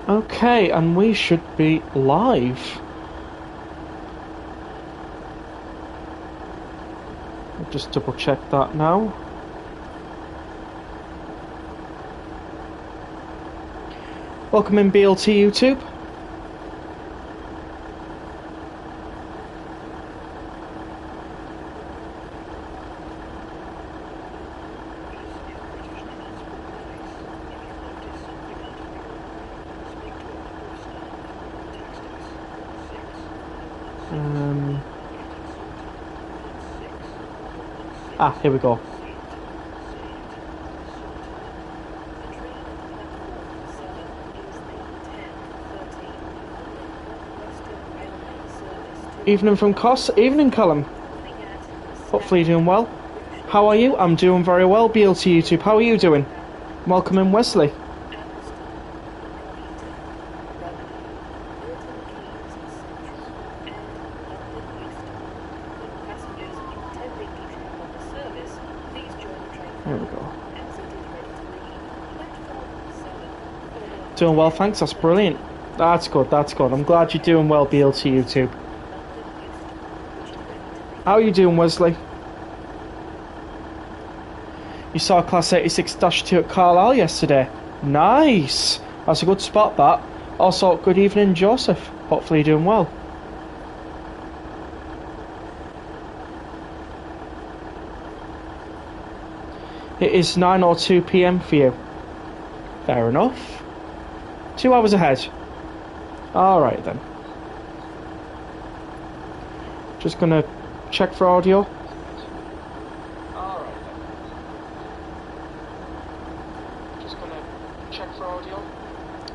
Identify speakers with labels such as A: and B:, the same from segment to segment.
A: Okay, and we should be live. I'll just double check that now. Welcome in BLT YouTube. Here we go. Evening from Cos. Evening, Callum. Hopefully you're doing well. How are you? I'm doing very well, BLT YouTube. How are you doing? Welcome in, Wesley. There we go. Doing well, thanks. That's brilliant. That's good, that's good. I'm glad you're doing well, BLT YouTube. How are you doing, Wesley? You saw Class 86-2 at Carlisle yesterday. Nice! That's a good spot, that. Also, good evening, Joseph. Hopefully you're doing well. It is 9:02 PM for you. Fair enough. 2 hours ahead. Alright then. Just gonna check for audio. Alright then. Just gonna check for audio.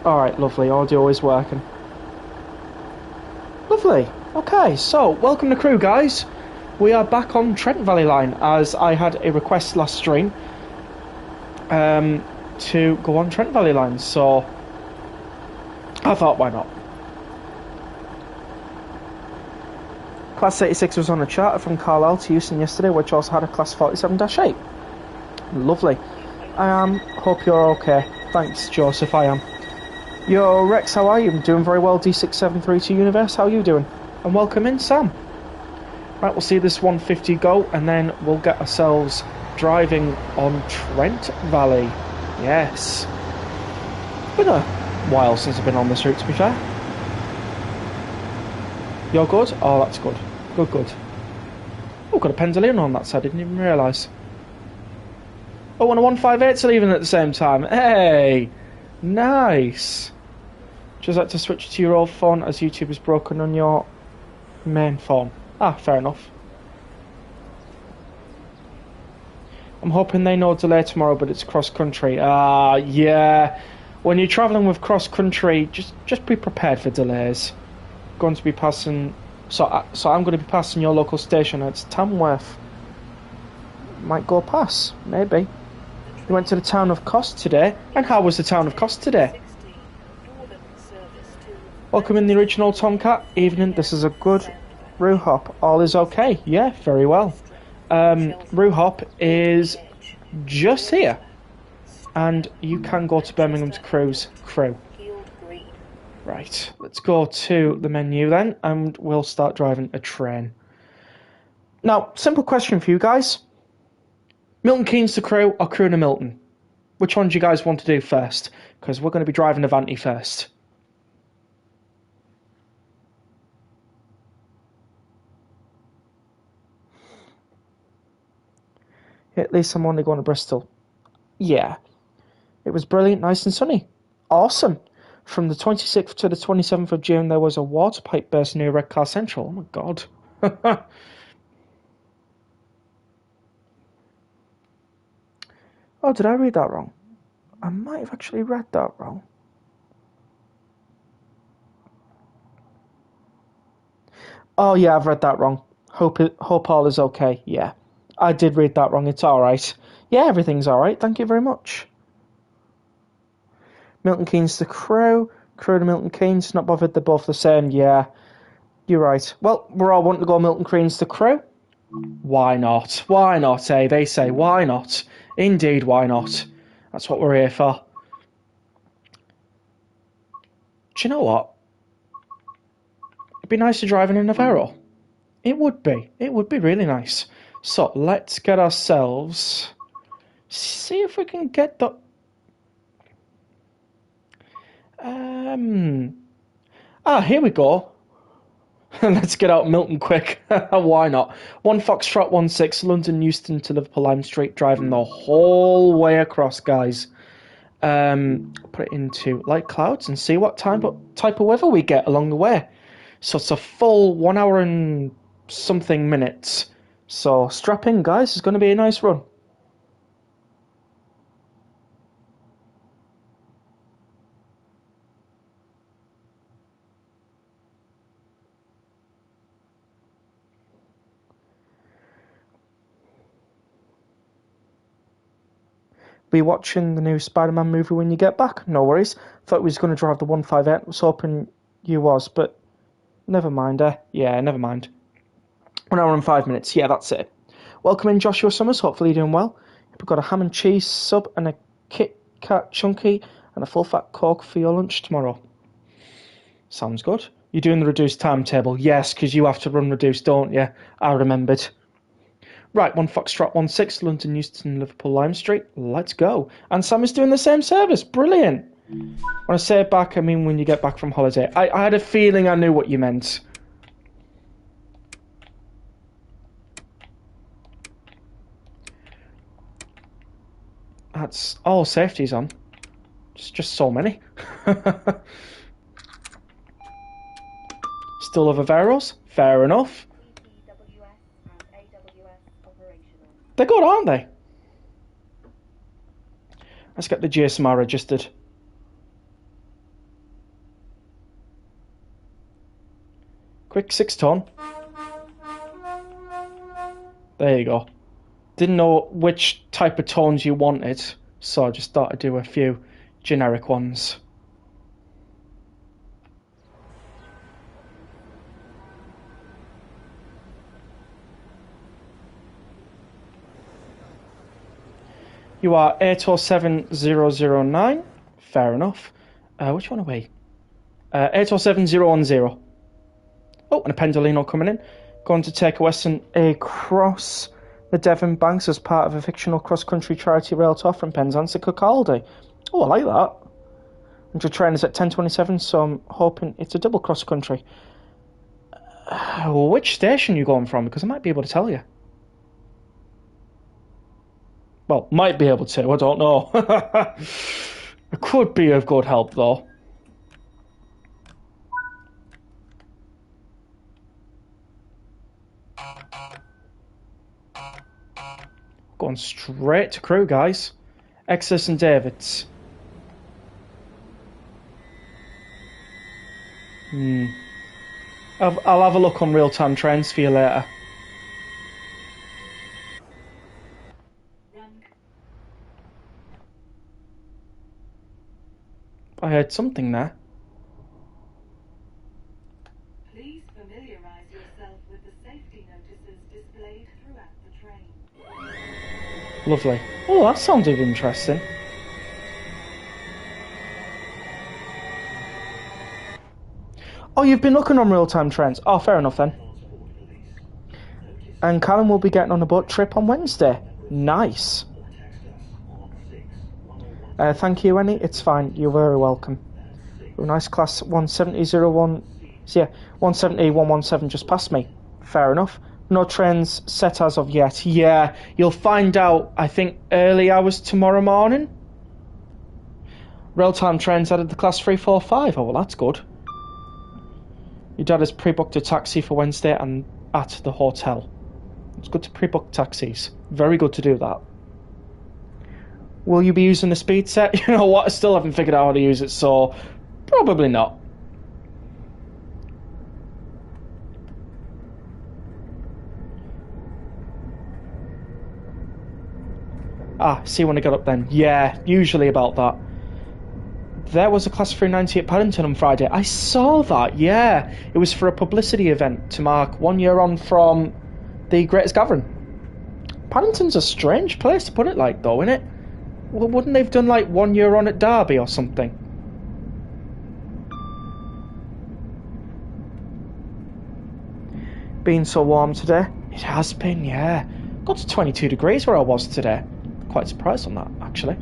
A: Alright, lovely. Audio is working. Lovely. Okay, so welcome to crew, guys. We are back on Trent Valley Line, as I had a request last stream to go on Trent Valley Line, so I thought, why not? Class 86 was on a charter from Carlisle to Houston yesterday, which also had a Class 47-8. Lovely. Hope you're okay. Thanks, Joseph, I am. Yo, Rex, how are you? I'm doing very well, D6732 Universe, how are you doing? And welcome in, Sam. Right, we'll see this 150 go, and then we'll get ourselves driving on Trent Valley. Yes. Been a while since I've been on this route, to be fair. You're good? Oh, that's good. Good. Oh, got a Pendolino on that side, didn't even realise. Oh, and a 158's leaving at the same time. Hey! Nice! Just like to switch to your old phone as YouTube is broken on your main phone. Ah, fair enough. I'm hoping they know delay tomorrow, but it's cross-country. Yeah. When you're travelling with cross-country, just be prepared for delays. Going to be passing... So I'm going to be passing your local station. It's Tamworth. Might go past, maybe. We went to the town of Cost today. And how was the town of Cost today? Welcome in the original Tomcat. Evening, this is a good Roo Hop. All is okay. Yeah, very well. Roo Hop is just here. And you can go to Birmingham to cruise crew. Right, let's go to the menu then, and we'll start driving a train. Now, simple question for you guys. Milton Keynes to Crewe or Crewe to Milton? Which one do you guys want to do first? Because we're going to be driving Avanti first. Yeah, at least I'm only going to Bristol. Yeah. It was brilliant, nice and sunny. Awesome. From the 26th to the 27th of June, there was a water pipe burst near Redcar Central. Oh my god. Oh, did I read that wrong? I might have actually read that wrong. Oh yeah, I've read that wrong. Hope all is okay. Yeah. I did read that wrong. It's alright. Yeah, everything's alright. Thank you very much. Milton Keynes to Crewe. Crewe to Milton Keynes. Not bothered, they're both the same. Yeah, you're right. Well, we're all wanting to go Milton Keynes to Crewe. Why not? Why not, eh? They say, why not? Indeed, why not? That's what we're here for. Do you know what? It'd be nice to drive in a Navarro. It would be. It would be really nice. So let's get ourselves... See if we can get the... here we go. Let's get out Milton quick. Why not? 1 Foxtrot 16, London Euston to Liverpool Lime Street, driving the whole way across, guys. Put it into light clouds and see what type of weather we get along the way. So it's a full 1 hour and something minutes. So strap in, guys. It's going to be a nice run. Be watching the new Spider-Man movie when you get back? No worries. Thought we was going to drive the 158. Was hoping you was, but never mind. Yeah, never mind. 1 hour and 5 minutes. Yeah, that's it. Welcome in, Joshua Summers. Hopefully you're doing well. We've got a ham and cheese sub and a Kit Kat chunky and a full fat Coke for your lunch tomorrow. Sounds good. You're doing the reduced timetable? Yes, because you have to run reduced, don't you? I remembered. Right, 1 Foxtrot 16, London Euston, Liverpool Lime Street. Let's go. And Sam is doing the same service. Brilliant. When I say back, I mean when you get back from holiday. I had a feeling I knew what you meant. That's all safety's on. It's just so many. Still other Veros? Fair enough. They're good, aren't they? Let's get the GSMR registered. Quick 6 ton. There you go. Didn't know which type of tones you wanted, so I just thought I'd do a few generic ones. You are 807009. Fair enough. Which one are we? 807010. Oh, and a Pendolino coming in. Going to take a Western across the Devon Banks as part of a fictional cross-country charity rail tour from Penzance to Kirkcaldy. Oh, I like that. And your train is at 10:27, so I'm hoping it's a double cross-country. Which station are you going from? Because I might be able to tell you. Well, might be able to, I don't know. It could be of good help, though. Going straight to Crewe, guys. Exodus and Davids. I'll have a look on real-time trends for you later. I heard something there.
B: Please familiarize yourself with the safety notices displayed throughout the train.
A: Lovely. Oh, that sounded interesting. Oh, you've been looking on real-time trends. Oh, fair enough then. And Callum will be getting on a boat trip on Wednesday. Nice. Thank you, Annie. It's fine. You're very welcome. Nice class 17001. Yeah, 170-117 just passed me. Fair enough. No trains set as of yet. Yeah, you'll find out, I think, early hours tomorrow morning. Real-time trains added the class 345. Oh, well, that's good. Your dad has pre-booked a taxi for Wednesday and at the hotel. It's good to pre-book taxis. Very good to do that. Will you be using the speed set? You know what? I still haven't figured out how to use it, so probably not. See when I got up then. Yeah, usually about that. There was a Class 390 at Paddington on Friday. I saw that, yeah. It was for a publicity event to mark 1 year on from the Greatest Gathering. Paddington's a strange place to put it like, though, innit? Well, wouldn't they have done like 1 year on at Derby or something? been so warm today. It has been, yeah. Got to 22 degrees where I was today. Quite surprised on that, actually.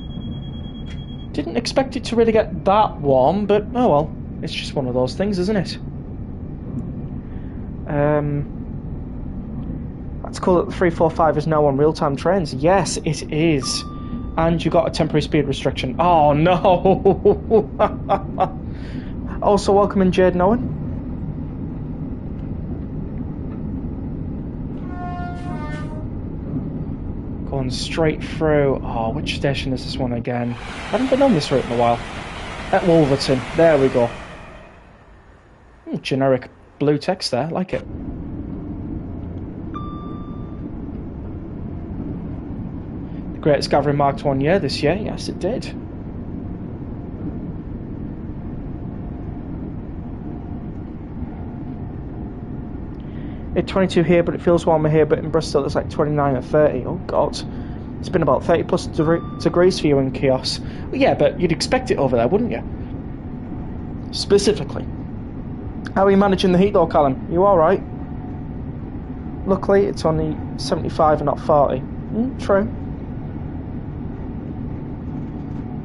A: Didn't expect it to really get that warm, but oh well. It's just one of those things, isn't it? That's cool that the 345 is now on real-time trains. Yes, it is. And you got a temporary speed restriction. Oh no! Also, welcome in Jade and Owen. Going straight through. Oh, which station is this one again? I haven't been on this route in a while. At Wolverton. There we go. Generic blue text there. Like it. The Great Discovery marked 1 year this year. Yes, it did. It's 22 here, but it feels warmer here, but in Bristol it's like 29 or 30. Oh god. It's been about 30 plus degrees for you in Chaos. Well, yeah, but you'd expect it over there, wouldn't you? Specifically. How are you managing the heat though, Callum? You alright? Luckily it's only 75 and not 40. True.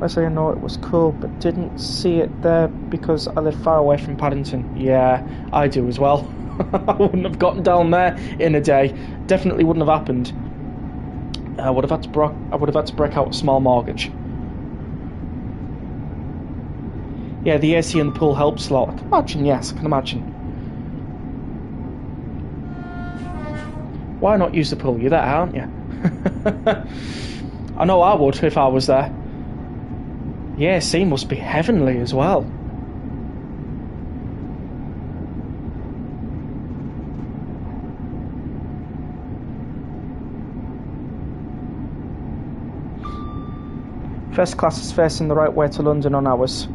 A: I say I know it was cool, but didn't see it there because I live far away from Paddington. Yeah, I do as well. I wouldn't have gotten down there in a day. Definitely wouldn't have happened. I would have had to break out a small mortgage. Yeah, the AC in the pool helps a lot. I can imagine, yes, I can imagine. Why not use the pool? You're there, aren't you? I know I would if I was there. The AC must be heavenly as well. First class is facing the right way to London on ours.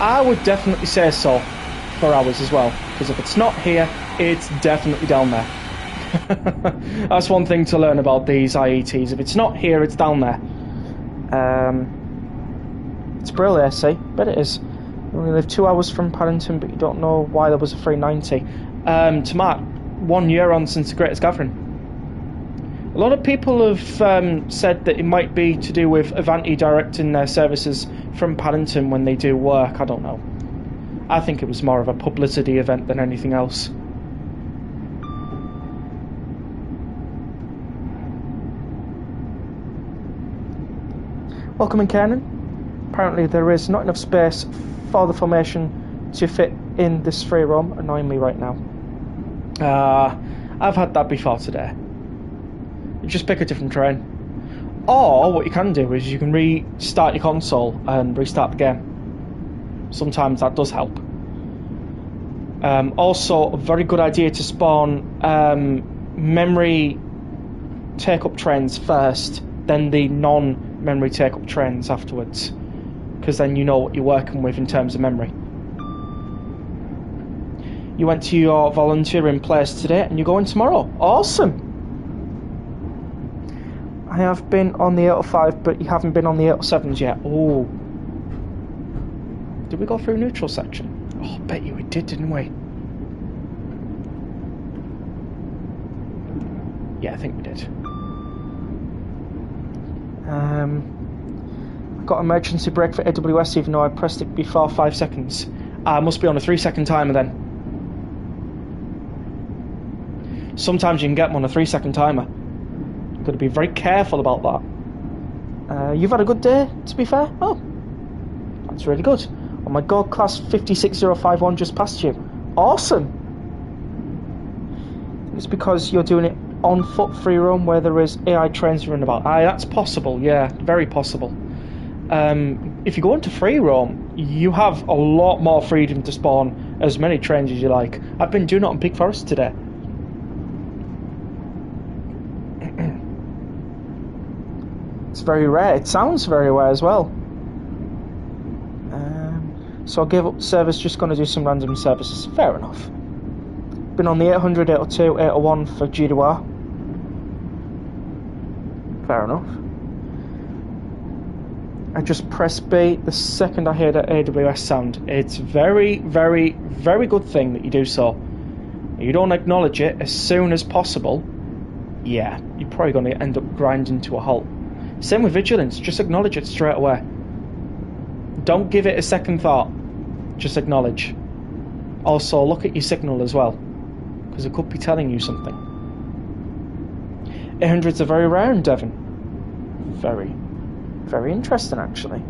A: I would definitely say so for ours as well, because if it's not here, it's definitely down there. That's one thing to learn about these IETs. If it's not here, it's down there. It's brilliant, AC, bet it is. You only live 2 hours from Paddington, but you don't know why there was a 390. To Matt, 1 year on since the Greatest Gathering. A lot of people have said that it might be to do with Avanti directing their services from Paddington when they do work. I don't know. I think it was more of a publicity event than anything else. Welcome in, Kernan. Apparently there is not enough space for the formation to fit in this free roam, annoying me right now. I've had that before today. You just pick a different train. Or what you can do is you can restart your console and restart the game. Sometimes that does help. Also, a very good idea to spawn memory take-up trains first, then the non-memory take-up trains afterwards. Because then you know what you're working with in terms of memory. You went to your volunteering place today and you're going tomorrow. Awesome! I have been on the 805, but you haven't been on the 807s yet. Oh. Did we go through neutral section? Oh, I bet you we did, didn't we? Yeah, I think we did. I got emergency brake for AWS even though I pressed it before 5 seconds. I must be on a 3-second timer then. Sometimes you can get them on a 3-second timer. You've got to be very careful about that. You've had a good day, to be fair? Oh, that's really good. Oh my god, class 56051 just passed you. Awesome! It's because you're doing it on foot free roam where there is AI trains running about. Aye, that's possible, yeah, very possible. If you go into free roam, you have a lot more freedom to spawn as many trains as you like. I've been doing it on Big Forest today. It's very rare. It sounds very rare as well. So I gave up the service, just going to do some random services. Fair enough. Been on the 800, 802, 801 for GWR. Fair enough. I just press B the second I hear the AWS sound. It's very, very, very good thing that you do so. You don't acknowledge it as soon as possible, yeah, you're probably going to end up grinding to a halt. Same with vigilance, just acknowledge it straight away. Don't give it a second thought, just acknowledge. Also, look at your signal as well, because it could be telling you something. 800s are very rare in Devon. Very, very interesting actually.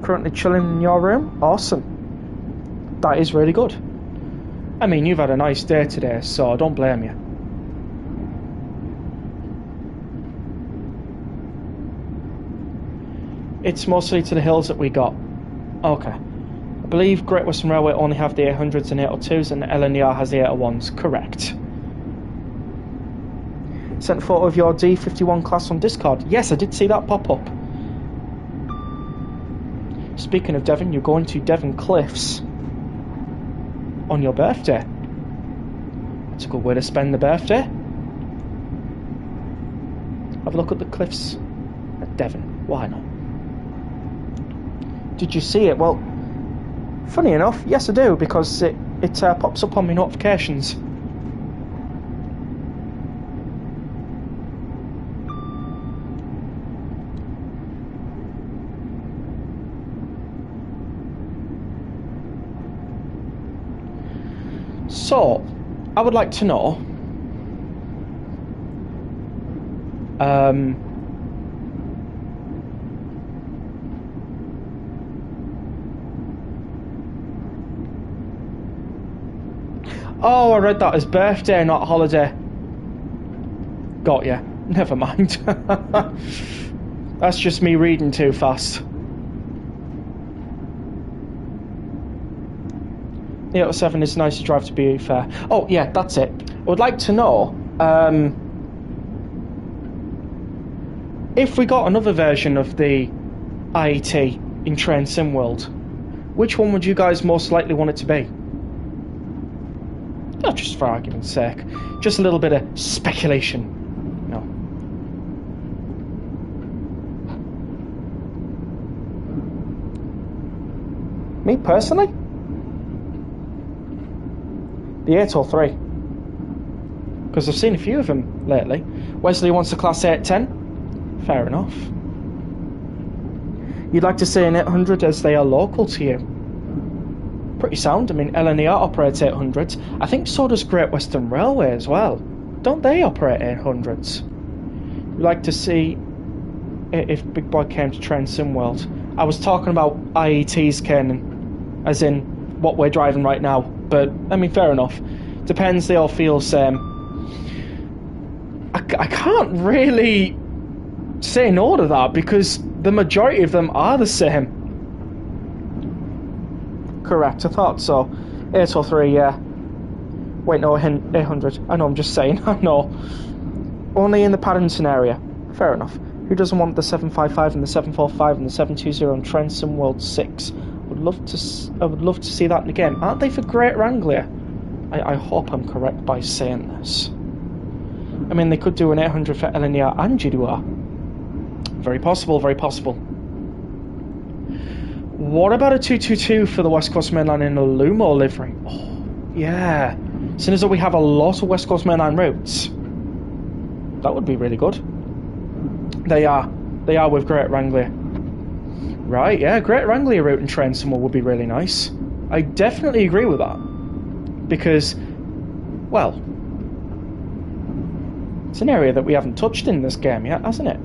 A: Currently chilling in your room? Awesome. That is really good. I mean, you've had a nice day today, so don't blame you. It's mostly to the hills that we got. Okay. I believe Great Western Railway only have the 800s and 802s, and LNER has the 801s. Correct. Sent a photo of your D51 class on Discord. Yes, I did see that pop up. Speaking of Devon, you're going to Devon Cliffs on your birthday. That's a good way to spend the birthday. Have a look at the cliffs at Devon. Why not? Did you see it? Well, funny enough, yes I do, because it pops up on my notifications. So, I would like to know, oh, I read that as birthday, not holiday. Got ya. Never mind. That's just me reading too fast. 807 is nice to drive, to be fair. Oh, yeah, that's it. I would like to know if we got another version of the IET in Train Sim World, which one would you guys most likely want it to be? Not just for argument's sake. Just a little bit of speculation. No. Me personally? The 803. Because I've seen a few of them lately. Wesley wants a Class 810. Fair enough. You'd like to say an 800 as they are local to you. Pretty sound. I mean, LNER operates 800s. I think so does Great Western Railway as well. Don't they operate 800s? You'd like to see if Big Boy came to Train Sim World. I was talking about IETs, Kanan, as in what we're driving right now. But, I mean, fair enough. Depends, they all feel the same. I can't really say no to that, because the majority of them are the same. Correct, I thought so. 803, yeah. Wait, no, 800. I know, I'm just saying, I know. Only in the Paddington area. Fair enough. Who doesn't want the 755 and the 745 and the 720 on Train Sim World 6? I would love to see that in the game. Aren't they for Great Anglia? I hope I'm correct by saying this. I mean, they could do an 800 for LNER and GDR. Very possible, very possible. What about a 222 for the West Coast Main Line in a Lumo livery? Oh, yeah. Seeing as though we have a lot of West Coast Main Line routes, that would be really good. They are with Great Anglia. Right, yeah, Great Anglia route and Train somewhere would be really nice. I definitely agree with that. Because, well, it's an area that we haven't touched in this game yet, hasn't it?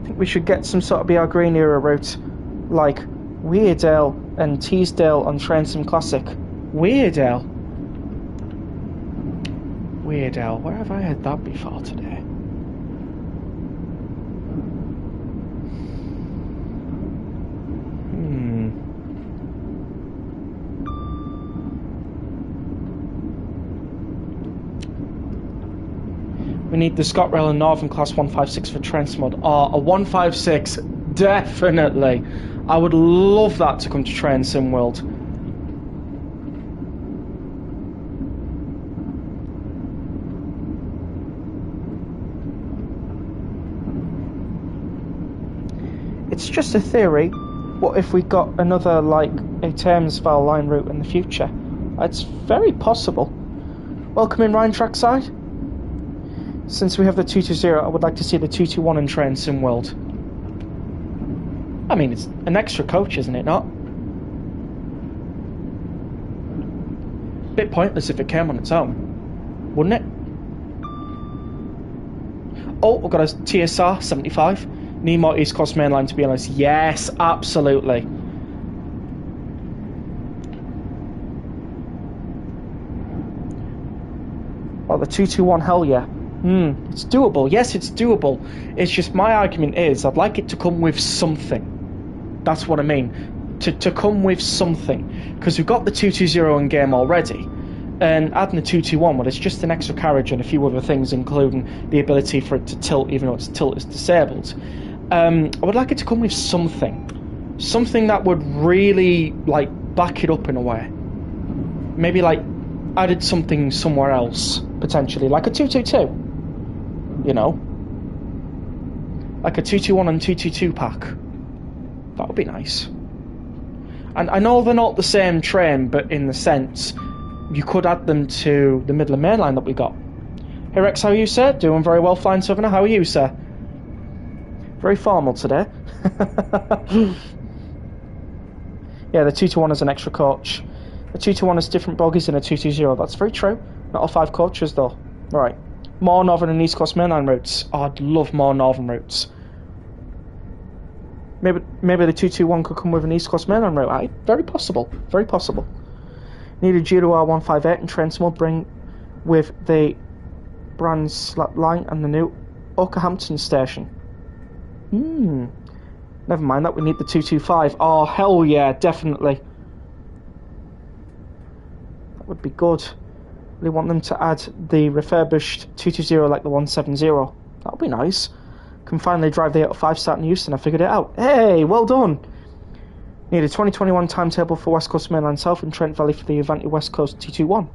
A: I think we should get some sort of BR Green era route, like Weardale and Teesdale on Train Sim Classic. Weardale, where have I heard that before today? We need the ScotRail and Northern Class 156 for Trent mod. Oh, a 156, definitely. I would love that to come to Train Sim World. It's just a theory. What if we got another, like, a Thamesville line route in the future? It's very possible. Welcome in, Ryan Trackside. Since we have the 220, I would like to see the 221 in Train Sim World. I mean, it's an extra coach, isn't it not? Bit pointless if it came on its own, wouldn't it? Oh, we've got a TSR 75. Need more East Coast Mainline, to be honest. Yes, absolutely. Oh, the 221, hell yeah. It's doable. Yes, it's doable. It's just my argument is I'd like it to come with something. That's what I mean. To come with something. Because we've got the 220 in game already. And adding the 221, well, it's just an extra carriage and a few other things, including the ability for it to tilt, even though its tilt is disabled. I would like it to come with something. Something that would really, like, back it up in a way. Maybe, like, added something somewhere else, potentially. Like a 222. You know? Like a 221 and 222 pack. That would be nice. And I know they're not the same train, but in the sense, you could add them to the Midland Main Line that we got. Hey Rex, how are you, sir? Doing very well, Flying Southerner. How are you, sir? Very formal today. Yeah, the 221 is an extra coach. The 221 has different bogies than a 220. That's very true. Not all 5 coaches, though. Right. More Northern and East Coast Mainline routes. Oh, I'd love more Northern routes. Maybe the 221 could come with an East Coast Mainline route. Very possible. Very possible. Need a GR 158 and Trent will bring with the brand slap line and the new Okehampton station. Never mind that, we need the 225. Oh, hell yeah, definitely. That would be good. Really want them to add the refurbished 220 like the 170. That would be nice. Can finally drive the 805 starting in Houston. I figured it out. Hey, well done. Need a 2021 timetable for West Coast Mainline South and Trent Valley for the Avanti West Coast 221.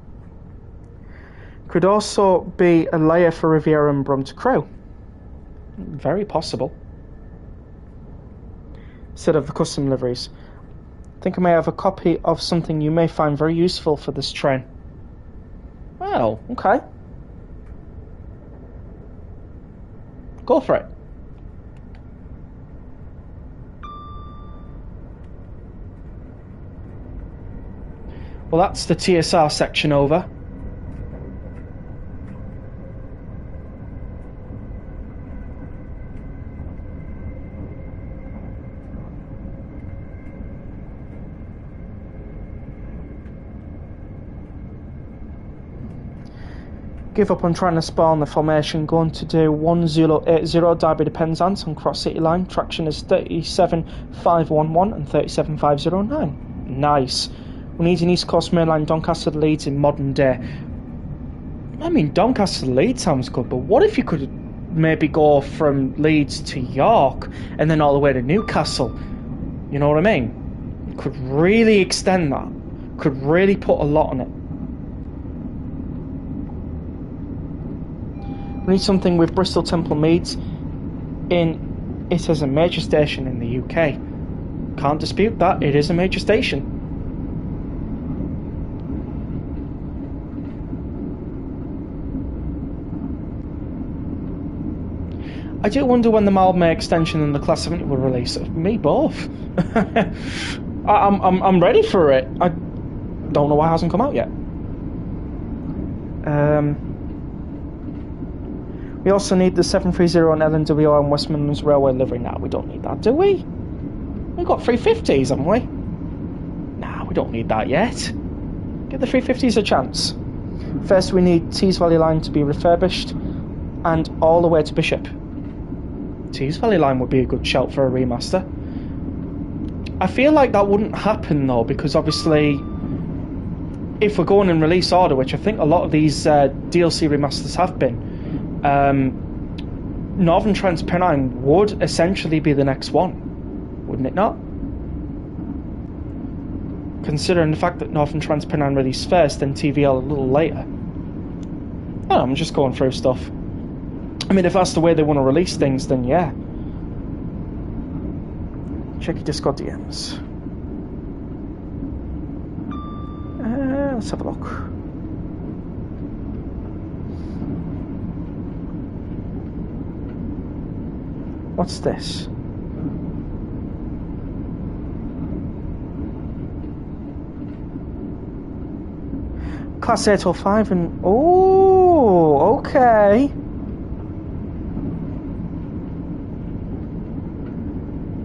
A: Could also be a layer for Riviera and Brum to Crewe. Very possible. Instead of the custom liveries. I think I may have a copy of something you may find very useful for this train. Oh, okay. Go for it. Well, that's the TSR section over. Give up on trying to spawn the formation. Going to do 1080 Derby to Penzance on Cross City Line. Traction is 37511 and 37509. Nice. We need an East Coast Mainline Doncaster to Leeds in modern day. I mean, Doncaster to Leeds sounds good, but what if you could maybe go from Leeds to York and then all the way to Newcastle? You know what I mean? You could really extend that. Could really put a lot on it. We need something with Bristol Temple Meads in it as a major station in the UK. Can't dispute that, it is a major station. I do wonder when the Malmö extension and the Class 70 will release. Me both. I'm ready for it. I don't know why it hasn't come out yet. We also need the 730 and LNWO and West Midlands Railway livery. Now we don't need that, do we? We've got 350s, haven't we? Nah, we don't need that yet. Give the 350s a chance. First, we need Tees Valley Line to be refurbished and all the way to Bishop. Tees Valley Line would be a good shout for a remaster. I feel like that wouldn't happen though, because obviously if we're going in release order, which I think a lot of these DLC remasters have been, Northern Transpennine would essentially be the next one, wouldn't it not? Considering the fact that Northern Transpennine released first, then TVL a little later. Oh, I'm just going through stuff. I mean, if that's the way they want to release things, then yeah. Check your Discord DMs. Let's have a look. What's this? Class 805 and... Oh, okay.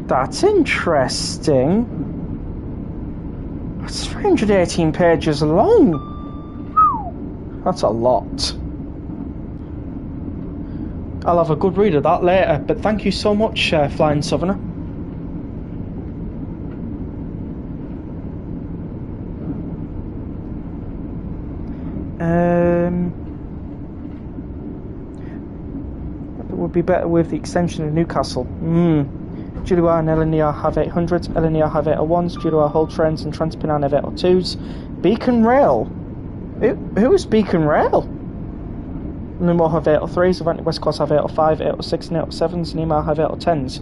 A: That's interesting. That's 318 pages long. That's a lot. I'll have a good read of that later, but thank you so much, Flying Southerner. It would be better with the extension of Newcastle. Julia and Eleanor have 800s, Eleanor have 801s, Julia Hull Trends and Transpennine have 802s. Beacon Rail? Who is Beacon Rail? Numor have 803s, Avanti West Coast have 805, 806 and 807s, Nima have 810s.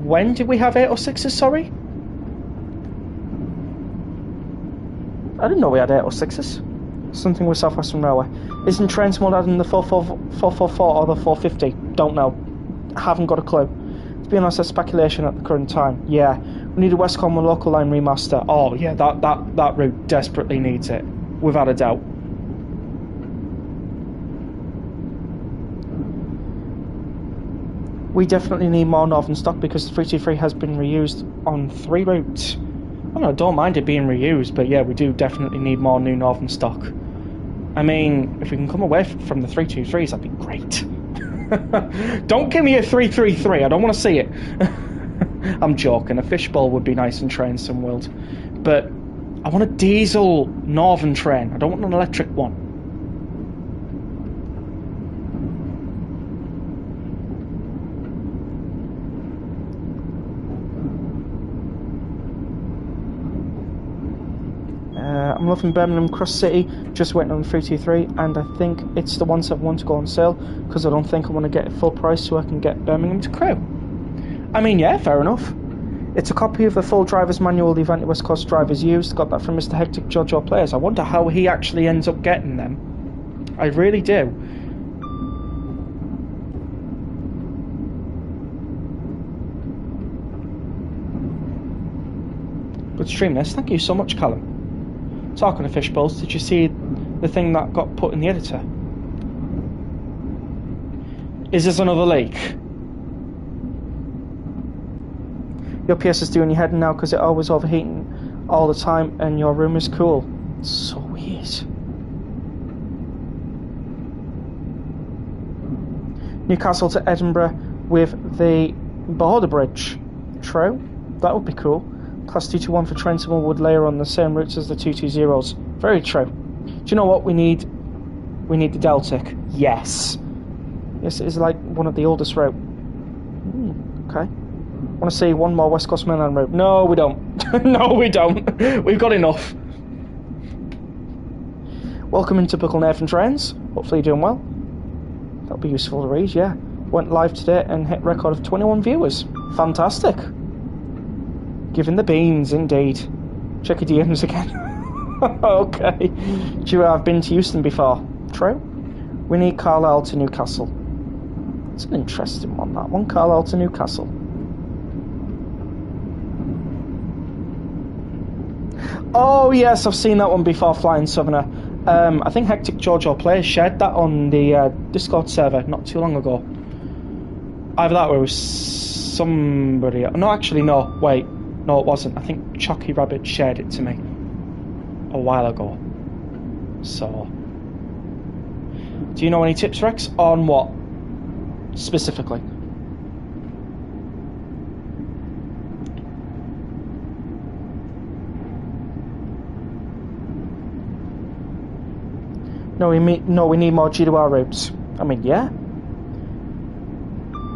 A: When did we have 806s, sorry? I didn't know we had 806s. Something with South Western Railway. Isn't Trent more than the 444 or the 450? Don't know. Haven't got a clue. To be honest, that's speculation at the current time. Yeah. We need a West Common local line remaster. Oh, yeah, that route desperately needs it. Without a doubt. We definitely need more Northern stock because the 323 has been reused on 3 routes. I don't mind it being reused, but yeah, we do definitely need more new Northern stock. I mean, if we can come away from the 323s, that'd be great. Don't give me a 333, I don't want to see it. I'm joking, a fishbowl would be nice and train some world. But I want a diesel Northern train, I don't want an electric one. I'm loving Birmingham Cross City, just waiting on the 323, and I think it's the 171 to go on sale, because I don't think I want to get it full price so I can get Birmingham to Crewe. I mean, yeah, fair enough. It's a copy of the full driver's manual the Avanti West Coast drivers used, got that from Mr. Hectic Jojo Players. I wonder how he actually ends up getting them. I really do. Good stream this, thank you so much, Callum. Talking of fishbowls, did you see the thing that got put in the editor? Is this another leak? Your PSSD on your head now because it always overheating all the time and your room is cool. It's so weird. Newcastle to Edinburgh with the border bridge. True, that would be cool. Class 221 for Trenton would layer on the same routes as the 220s. Very true. Do you know what we need? We need the Deltic. Yes. Yes, it is like one of the oldest route. Okay. Want to see one more West Coast Mainland route? No, we don't. No, we don't. We've got enough. Welcome in typical Nathan Trains. Hopefully you're doing well. That'll be useful to read, yeah. Went live today and hit record of 21 viewers. Fantastic. Giving the beans, indeed. Check your DMs again. Okay. Do you have been to Euston before? True. We need Carlisle to Newcastle. It's an interesting one, that one. Carlisle to Newcastle. Oh, yes, I've seen that one before, Flying Southerner. I think Hectic Jojo Players shared that on the Discord server not too long ago. Either that or it was somebody... No, actually, no. Wait. No, it wasn't. I think Chucky Rabbit shared it to me a while ago. So, do you know any tips, Rex, on what specifically? No, we need more GWR routes. I mean, yeah.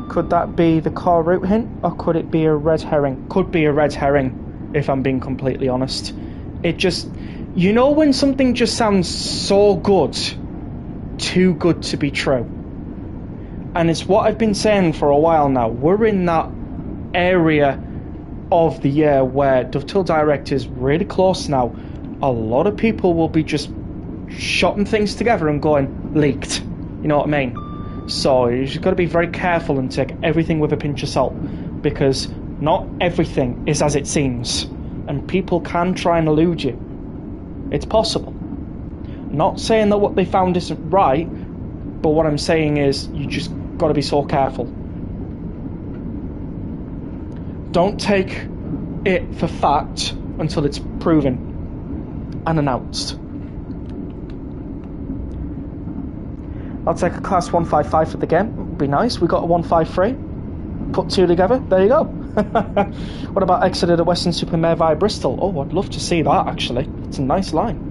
A: Could that be the core route hint, or could it be a red herring? Could be a red herring, if I'm being completely honest. It just... You know when something just sounds so good, too good to be true? And it's what I've been saying for a while now. We're in that area of the year where Dovetail Direct is really close now. A lot of people will be just shotting things together and going, leaked. You know what I mean? So you've got to be very careful and take everything with a pinch of salt, because not everything is as it seems, and people can try and elude you. It's possible. Not saying that what they found isn't right, but what I'm saying is you just got to be so careful. Don't take it for fact until it's proven and announced. I'll take a class 155 for the game. Would be nice. We got a 153. Put two together. There you go. What about Exeter to Western Supermare via Bristol? Oh, I'd love to see that, actually. It's a nice line.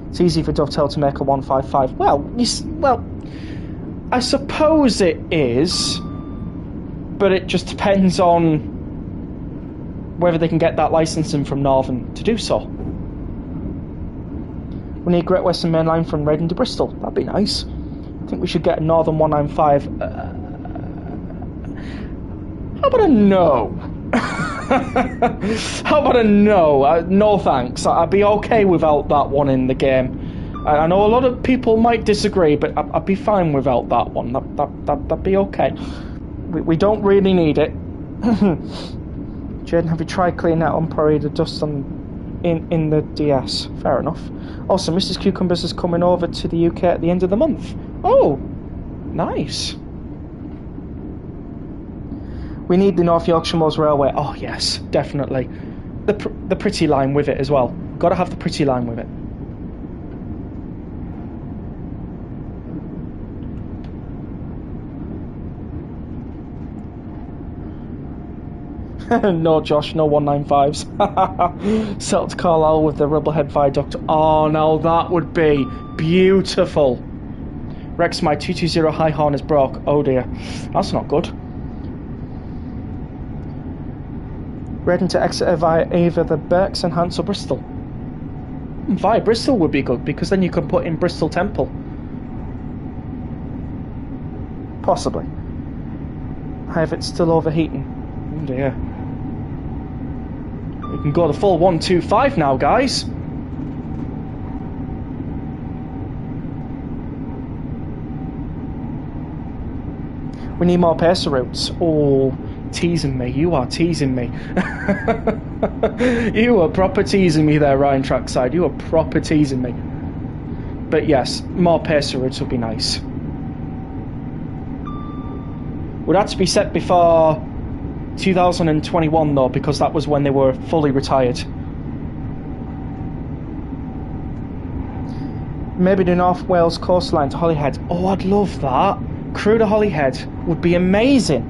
A: It's easy for Dovetail to make a 155. Well, I suppose it is, but it just depends on whether they can get that licensing from Northern to do so. We need Great Western Main Line from Reading to Bristol. That'd be nice. I think we should get a Northern 195. How about a no? How about a no? No thanks. I'd be okay without that one in the game. I know a lot of people might disagree, but I'd be fine without that one. That'd be okay. We don't really need it. Jaden, have you tried cleaning out unparade dust in the DS? Fair enough. Also, Mrs. Cucumbers is coming over to the UK at the end of the month. Oh, nice. We need the North Yorkshire Moors Railway. Oh yes, definitely. The pretty line with it as well. Got to have the pretty line with it. No, Josh, no 195s. Settle to Carlisle with the Rubblehead Viaduct. Oh, now that would be beautiful. Rex, my 220 high horn is broke. Oh dear, that's not good. Reading to Exeter via either the Berks, Enhance or Bristol. Via Bristol would be good, because then you can put in Bristol Temple. Possibly. Have it still overheating. Oh dear. We can go the full 125 now, guys. We need more pacer routes. Oh, teasing me. You are teasing me. You are proper teasing me there, Ryan Trackside. You are proper teasing me. But yes, more pacer routes would be nice. Would have to be set before 2021 though, because that was when they were fully retired. Maybe the North Wales coastline to Holyhead. Oh, I'd love that. Crew to Holyhead would be amazing.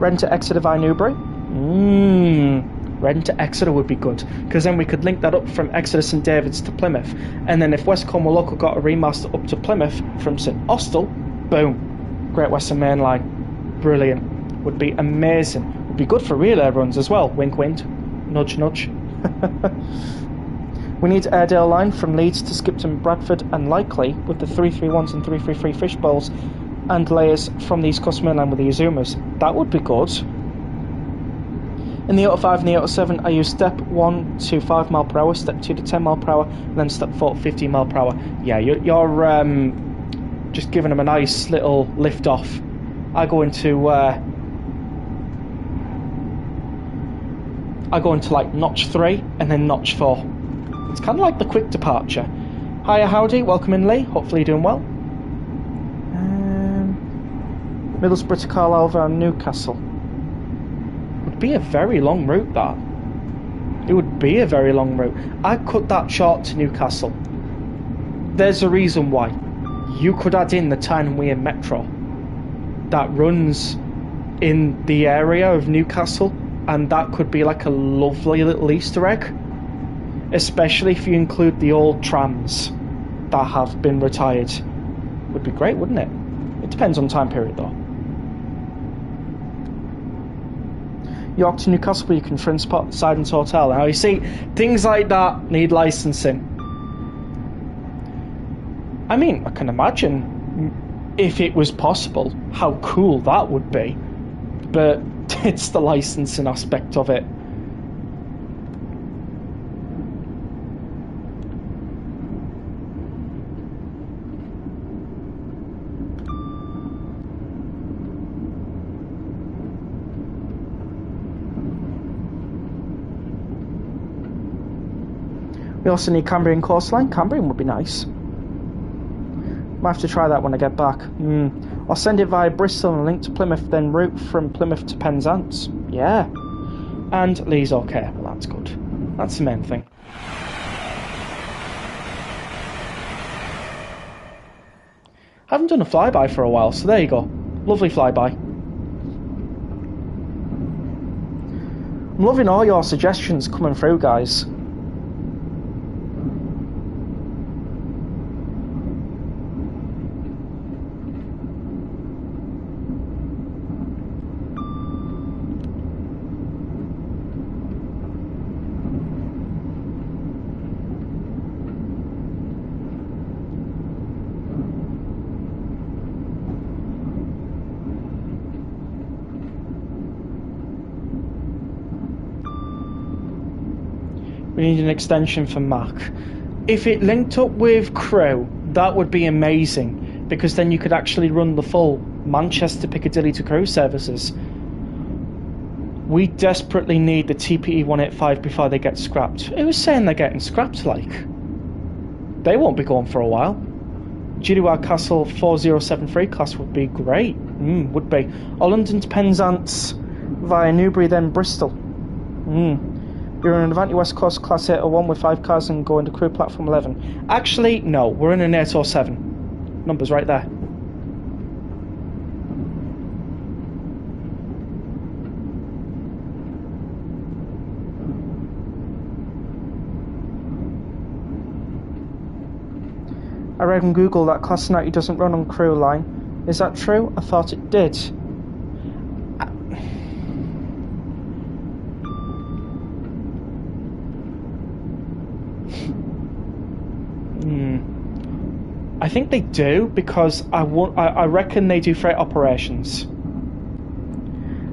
A: Reading to Exeter via Newbury. Reading to Exeter would be good, because then we could link that up from Exeter St David's to Plymouth, and then if West Cornwall Local got a remaster up to Plymouth from St Austell, boom, Great Western Main Line. Brilliant. Would be amazing. Would be good for relay runs as well. Wink, wink. Nudge, nudge. We need Airedale line from Leeds to Skipton, Bradford, and likely with the 331s and 333 fish bowls and layers from the East Coast Main Line with the Azumas. That would be good. In the Auto 5 and the Auto 7, I use step 1 to 5 mile per hour, step 2 to 10 mile per hour, and then step 4 to 15 mile per hour. Yeah, you're just giving them a nice little lift off. I go into like notch 3 and then notch 4. It's kind of like the quick departure. Hiya, howdy, welcome in, Lee. Hopefully you're doing well. Middlesbrough to Carlisle via Newcastle. Would be a very long route, that. It would be a very long route. I'd cut that short to Newcastle. There's a reason why. You could add in the Tyne and Wear Metro that runs in the area of Newcastle, and that could be like a lovely little Easter egg. especially if you include the old trams that have been retired. Would be great, wouldn't it? It depends on time period though. York to Newcastle, where you can transport Sidon's Hotel. Now you see, things like that need licensing. I mean, I can imagine if it was possible how cool that would be, but it's the licensing aspect of it. We also need Cambrian coastline. Cambrian would be nice. Might have to try that when I get back. I'll send it via Bristol and a link to Plymouth, then route from Plymouth to Penzance. Yeah. And Lee's okay. Well, that's good. That's the main thing. Haven't done a flyby for a while, so there you go. Lovely flyby. I'm loving all your suggestions coming through, guys. We need an extension for Mac. If it linked up with Crew, that would be amazing, because then you could actually run the full Manchester Piccadilly to Crew services. We desperately need the TPE 185 before they get scrapped. Who was saying they're getting scrapped, like? They won't be going for a while. GDY Castle 4073 class would be great. Would be. Or London to Penzance via Newbury, then Bristol. You're in an Avanti West Coast Class 801 with 5 cars and going to Crew Platform 11. Actually, no, we're in an 807. Numbers right there. I read on Google that Class 90 doesn't run on Crew line. Is that true? I thought it did. I think they do, because I reckon they do freight operations.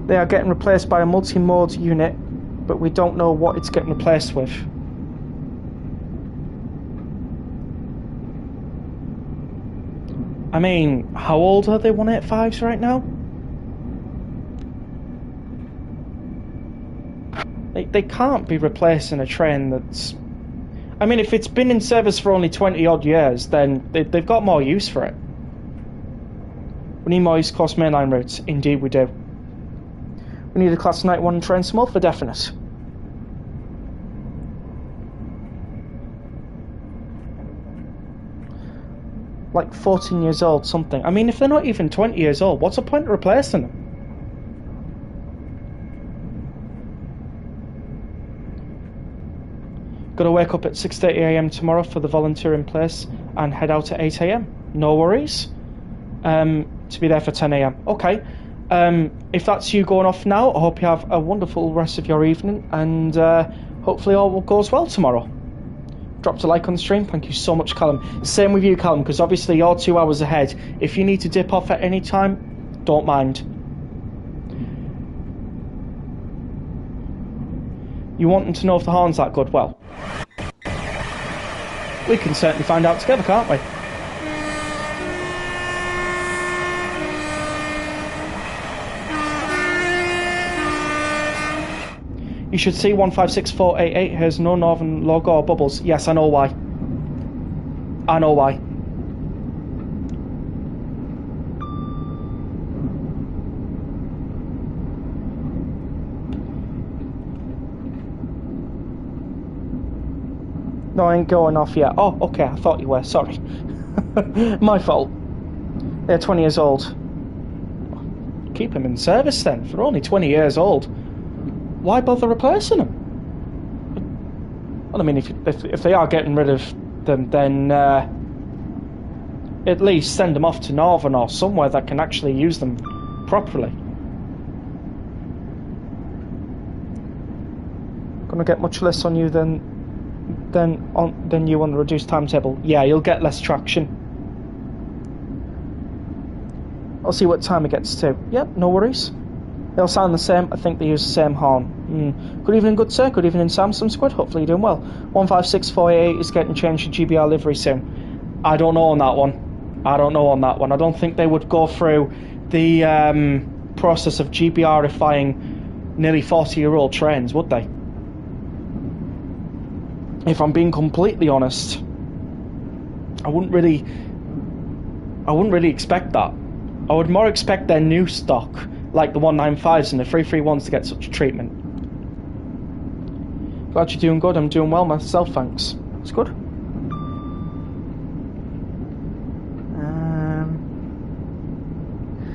A: They are getting replaced by a multi-mode unit, but we don't know what it's getting replaced with. I mean, how old are they 185s right now? They can't be replacing a train that's... I mean, if it's been in service for only 20 odd years, then they've got more use for it. We need more East Coast mainline routes. Indeed we do. We need a Class 91 train small for definite. Like 14 years old, something. I mean, if they're not even 20 years old, what's the point of replacing them? Gotta wake up at 6:30 AM tomorrow for the volunteering place and head out at 8 AM. No worries. To be there for 10 AM. Okay. If that's you going off now, I hope you have a wonderful rest of your evening, and hopefully all goes well tomorrow. Dropped a like on the stream. Thank you so much, Callum. Same with you, Callum, because obviously you're 2 hours ahead. If you need to dip off at any time, don't mind. You wanting to know if the horn's that good? Well, we can certainly find out together, can't we? You should see 156488 has no northern logo or bubbles. Yes, I know why. I know why. No, I ain't going off yet. Oh, okay, I thought you were. Sorry. My fault. They're 20 years old. Keep them in service then. If they're only 20 years old, why bother replacing them? Well, I mean, if they are getting rid of them, then at least send them off to Northern or somewhere that can actually use them properly. Gonna get much less on you than you on the reduced timetable. Yeah, you'll get less traction. I'll see what time it gets to. Yep, no worries. They'll sound the same. I think they use the same horn. Good evening, good sir. Good evening, Samsung Squid. Hopefully you're doing well. 15648 is getting changed to GBR livery soon. I don't know on that one. I don't think they would go through the process of GBRifying nearly 40-year-old trains, would they? If I'm being completely honest, I wouldn't really expect that. I would more expect their new stock, like the 195s and the 331s, to get such treatment. Glad you're doing good. I'm doing well myself, thanks. It's good.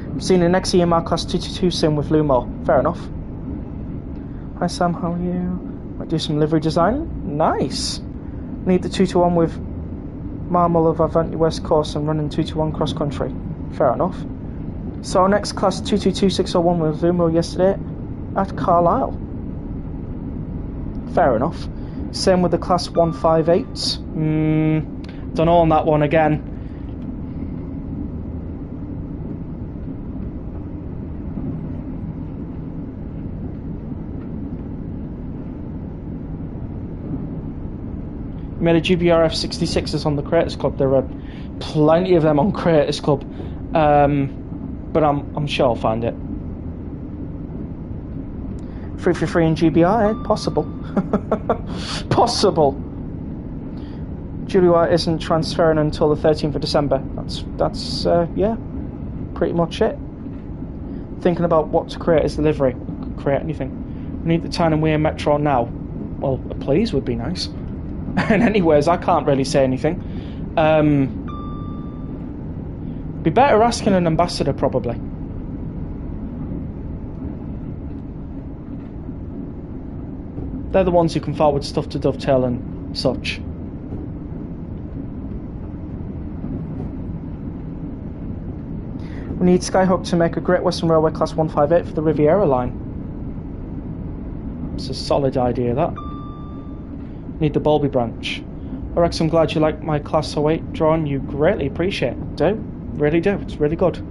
A: I'm seeing the next EMR class 222 soon with Lumo. Fair enough. Hi Sam, how are you? Might do some livery design. Nice. Need the 221 with Marmol of Avanti West Coast and running 221 cross country. Fair enough. So next class 222601 with Lumo yesterday at Carlisle. Fair enough. Same with the class 158s. Don't know on that one again. Made a GBRF 66s on the Creators Club. There are plenty of them on Creators Club, but I'm sure I'll find it. 333 in GBR, possible. Possible. Julia isn't transferring until the 13th of December. That's yeah, pretty much it. Thinking about what to create as delivery. Create anything. We need the Tyne and Weir Metro now. Well, a please would be nice. And anyways, I can't really say anything. Be better asking an ambassador, probably. They're the ones who can forward stuff to Dovetail and such. We need Skyhook to make a Great Western Railway Class 158 for the Riviera line. It's a solid idea, that. Need the Bulby branch. Rex, I'm glad you like my Class 08 drawing. You greatly appreciate it. Do. Really do. It's really good.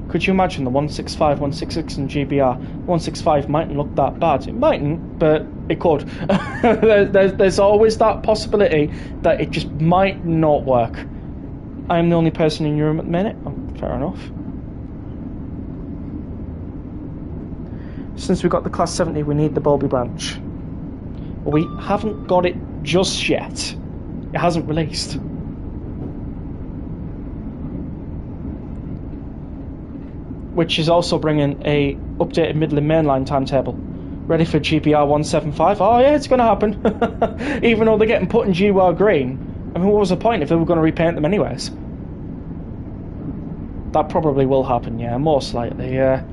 A: Could you imagine the 165, 166 and GBR? 165 mightn't look that bad. It mightn't, but it could. there's always that possibility that it just might not work. I'm the only person in your room at the minute. Oh, fair enough. Since we got the Class 70, we need the Bulby branch. But we haven't got it just yet. It hasn't released. Which is also bringing a updated Midland Mainline timetable. Ready for GBR 175? Oh yeah, it's going to happen. Even though they're getting put in GWR green. I mean, what was the point if they were going to repaint them anyways? That probably will happen, yeah, most likely, yeah.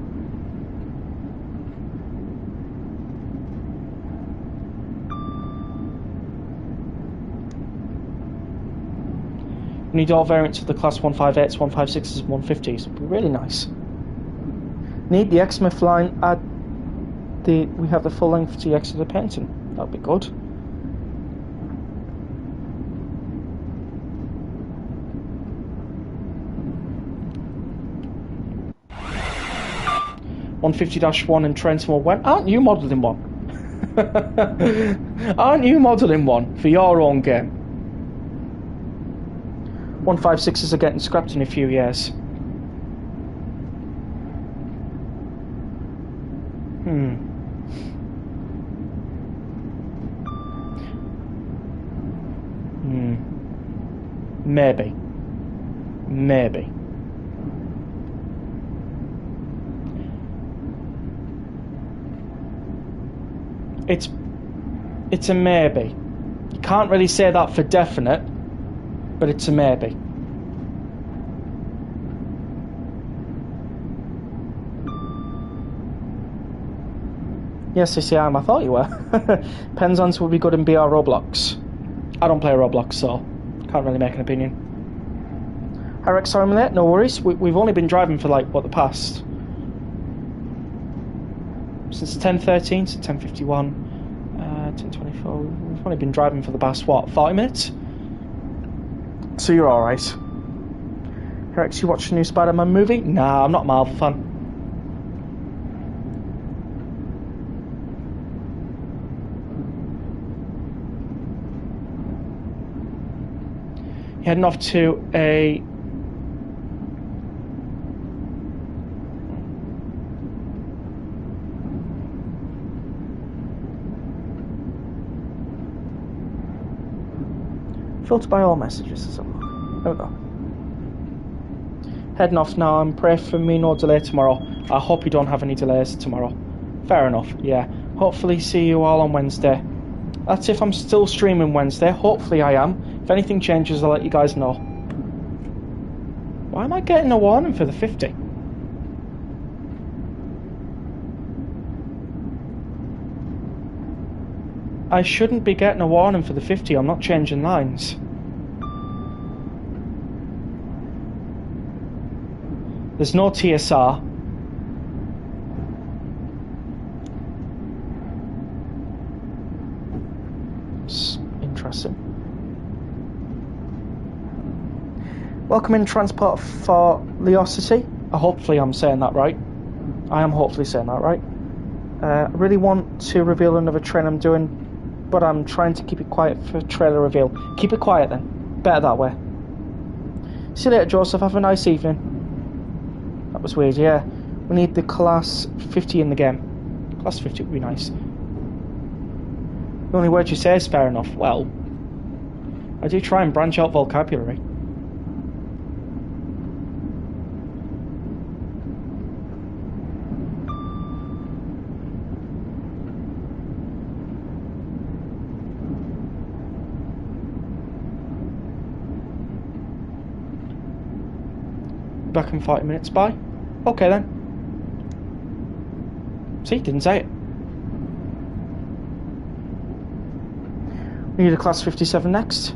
A: We need all variants of the Class 158s, 156s, and 150s. It'd be really nice. Need the Exmouth line at the... We have the full length TX of the painting. That'd be good. (150-1) and Trent will went. Aren't you modelling one? Aren't you modelling one for your own game? 156s are getting scrapped in a few years. Maybe. Maybe. It's a maybe. You can't really say that for definite, but it's a maybe. Yes, I see. I thought you were. Penzance would be good in BR Roblox. I don't play Roblox, so can't really make an opinion. Hi Rex, sorry I'm late. No worries. We've only been driving for like, what, the past... Since 10:13 to 10:51, 10:24. We've only been driving for the past, what, 40 minutes? So you're alright. Hey Rex, you watched the new Spider-Man movie? Nah, I'm not a Marvel fan. Heading off to a filter by all messages. There we go. Heading off now, and pray for me no delay tomorrow. I hope you don't have any delays tomorrow. Fair enough, yeah. Hopefully see you all on Wednesday. That's if I'm still streaming Wednesday. Hopefully I am. If anything changes, I'll let you guys know. Why am I getting a warning for the 50? I shouldn't be getting a warning for the 50. I'm not changing lines. There's no TSR. It's interesting. Welcome in transport for Leosity. Hopefully I'm saying that right. I am hopefully saying that right. I really want to reveal another train I'm doing, but I'm trying to keep it quiet for trailer reveal. Keep it quiet then. Better that way. See you later, Joseph. Have a nice evening. That was weird, yeah. We need the class 50 in the game. Class 50 would be nice. The only word you say is fair enough. Well, I do try and branch out vocabulary. Back in 40 minutes, bye. Okay then. See, didn't say it. We need a class 57 next.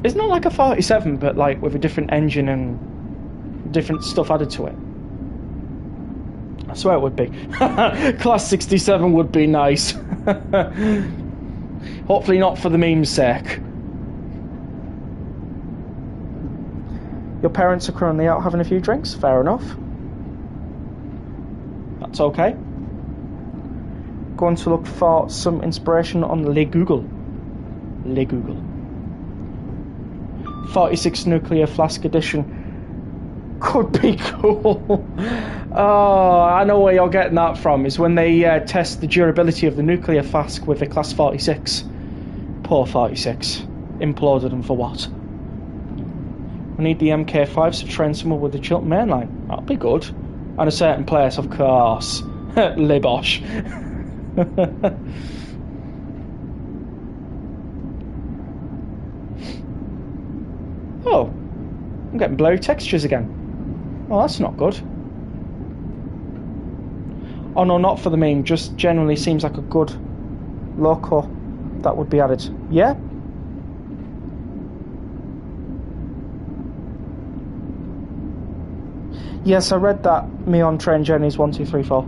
A: It's not like a 47, but like with a different engine and different stuff added to it. I swear it would be. Class 67 would be nice. Hopefully not for the meme's sake. Your parents are currently out having a few drinks. Fair enough. That's okay. Going to look for some inspiration on Le Google. 46 nuclear flask edition. Could be cool. Oh, I know where you're getting that from. Is when they test the durability of the nuclear flask with the class 46. Poor 46. Imploded them for what? We need the MK5s to train someone with the Chiltern main line. That'll be good. And a certain place, of course. Libosh. Oh, I'm getting blurry textures again. Oh, that's not good. Oh no, not for the meme. Just generally seems like a good loco that would be added. Yeah? Yes, I read that. Me on train journeys 1, 2, 3, 4.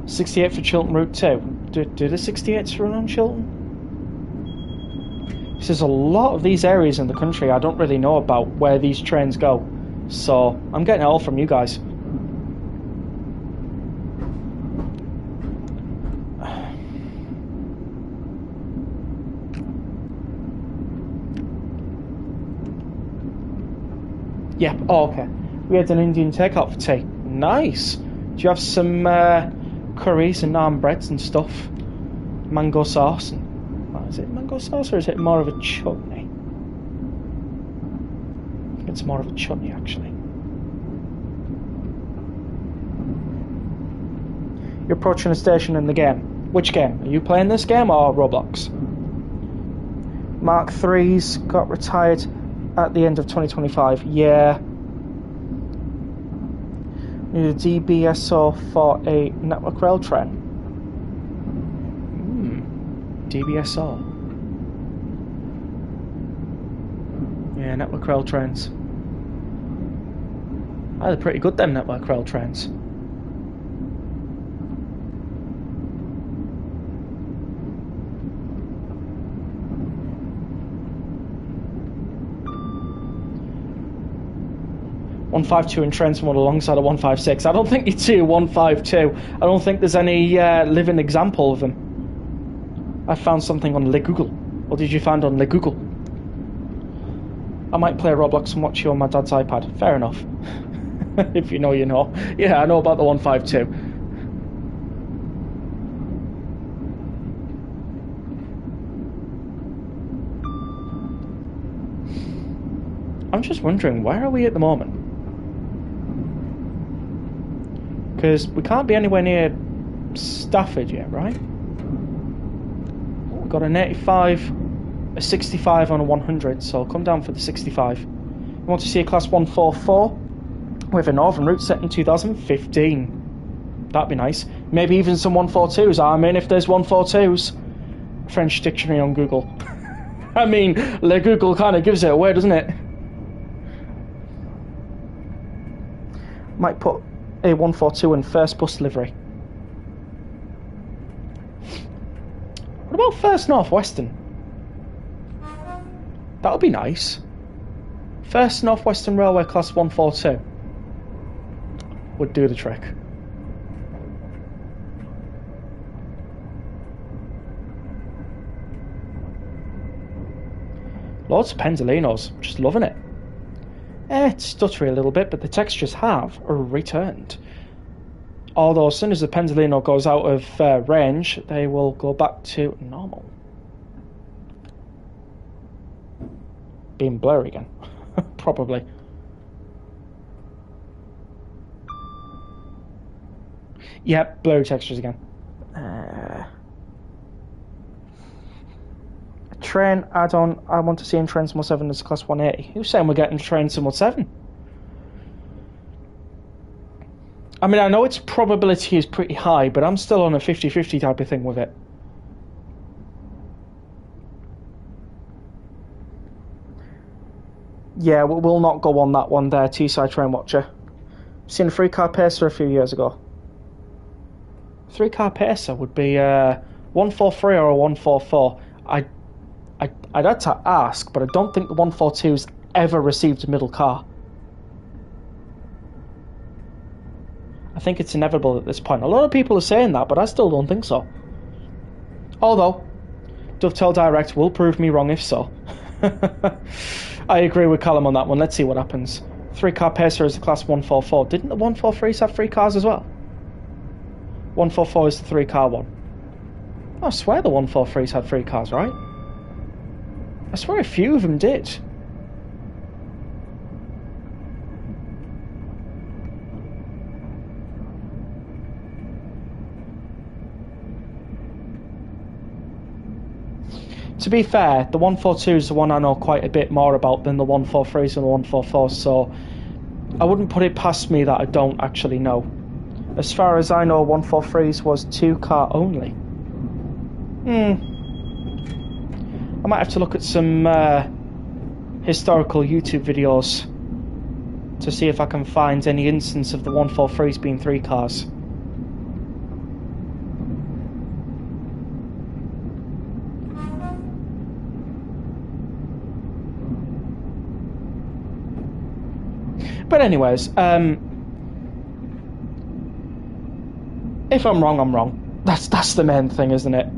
A: $68 for Chiltern Route 2. Do the 68s run on Chiltern? There's a lot of these areas in the country I don't really know about where these trains go. So, I'm getting it all from you guys. Yeah, oh, okay. We had an Indian takeout for tea. Nice. Do you have some curries and naan breads and stuff? Mango sauce? And, what is it, mango sauce, or is it more of a chutney? it's more of a chutney, actually. You're approaching a station in the game. Which game? Are you playing this game or Roblox? Mark III's got retired at the end of 2025. Yeah. Need a DBSO for a network rail train. DBSO. Yeah, network rail trains. Oh, they're pretty good, them network rail trains. .152 in Trent one alongside a 156. I don't think you do 152. I don't think there's any living example of them. I found something on Le Google. What did you find on Le Google? I might play Roblox and watch you on my dad's iPad. Fair enough. If you know, you know. Yeah, I know about the 152. I'm just wondering, where are we at the moment? Because we can't be anywhere near Stafford yet, right? We've got an 85, a 65 and a 100, so I'll come down for the 65. You want to see a class 144 with a northern route set in 2015. That'd be nice. Maybe even some 142s. I'm in if there's 142s. French dictionary on Google. I mean, Le Google kind of gives it away, doesn't it? Might put a 142 in first bus delivery. What about First Northwestern? That would be nice. First Northwestern Railway class 142 would do the trick. Loads of Pendolinos, just loving it. It's stuttery a little bit, but the textures have returned. Although as soon as the Pendolino goes out of range, they will go back to normal. Being blurry again. Probably. Yep, blurry textures again. Train add-on I want to see in Train Simul 7 is class 180. Who's saying we're getting Train Simul 7? I mean, I know its probability is pretty high, but I'm still on a 50-50 type of thing with it. Yeah, we'll not go on that one there, Teesside Train Watcher. Seen a 3-car pacer a few years ago. 3-car pacer would be a 143 or a 144. I'd had to ask, but I don't think the 142's ever received a middle car. I think it's inevitable at this point. A lot of people are saying that, but I still don't think so. Although, Dovetail Direct will prove me wrong if so. I agree with Callum on that one. Let's see what happens. 3-car pacer is the class 144. Didn't the 143s have 3 cars as well? 144 is the 3-car one. I swear the 143s had 3 cars, right? I swear a few of them did. To be fair, the 142 is the one I know quite a bit more about than the 143s and the 144s, so I wouldn't put it past me that I don't actually know. As far as I know, 143s was 2-car only. I might have to look at some historical YouTube videos to see if I can find any instance of the 143s being 3 cars. But anyways, if I'm wrong, I'm wrong. That's the main thing, isn't it?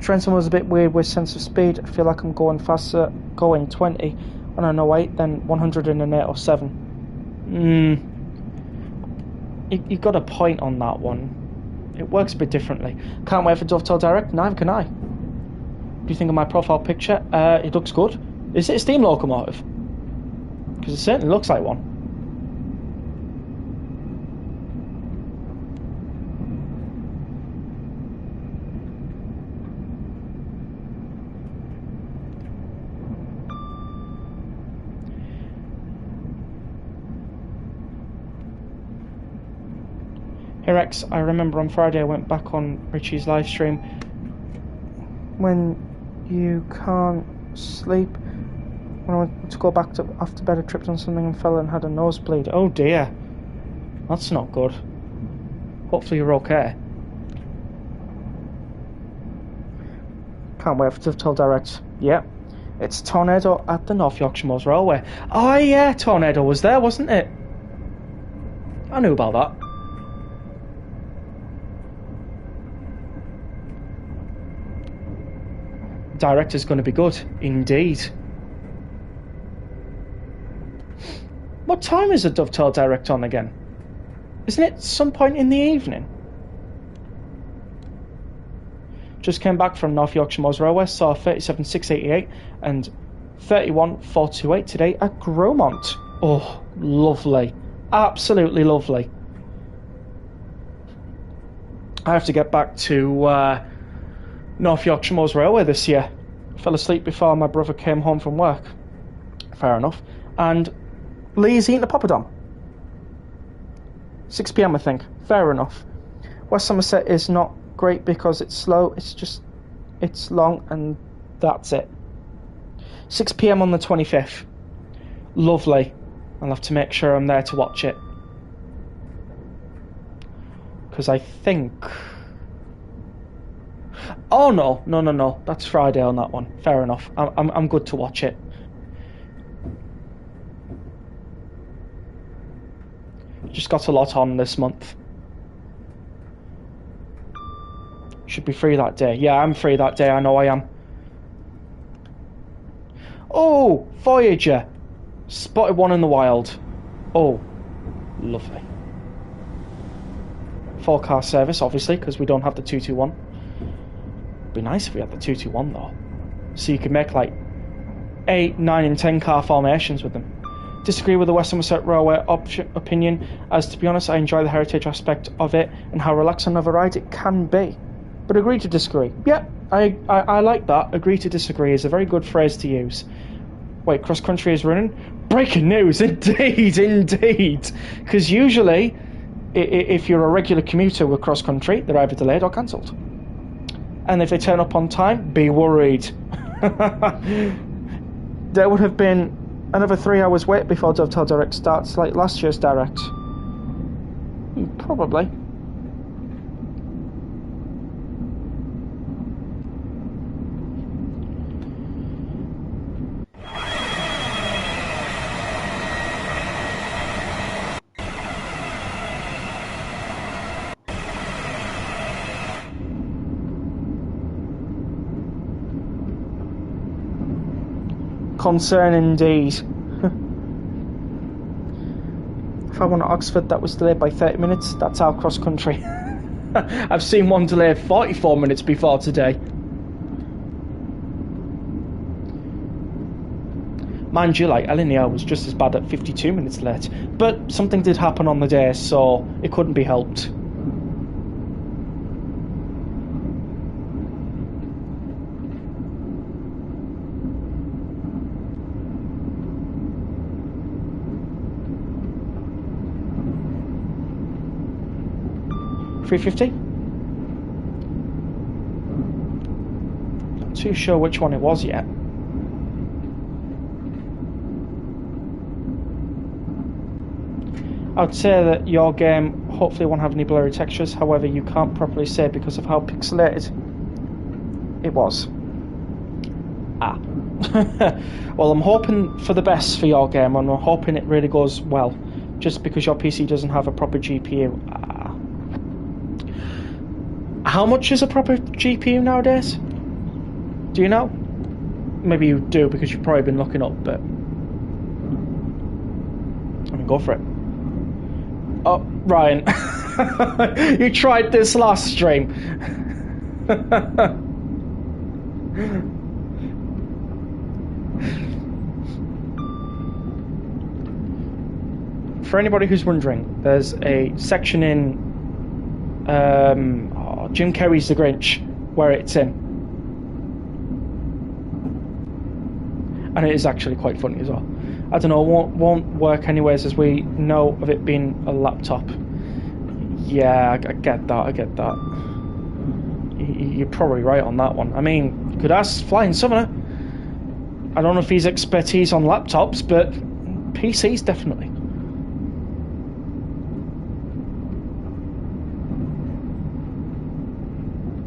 A: Trenton was a bit weird with sense of speed. I feel like I'm going faster going 20 on an 08 than 100 in an 807. You got a point on that one. It works a bit differently. Can't wait for Dovetail Direct, neither can I. What do you think of my profile picture? It looks good. Is it a steam locomotive? Because it certainly looks like one. Hey Rex, I remember on Friday I went back on Richie's live stream when you can't sleep. When I went to go back to after bed, I tripped on something and fell and had a nosebleed. Oh dear, that's not good. Hopefully you're okay. Can't wait for Dovetail Direct. Yep, it's Tornado at the North Yorkshire Moors Railway. Oh yeah, Tornado was there, wasn't it? I knew about that. Director's going to be good, indeed. What time is the Dovetail Direct on again? Isn't it some point in the evening? Just came back from North Yorkshire Moors Railway, saw 37,688 and 31,428 today at Gromont. Oh, lovely. Absolutely lovely. I have to get back to North Yorkshire Moors Railway this year. Fell asleep before my brother came home from work. Fair enough. And Lee's eating a poppadom. 6 PM I think. Fair enough. West Somerset is not great because it's slow. It's long and that's it. 6 PM on the 25th. Lovely. I'll have to make sure I'm there to watch it. Because I think... Oh no. That's Friday on that one. Fair enough. I'm good to watch it. Just got a lot on this month. Should be free that day. Yeah, I'm free that day. I know I am. Oh, Voyager. Spotted one in the wild. Oh, lovely. 4-car service, obviously, because we don't have the 221. Be nice if we had the 221 though, so you could make like 8, 9 and 10 car formations with them. Disagree with the West Somerset Railway opinion, as to be honest I enjoy the heritage aspect of it and how relaxing of a ride it can be, but agree to disagree. Yeah, I like that. Agree to disagree is a very good phrase to use. Wait, cross country is running? Breaking news. Indeed, because usually if you're a regular commuter with cross country, they're either delayed or cancelled. And if they turn up on time, be worried. There would have been another 3 hours wait before Dovetail Direct starts, like last year's Direct. Probably. Concern indeed. If I went to Oxford that was delayed by 30 minutes, that's our cross country. I've seen one delayed 44 minutes before today. Mind you, like Elenia was just as bad at 52 minutes late, but something did happen on the day, so it couldn't be helped. $3.50? Not too sure which one it was yet. I would say that your game hopefully won't have any blurry textures, however you can't properly say because of how pixelated it was. Ah. Well, I'm hoping for the best for your game and I'm hoping it really goes well, just because your PC doesn't have a proper GPU. Ah. How much is a proper GPU nowadays? Do you know? Maybe you do because you've probably been looking up, but I mean, go for it. Oh, Ryan, you tried this last stream. For anybody who's wondering, there's a section in Jim Carrey's The Grinch where it's in, and it is actually quite funny as well. I don't know, won't work anyways, as we know of it being a laptop. Yeah, I get that. You're probably right on that one. I mean, you could ask Flying Southerner. I don't know if he's expertise on laptops, but PCs definitely.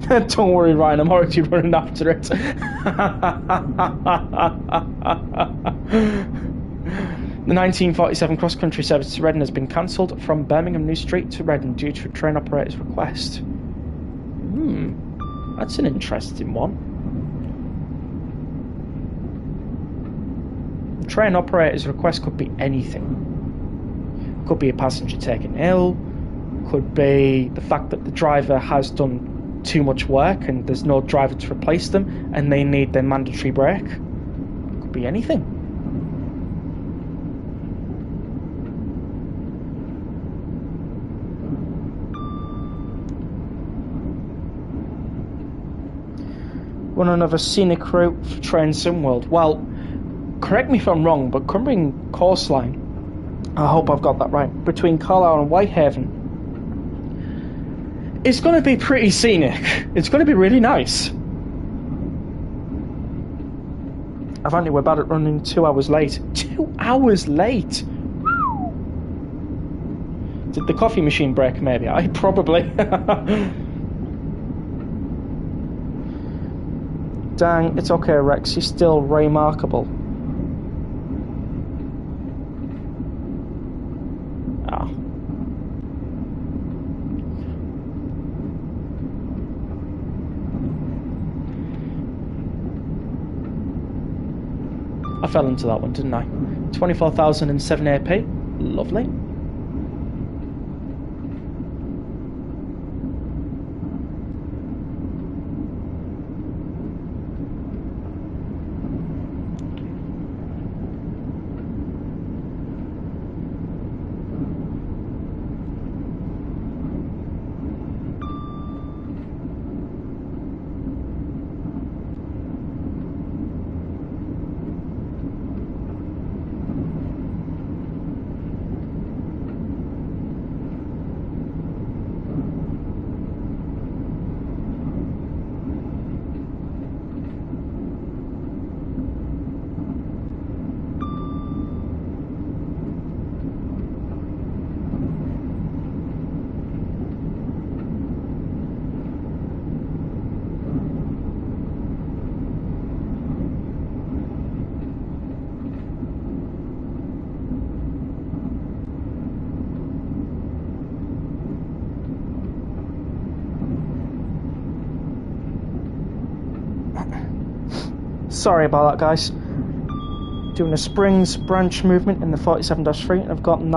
A: Don't worry, Ryan, I'm already running after it. The 1947 cross-country service to Reading has been cancelled from Birmingham New Street to Reading due to a train operator's request. That's an interesting one. The train operator's request could be anything. Could be a passenger taken ill, could be the fact that the driver has done too much work and there's no driver to replace them and they need their mandatory break. Could be anything. Want another scenic route for train SimWorld? Well, correct me if I'm wrong, but Cumbrian Coastline, I hope I've got that right, between Carlisle and Whitehaven, it's going to be pretty scenic. It's going to be really nice. Apparently we're bad at running 2 hours late. 2 hours late? Did the coffee machine break maybe? I probably. Dang, it's okay, Rex. You're still remarkable. I fell into that one, didn't I? 24,007 AP. Lovely. Sorry about that, guys. Doing a springs branch movement in the 47-3, and I've gotten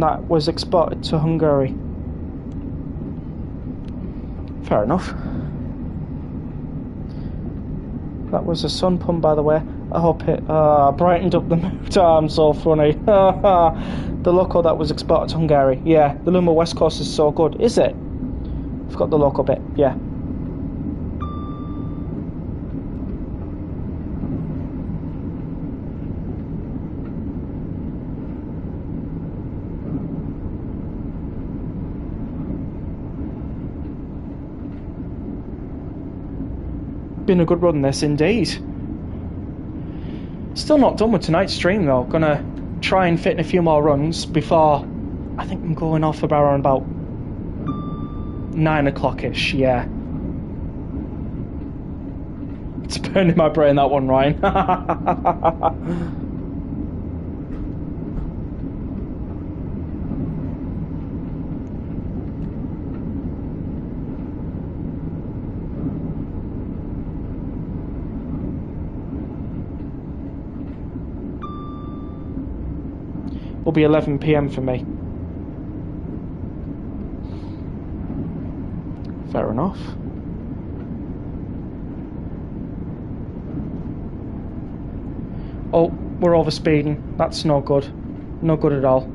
A: that was exported to Hungary. Fair enough. That was a sun pun, by the way. I hope it brightened up the mood. Oh, I'm so funny. The loco that was exported to Hungary. Yeah, the Luma West Coast is so good. Is it? I've got the loco bit. Yeah. Been a good run, this indeed. Still not done with tonight's stream though. Gonna try and fit in a few more runs before I think I'm going off around about 9 o'clock-ish. Yeah, it's burning my brain, that one, Ryan. will be 11 PM for me. Fair enough. Oh, we're overspeeding. That's no good. No good at all.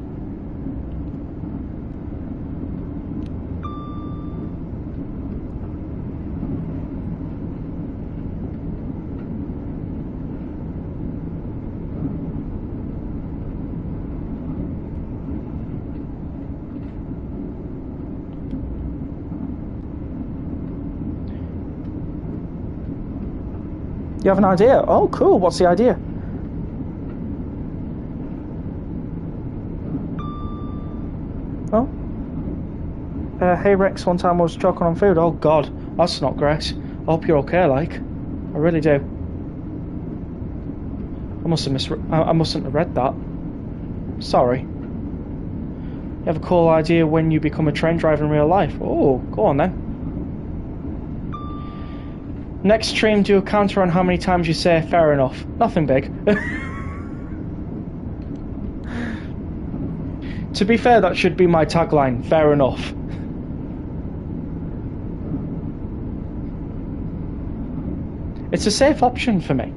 A: You have an idea? Oh, cool. What's the idea? Oh. Hey Rex, one time I was choking on food. Oh God, that's not great. I hope you're okay, like. I really do. I mustn't have read that. Sorry. You have a cool idea when you become a train driver in real life. Oh, go on then. Next stream, do a counter on how many times you say fair enough. Nothing big. To be fair, that should be my tagline. Fair enough. It's a safe option for me.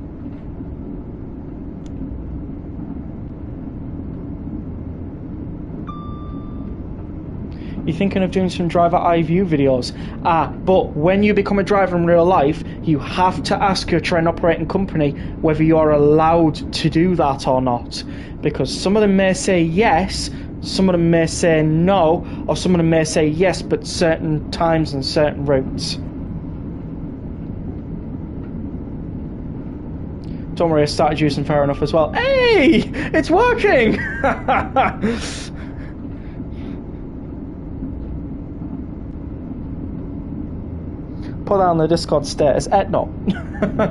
A: You're thinking of doing some driver eye view videos. But when you become a driver in real life, you have to ask your train operating company whether you're allowed to do that or not. Because some of them may say yes, some of them may say no, or some of them may say yes, but certain times and certain routes. Don't worry, I started using fair enough as well. Hey! It's working! Put that on the Discord status. No.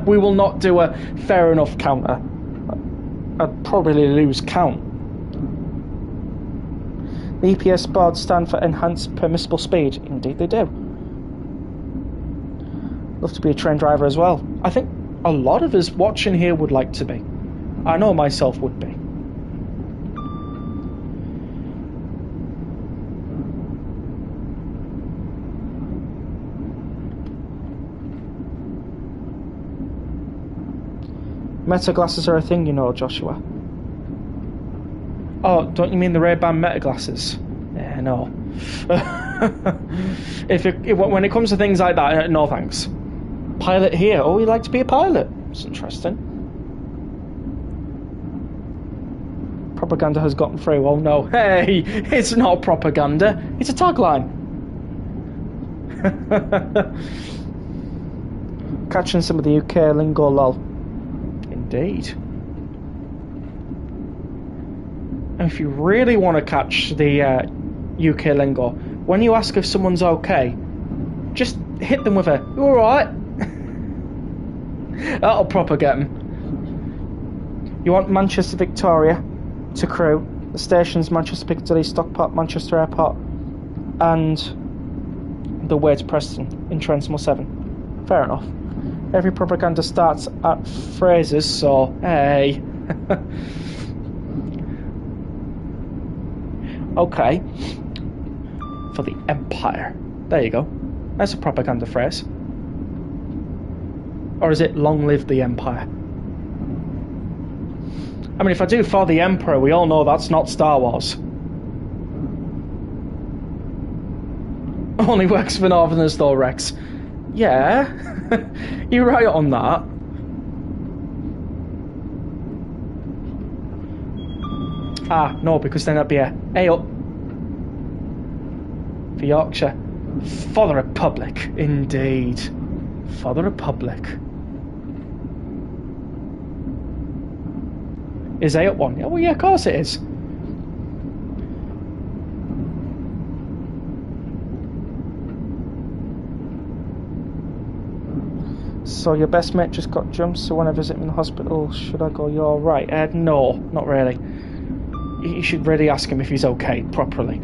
A: We will not do a fair enough counter. I'd probably lose count. The EPS boards stand for Enhanced Permissible Speed. Indeed they do. Love to be a train driver as well. I think a lot of us watching here would like to be. I know myself would be. Meta glasses are a thing, you know, Joshua. Oh, don't you mean the Ray-Ban Meta glasses? Yeah, no. When it comes to things like that, no thanks. Pilot here. Oh, you'd like to be a pilot? It's interesting. Propaganda has gotten through. Oh no. Hey, it's not propaganda. It's a tagline. Catching some of the UK lingo, lol. Indeed. And if you really want to catch the UK lingo, when you ask if someone's okay, just hit them with a, you alright? That'll proper get them. You want Manchester Victoria to Crewe, the stations Manchester Piccadilly, Stockport, Manchester Airport, and the way to Preston in Trent 7. Fair enough. Every propaganda starts at phrases, so hey. Okay. For the Empire. There you go. That's a propaganda phrase. Or is it long live the Empire? I mean, if I do for the Emperor, we all know that's not Star Wars. Only works for Northerners though, Rex. Yeah. You're right on that. No, because then that'd be a A up for Yorkshire. For the Republic, indeed. For the Republic. Is A up one? Yeah, well, yeah, of course it is. So your best mate just got jumped, so when I visit him in the hospital, should I go, you're right? No, not really. You should really ask him if he's okay, properly.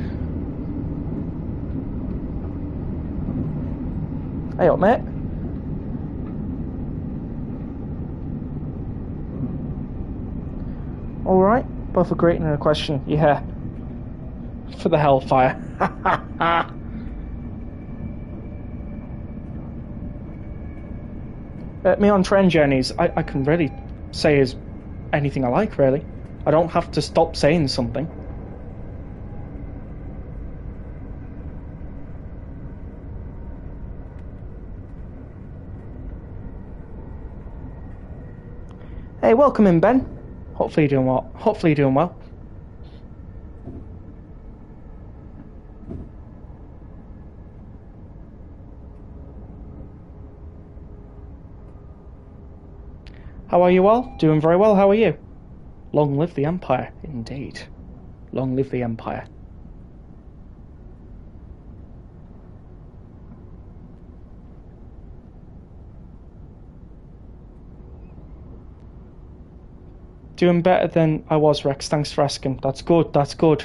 A: Hey up, mate. Alright. Both a great and a question. Yeah. For the hellfire. Me on train journeys, I can really say is anything I like, really. I don't have to stop saying something. Hey, welcome in, Ben. Hopefully you're doing well. Hopefully you're doing well. How are you all? Doing very well, how are you? Long live the Empire, indeed. Long live the Empire. Doing better than I was, Rex. Thanks for asking. That's good, that's good.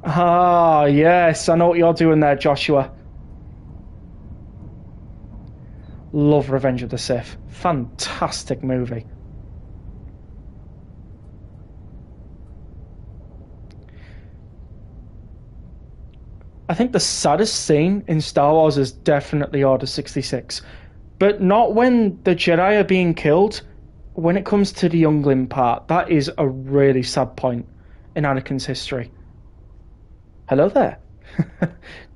A: Ah, yes, I know what you're doing there, Joshua. Love Revenge of the Sith. Fantastic movie. I think the saddest scene in Star Wars is definitely Order 66. But not when the Jedi are being killed. When it comes to the youngling part, that is a really sad point in Anakin's history. Hello there.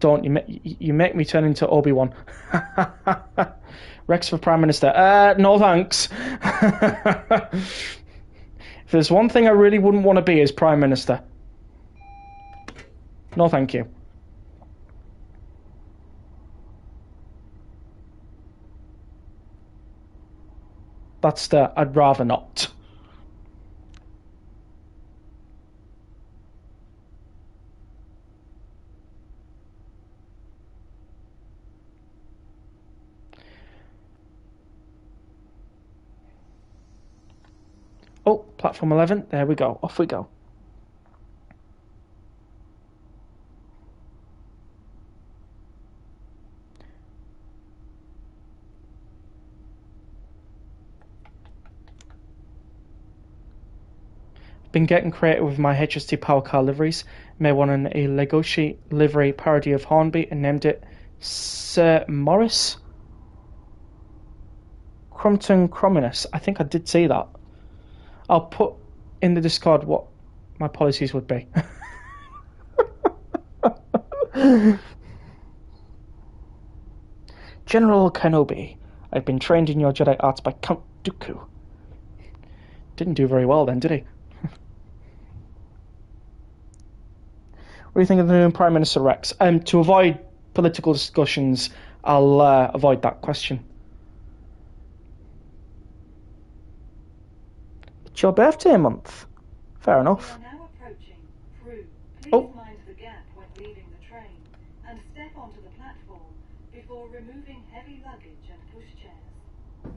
A: Don't you make me turn into Obi-Wan. Rex for Prime Minister. No thanks. If there's one thing I really wouldn't want to be is Prime Minister. No thank you. That's the I'd rather not. Oh, platform 11. There we go. Off we go. Been getting creative with my HST power car liveries. Made one in a Legoshi livery parody of Hornby and named it Sir Morris Crumpton Crominus. I think I did see that. I'll put in the Discord what my policies would be. General Kenobi, I've been trained in your Jedi arts by Count Dooku. Didn't do very well then, did he? What do you think of the new Prime Minister Rex? To avoid political discussions, I'll avoid that question. It's your birthday month. Fair enough.
B: We are now approaching Crew. Please mind the gap when leaving the train and step onto the platform before removing heavy luggage and pushchairs.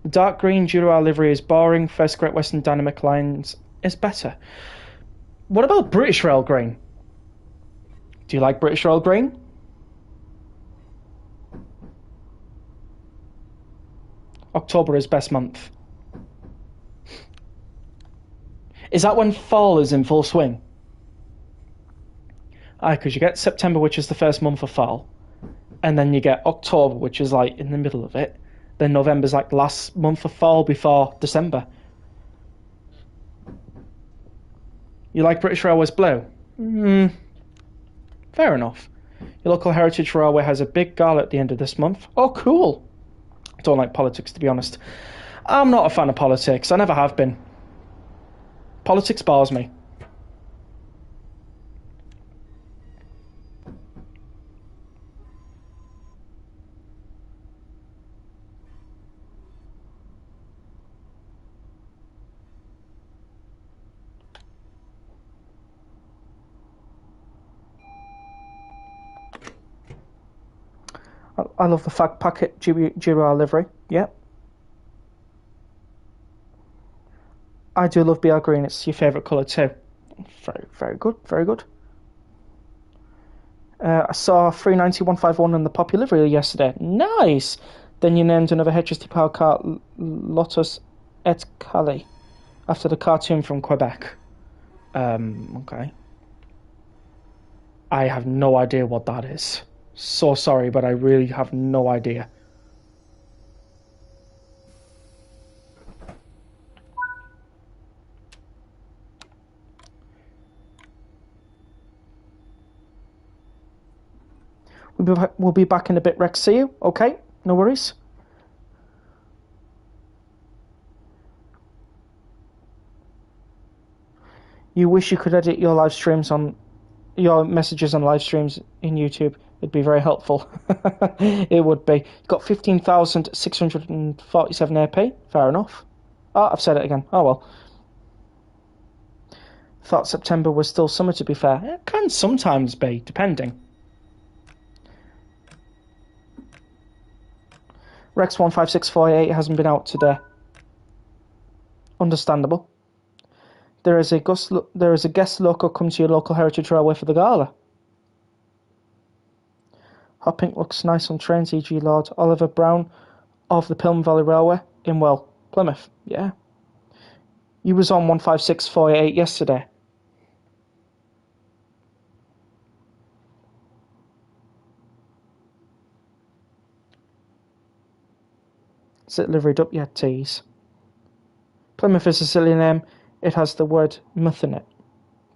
A: The dark green Dural livery is boring. First Great Western Dynamic Lines is better. What about British Rail Green? Do you like British Rail Green? October is best month. Is that when fall is in full swing? Aye, because you get September, which is the first month of fall, and then you get October, which is like in the middle of it. Then November's like the last month of fall before December. You like British Railways Blue? Fair enough. Your local Heritage Railway has a big gala at the end of this month. Oh, cool. I don't like politics, to be honest. I'm not a fan of politics. I never have been. Politics bores me. I love the fag packet GR livery. Yep. I do love BR green. It's your favourite colour too. Very, very good. Very good. I saw 390-151 in the popular livery yesterday. Nice. Then you named another HST power car Lotus et Calais after the cartoon from Quebec. Okay. I have no idea what that is. So sorry, but I really have no idea. We'll be back in a bit, Rex. See you? Okay? No worries. You wish you could edit your live streams on your messages on live streams in YouTube. It'd be very helpful. It would be. You've got 15,647 AP. Fair enough. Oh, I've said it again. Oh well. Thought September was still summer, to be fair. It can sometimes be, depending. Rex 15648 hasn't been out today. Understandable. There is a guest loco come to your local heritage railway for the gala. Hot pink looks nice on trains, e.g. Lord Oliver Brown of the Pilm Valley Railway in Plymouth. Yeah. You was on 15648 yesterday. Is it liveried up yet, tease? Plymouth is a silly name. It has the word myth in it.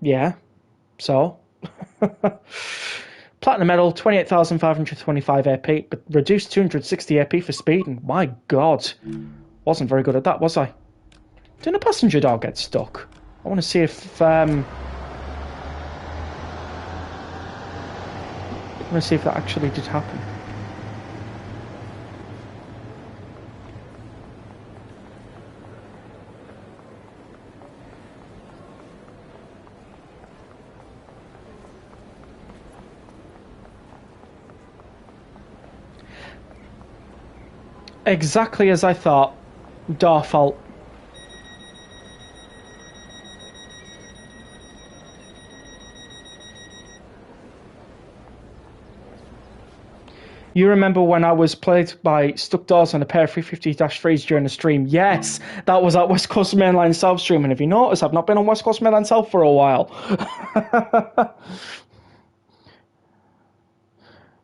A: Yeah. So? Platinum medal, 28,525 AP, but reduced 260 AP for speeding. My God. Wasn't very good at that, was I? Didn't a passenger dog get stuck? I want to see if that actually did happen. Exactly as I thought. Door fault. You remember when I was plagued by stuck doors on a pair of 350-3s during the stream? Yes, that was at West Coast Mainline South stream. And if you notice, I've not been on West Coast Mainline South for a while.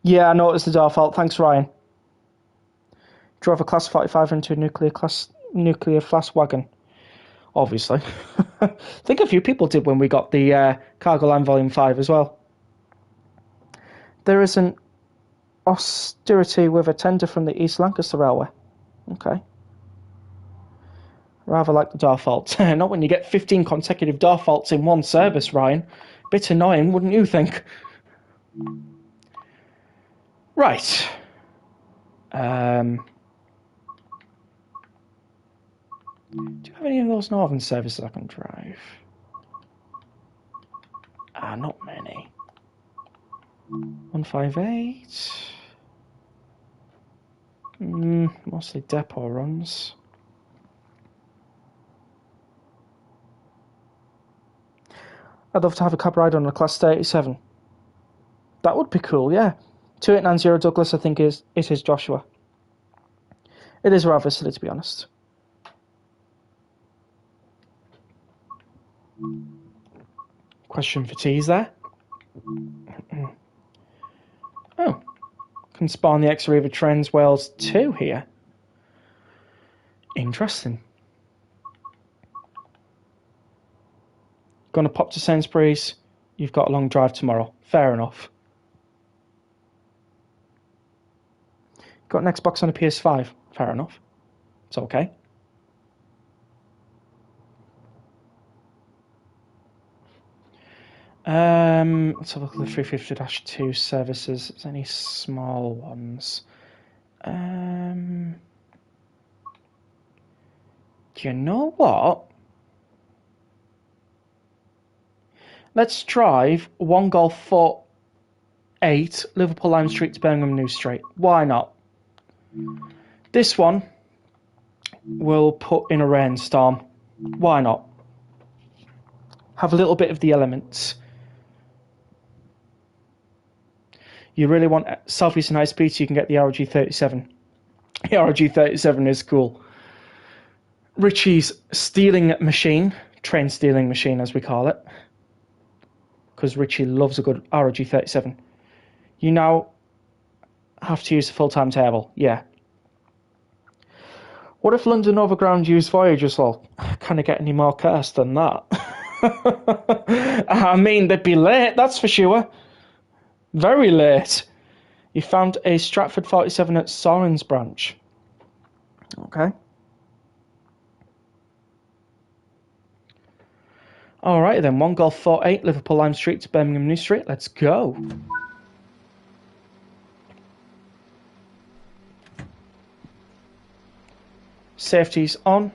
A: Yeah, I noticed the door fault. Thanks, Ryan. Drove a Class 45 into a nuclear flash wagon. Obviously. I think a few people did when we got the Cargo Line Volume 5 as well. There is an austerity with a tender from the East Lancaster Railway. Okay. Rather like the door fault. Not when you get 15 consecutive door faults in one service, Ryan. Bit annoying, wouldn't you think? Right. Do you have any of those northern services I can drive? Not many. 158. Mostly depot runs. I'd love to have a cab ride on a Class 37. That would be cool, yeah. 2890 Douglas, I think, it is Joshua. It is rather silly, to be honest. Question for tease there. Oh. Can spawn the X-River Trends Wales 2 here. Interesting. Gonna pop to Sainsbury's. You've got a long drive tomorrow. Fair enough. Got an Xbox on a PS5. Fair enough. It's okay. Let's have a look at the 350-2 services. Is there any small ones? Do you know what? Let's drive 1 Golf 4-8 Liverpool Lime Street to Birmingham New Street. Why not? This one we'll put in a rainstorm. Why not? Have a little bit of the elements. You really want Southeastern High Speed so you can get the RG-37. The RG-37 is cool. Richie's stealing machine, train stealing machine as we call it, because Richie loves a good RG-37. You now have to use the full timetable, yeah. What if London Overground used Voyagers? Well, can I get any more cursed than that? I mean, they'd be late, that's for sure. Very late. You found a Stratford 47 at Sorens branch. Okay. Alright then, 1 Golf 48, Liverpool Lime Street to Birmingham New Street. Let's go. Safety's on.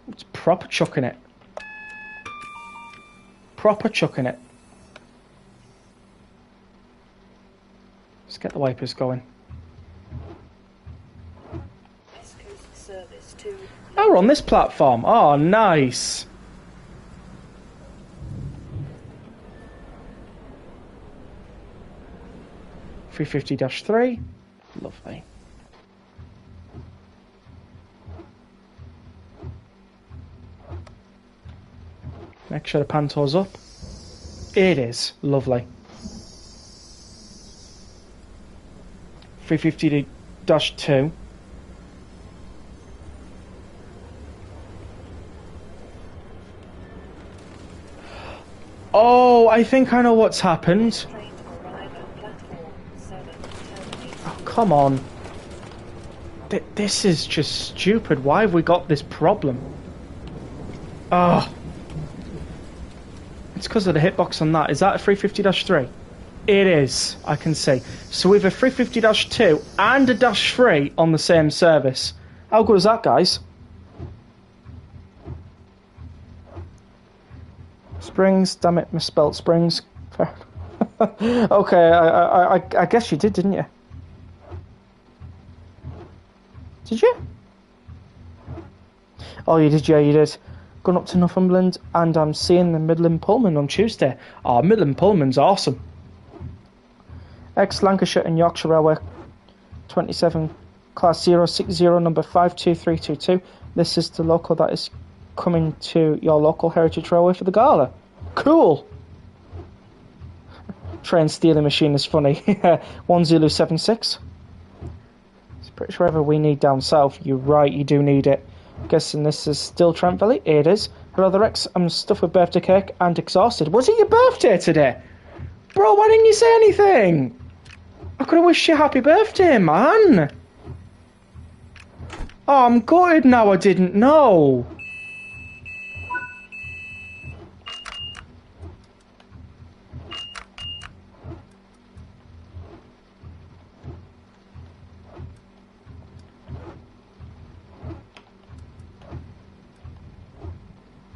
A: It's proper chucking it. Proper chucking it. Let's get the wipers going. Oh, we're on this platform. Oh, nice. (350-3). Lovely. Make sure the Panto's up. It is. Lovely. 350-2. Oh, I think I know what's happened. Oh, come on. This is just stupid. Why have we got this problem? Oh. It's because of the hitbox on that. Is that a 350-3? It is, I can see. So we have a 350-2 and a -3 on the same service. How good is that, guys? Springs, damn it, misspelled springs. Okay, I guess you did, didn't you? Did you? Oh, you did, yeah, you did. Gone up to Northumberland, and I'm seeing the Midland Pullman on Tuesday. Oh, Midland Pullman's awesome. Ex-Lancashire and Yorkshire Railway 27 Class 060 number 52322. This is the local that is coming to your local Heritage Railway for the gala. Cool! Train stealing machine is funny. 1076. It's pretty sure whatever we need down south. You're right, you do need it. Guessing this is still Trent Valley? It is. Brother Rex, I'm stuffed with birthday cake and exhausted. Was it your birthday today? Bro, why didn't you say anything? I could have wished you happy birthday, man. Oh, I'm gutted now I didn't know.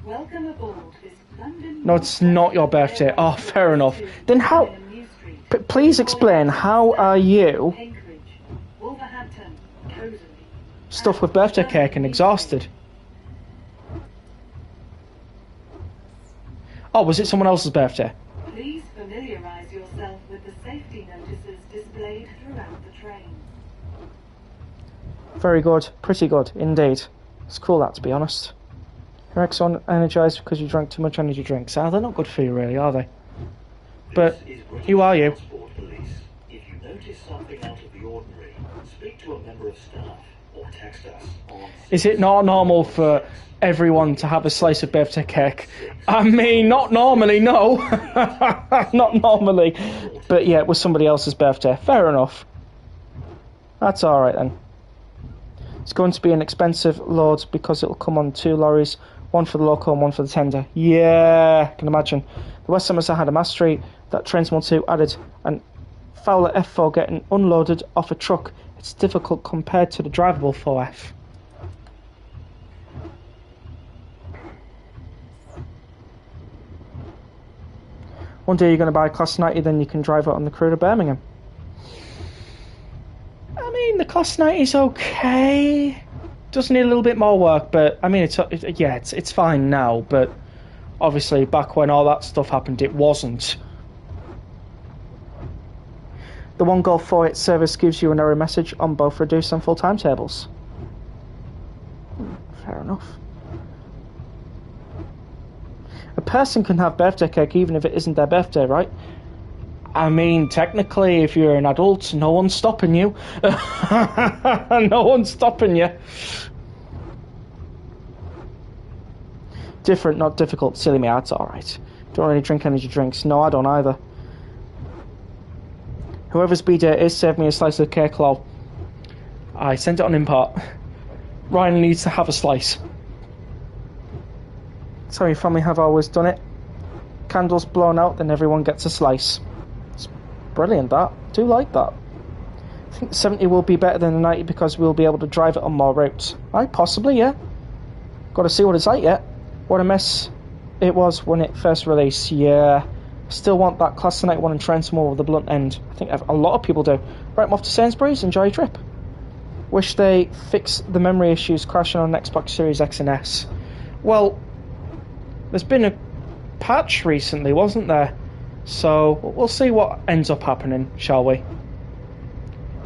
B: Welcome aboard this London.
A: No, it's not your birthday. Oh, fair enough. Then how... Please explain, how are you stuffed with birthday cake and exhausted? Oh, was it someone else's birthday?
B: Please familiarise yourself with the safety notices displayed throughout the train.
A: Very good. Pretty good, indeed. It's cool that, to be honest. You're exon energised because you drank too much energy drinks. Ah, they're not good for you, really, are they? But who are you?
C: If you notice something out of the ordinary, speak to a member of staff or text us on...
A: Is it not normal for everyone to have a slice of birthday cake? I mean, not normally, no. Not normally. But yeah, it was somebody else's birthday. Fair enough. That's alright then. It's going to be an expensive load because it'll come on 2 lorries, one for the local and one for the tender. Yeah, I can imagine. The West Somerset had a mass street that Trains 1-2 added, and Fowler F4 getting unloaded off a truck. It's difficult compared to the drivable 4F. One day you're going to buy a Class 90, then you can drive it on the crew to Birmingham. the Class 90 is okay. Does need a little bit more work, but I mean, it's fine now. But obviously, back when all that stuff happened, it wasn't. The 1 Golf 48 service gives you an error message on both reduced and full timetables. Fair enough. A person can have birthday cake even if it isn't their birthday, right? I mean, technically, if you're an adult, no one's stopping you. No one's stopping you. Different, not difficult. Silly me, that's alright. Don't really drink energy drinks. No, I don't either. Whoever's B-Day is, save me a slice of cake, lol. I sent it on import. Ryan needs to have a slice. So your family have always done it. Candles blown out, then everyone gets a slice. It's brilliant, that. I do like that. I think the 70 will be better than the 90 because we'll be able to drive it on more routes. Right, possibly, yeah. Got to see what it's like yet. What a mess it was when it first released. Yeah. Still want that Class 91 and Trent more with the blunt end. I think a lot of people do. Right, I'm off to Sainsbury's. Enjoy your trip. Wish they fix the memory issues crashing on Xbox Series X and S. Well, there's been a patch recently, wasn't there? So we'll see what ends up happening, shall we?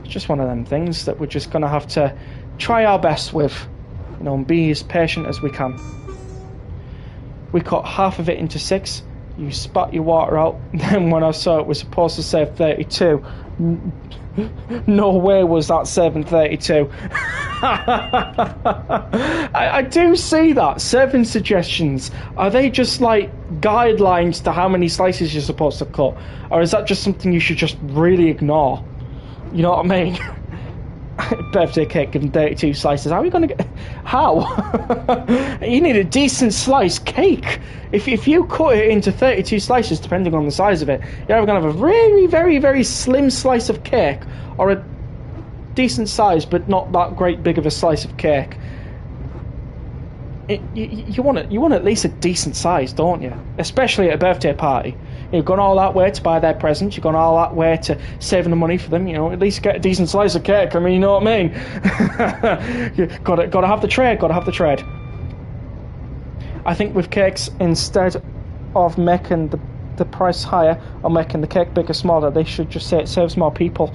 A: It's just one of them things that we're just going to have to try our best with, you know, and be as patient as we can. We cut half of it into 6. You spat your water out. Then when I saw it was supposed to say 32, no way was that 732. I do see that. 7 suggestions. Are they just like guidelines to how many slices you're supposed to cut? Or is that just something you should just really ignore? You know what I mean? Birthday cake given 32 slices. How are you going to get... How? You need a decent slice cake. If you cut it into 32 slices, depending on the size of it, you're either going to have a very, very, very slim slice of cake or a decent size but not that great big of a slice of cake. You want at least a decent size, don't you? Especially at a birthday party. You've gone all that way to buy their presents. You've gone all that way to saving the money for them. You know, at least get a decent slice of cake. I mean, you know what I mean? Got to have the trade. Got to have the trade. I think with cakes, instead of making the price higher or making the cake bigger, smaller, they should just say it serves more people.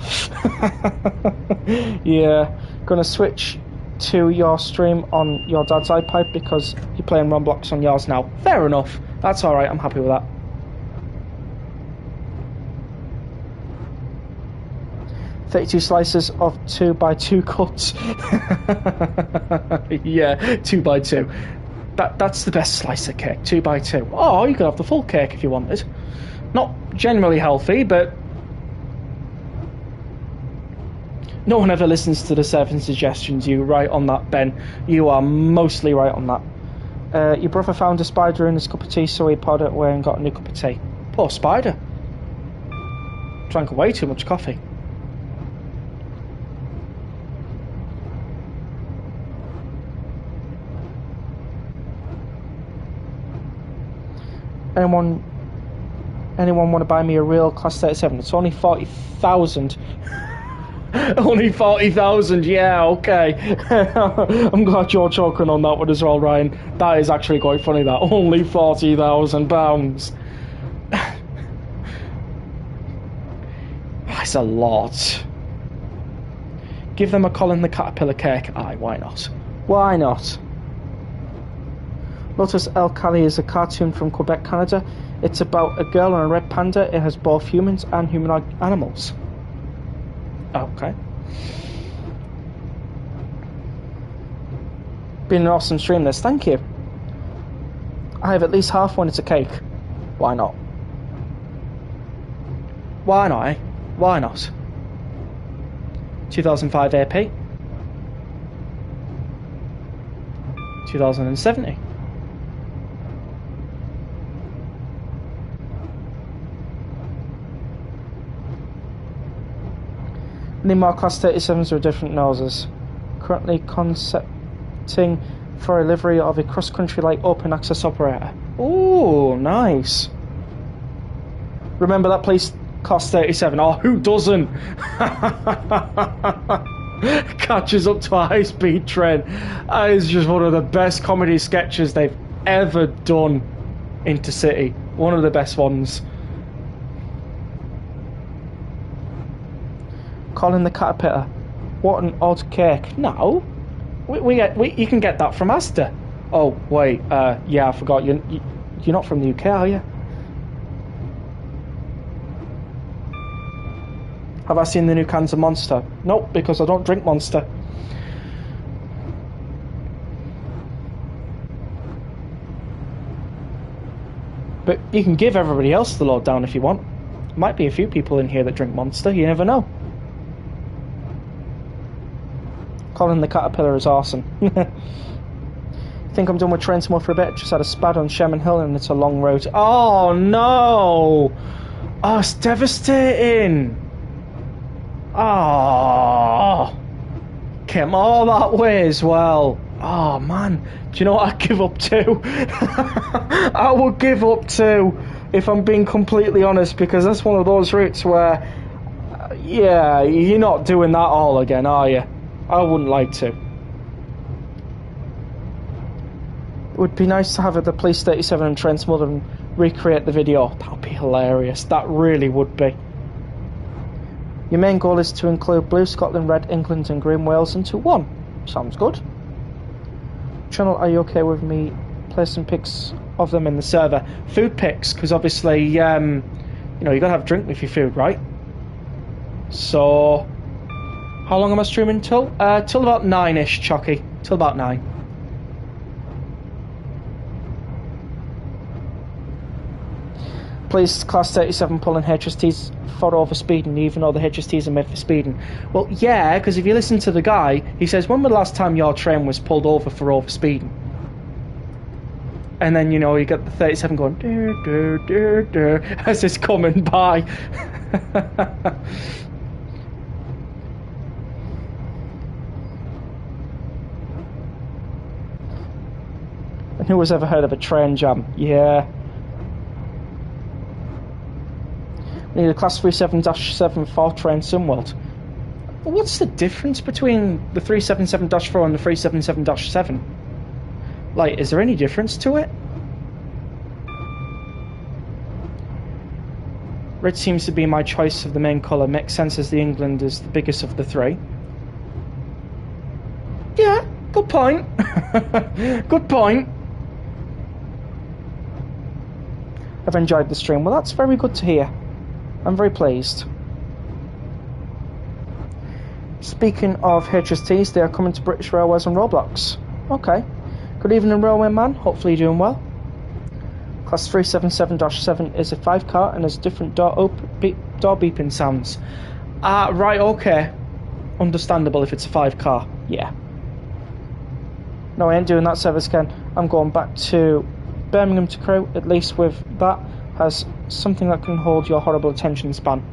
A: Yeah, gonna switch to your stream on your dad's iPad because you're playing Roblox on yours now. Fair enough. That's all right. I'm happy with that. "32 slices of 2x2 cuts." Yeah, 2x2. That's the best slice of cake. 2x2. Oh, you could have the full cake if you wanted. Not generally healthy, but no one ever listens to the 7 suggestions. You right on that, Ben. You are mostly right on that. Your brother found a spider in his cup of tea, so he poured it away and got a new cup of tea. Poor spider. Drank way too much coffee. Anyone want to buy me a real Class 37? It's only 40,000. Only 40,000, yeah, okay. I'm glad you're choking on that one as well, Ryan. That is actually quite funny, that. Only £40,000. That's a lot. Give them a Colin the Caterpillar cake. Aye, why not? Why not? Lotus El Cali is a cartoon from Quebec, Canada. It's about a girl and a red panda. It has both humans and humanoid animals. Okay. Been an awesome stream this, thank you. I have at least half one. It's a cake. Why not? Why not, eh? Why not? 2005 AP. 2070. Many more Class 37s with different noses. Currently concepting for a livery of a cross-country light open access operator. Ooh, nice. Remember that place, Class 37? Oh, who doesn't? catches up to a high-speed train. That is just one of the best comedy sketches they've ever done. Intercity, one of the best ones. Colin the Caterpillar, what an odd cake. No, you can get that from Asda. Oh wait, yeah, I forgot. You're not from the UK, are you? Have I seen the new cans of Monster? Nope, because I don't drink Monster. But you can give everybody else the lowdown if you want. Might be a few people in here that drink Monster, you never know. Colin the Caterpillar is awesome. Think I'm done with Trent for a bit. Just had a spad on Sherman Hill and it's a long road. Oh no! Oh, it's devastating! Oh, came all that way as well. Oh man, do you know what I'd give up to? I would give up to, if I'm being completely honest, because that's one of those routes where, yeah, you're not doing that all again, are you? I wouldn't like to. It would be nice to have the Police 37 and Trent's mother and recreate the video. That would be hilarious. That really would be. Your main goal is to include Blue, Scotland, Red, England and Green Wales into one. Sounds good. Channel, are you okay with me placing pics of them in the server? Food pics, because obviously, you know, you got to have a drink with your food, right? So, how long am I streaming till? Till about 9ish, Chucky. Till about 9. Please, Class 37 pulling HSTs for over speeding, even though the HSTs are made for speeding. Well, yeah, because if you listen to the guy, he says, when was the last time your train was pulled over for over speeding? And then, you know, you get the 37 going, dur, dur, dur, dur, as it's coming by. And who has ever heard of a train jam? Yeah. We need a Class 37-7 for train Sunworld. What's the difference between the 377-4 and the 377-7? Like, is there any difference to it? Red seems to be my choice of the main colour. Makes sense as the England is the biggest of the three. Yeah, good point. Good point. I've enjoyed the stream. Well, that's very good to hear. I'm very pleased. Speaking of HSTs, they are coming to British Railways on Roblox. Okay. Good evening, Railway Man. Hopefully you're doing well. Class 377-7 is a 5-car and has different door beeping sounds. Right, okay. Understandable if it's a 5-car. Yeah. No, I ain't doing that service again. I'm going back to Birmingham to Crewe, at least with that. Has something that can hold your horrible attention span.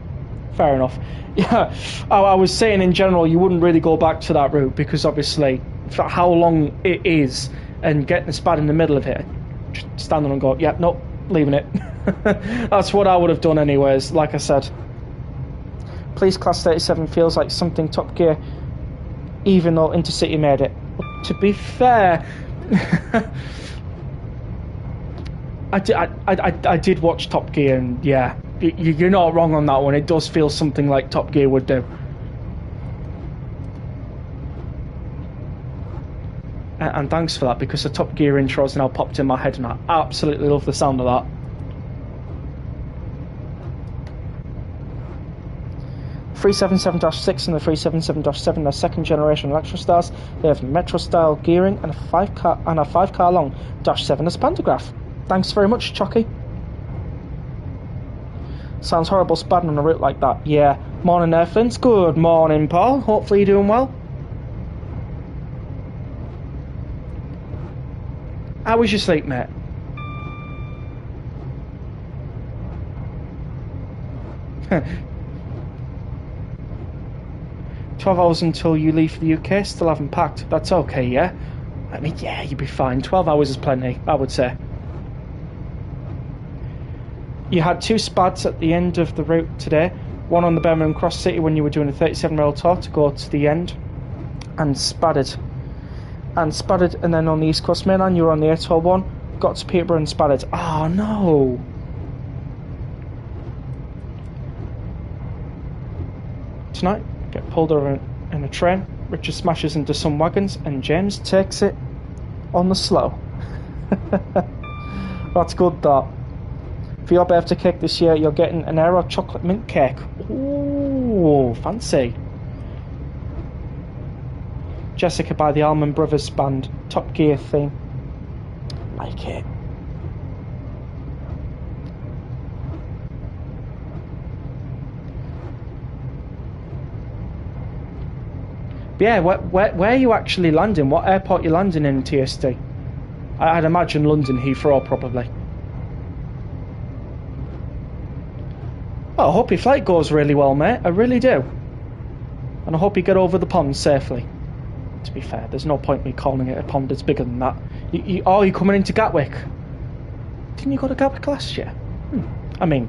A: Fair enough. Yeah, I was saying in general you wouldn't really go back to that route because obviously for how long it is and getting the span in the middle of it, just stand there and go, yeah, nope, leaving it. That's what I would have done anyways, like I said. Please, Class 37 feels like something Top Gear, even though Intercity made it. But to be fair, I did watch Top Gear, and yeah, you're not wrong on that one. It does feel something like Top Gear would do. And thanks for that, because the Top Gear intro's now popped in my head, and I absolutely love the sound of that. The 377-6 and the 377-7 are second generation Electrostars. They have Metro style gearing and a 5-car long -7 as pantograph. Thanks very much, Chucky. Sounds horrible spadding on a route like that. Yeah. Morning, Earthlings. Good morning, Paul. Hopefully you're doing well. How was your sleep, mate? Huh. 12 hours until you leave for the UK. Still haven't packed. That's okay, yeah? I mean, yeah, you'll be fine. 12 hours is plenty, I would say. You had 2 spads at the end of the route today. One on the Birmingham Cross City when you were doing a 37 rail tour to go to the end. and spattered. And then on the East Coast Main Line, you were on the 801, got to Peterborough and spattered. Oh no! Tonight, get pulled over in a train, Richard smashes into some wagons, and James takes it on the slow. That's good, that. For your birthday cake this year, you're getting an Aero chocolate mint cake. Ooh, fancy. Jessica by the Allman Brothers Band, Top Gear theme. Like it. But yeah, where are you actually landing? What airport are you landing in TSD? I'd imagine London Heathrow, probably. Oh, I hope your flight goes really well, mate. I really do. And I hope you get over the pond safely. To be fair, there's no point me calling it a pond. It's bigger than that. You're coming into Gatwick. Didn't you go to Gatwick last year? I mean,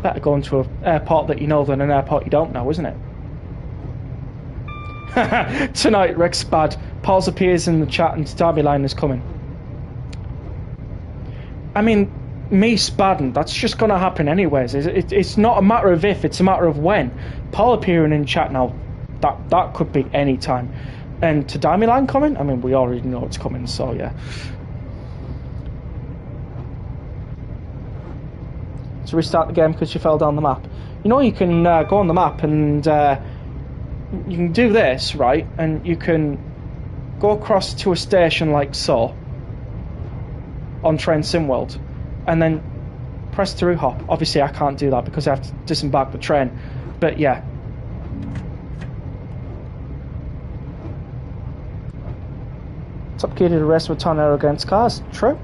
A: better go into an airport that you know than an airport you don't know, isn't it? Tonight, Rex Bad. Paul's appears in the chat and Derby Line is coming. I mean, me spadding, that's just going to happen anyways. It's not a matter of if, it's a matter of when. Paul appearing in chat now, that could be any time. And to Derby Line coming, I mean, we already know it's coming, so yeah. To restart the game because you fell down the map. You know, you can go on the map and you can do this, right? And you can go across to a station like so on Trent SimWorld and then press through hop. Obviously I can't do that because I have to disembark the train, but yeah. Top Gear did a race with Tornado against cars. True.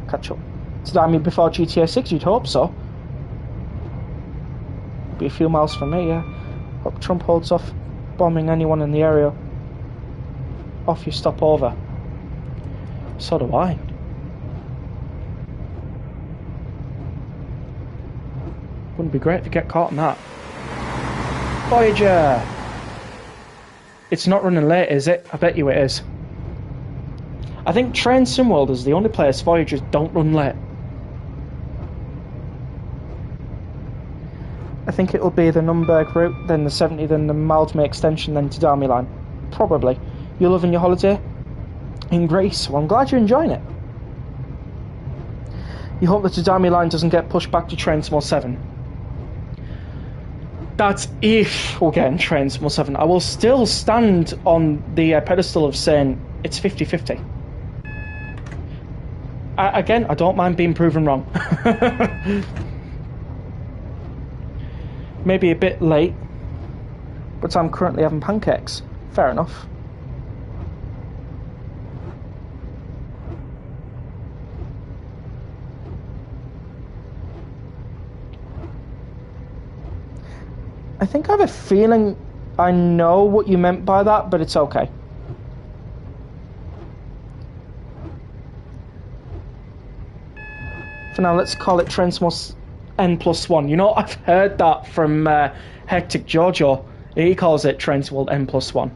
A: Catch up. Did I mean before GTA 6? You'd hope so. Be a few miles from me, yeah. Hope Trump holds off bombing anyone in the area. Off you stop over. So do I. Wouldn't be great if you get caught in that. Voyager! It's not running late, is it? I bet you it is. I think Train SimWorld is the only place Voyagers don't run late. I think it'll be the Nürnberg route, then the 70, then the Maldme extension, then to Derby Line. Probably. You're loving your holiday? In Greece. Well, I'm glad you're enjoying it. You hope that the Derby Line doesn't get pushed back to Train Small 7. That's if we're getting Train Small 7. I will still stand on the pedestal of saying it's 50-50. Again, I don't mind being proven wrong. Maybe a bit late, but I'm currently having pancakes. Fair enough. I think I have a feeling I know what you meant by that, but it's okay. For now, let's call it Trensmos N+1. You know, I've heard that from Hectic Jojo. He calls it Trensworld N+1.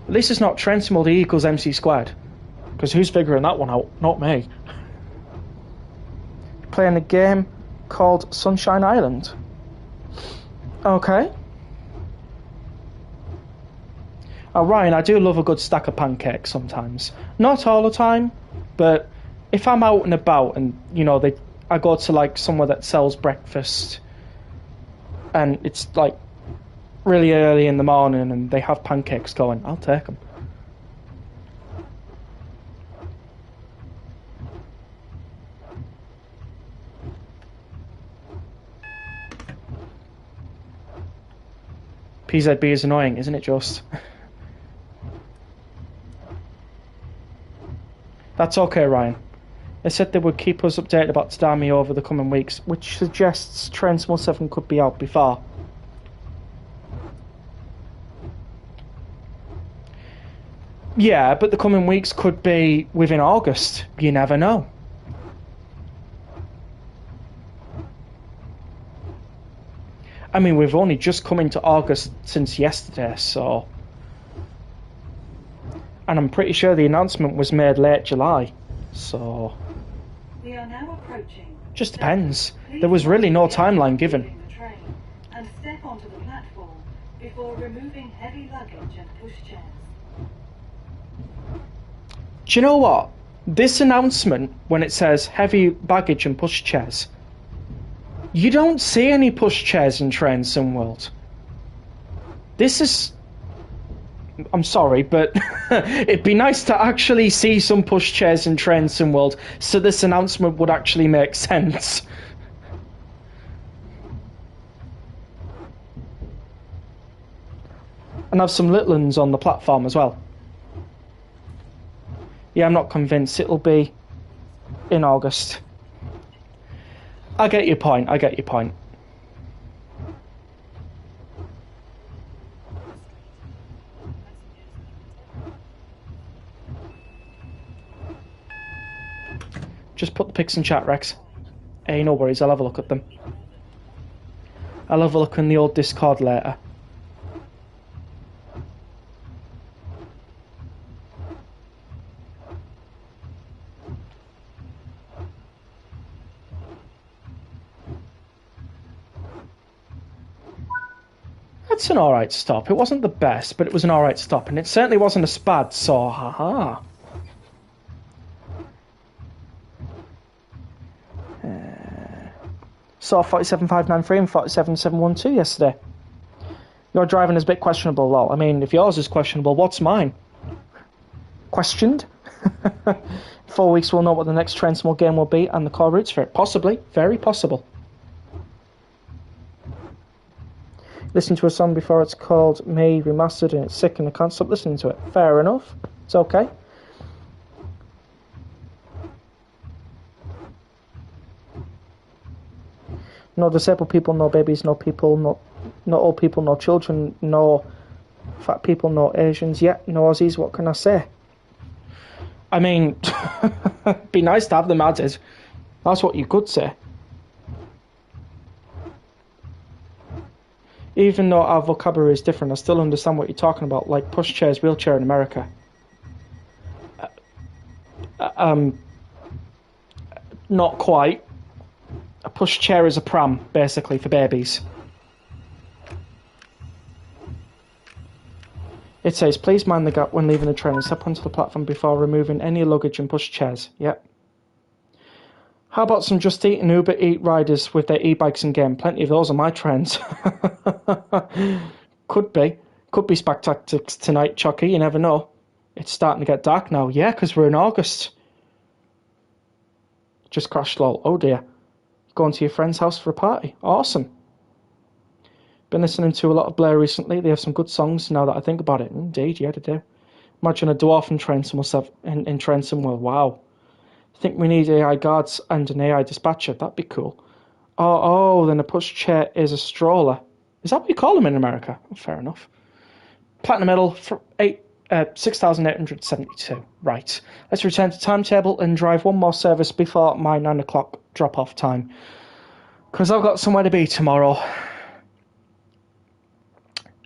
A: At least it's not Trensworld E equals MC squared. Because who's figuring that one out? Not me. Playing a game called Sunshine Island. Okay. Oh, Ryan, I do love a good stack of pancakes sometimes. Not all the time, but if I'm out and about and, you know, I go to, like, somewhere that sells breakfast and it's, like, really early in the morning and they have pancakes going, I'll take them. PZB is annoying, isn't it, just? That's okay, Ryan. They said they would keep us updated about Tadami over the coming weeks, which suggests Train Small 7 could be out before. Yeah, but the coming weeks could be within August. You never know. I mean, we've only just come into August since yesterday, so... And I'm pretty sure the announcement was made late July, so...
B: We are now approaching.
A: Just depends. There was really no timeline given.
B: The train and step onto the platform before removing heavy luggage and pushchairs.
A: Do you know what? This announcement, when it says heavy baggage and pushchairs, you don't see any pushchairs in Train Sim World. This is... I'm sorry, but it'd be nice to actually see some pushchairs in Train Sim World, so this announcement would actually make sense. And have some little ones on the platform as well. Yeah, I'm not convinced it'll be in August. I get your point, I get your point. Just put the pics in chat, Rex. Hey, no worries, I'll have a look at them. I'll have a look in the old Discord later. It's an alright stop. It wasn't the best, but it was an alright stop, and it certainly wasn't a spad, so haha. Saw 47593 and 47712 yesterday. Your driving is a bit questionable, lol. I mean, if yours is questionable, what's mine? Questioned? 4 weeks we'll know what the next Train Sim game will be and the core routes for it. Possibly. Very possible. Listen to a song before it's called Me Remastered and it's sick and I can't stop listening to it. Fair enough. It's okay. No disabled people, no babies, no people, no old people, no children, no fat people, no Asians. Yeah, no Aussies, what can I say? I mean, it'd be nice to have them added. That's what you could say. Even though our vocabulary is different, I still understand what you're talking about, like pushchairs, wheelchair in America. Not quite. A pushchair is a pram, basically, for babies. It says, please mind the gap when leaving the train and step onto the platform before removing any luggage and pushchairs. Yep. How about some Just Eat and Uber Eat riders with their e-bikes in game? Plenty of those on my trains. Could be. Could be Spac Tactics tonight, Chucky. You never know. It's starting to get dark now. Yeah, because we're in August. Just crashed, lol. Oh dear. Going to your friend's house for a party. Awesome. Been listening to a lot of Blair recently. They have some good songs now that I think about it. Indeed, yeah, they do. Imagine a dwarf in Train Sim in Train Sim World. Wow. I think we need AI guards and an AI dispatcher. That'd be cool. Oh, then a pushchair is a stroller. Is that what you call them in America? Oh, fair enough. Platinum medal for 6,872. Right. Let's return to timetable and drive one more service before my 9 o'clock drop-off time. Because I've got somewhere to be tomorrow.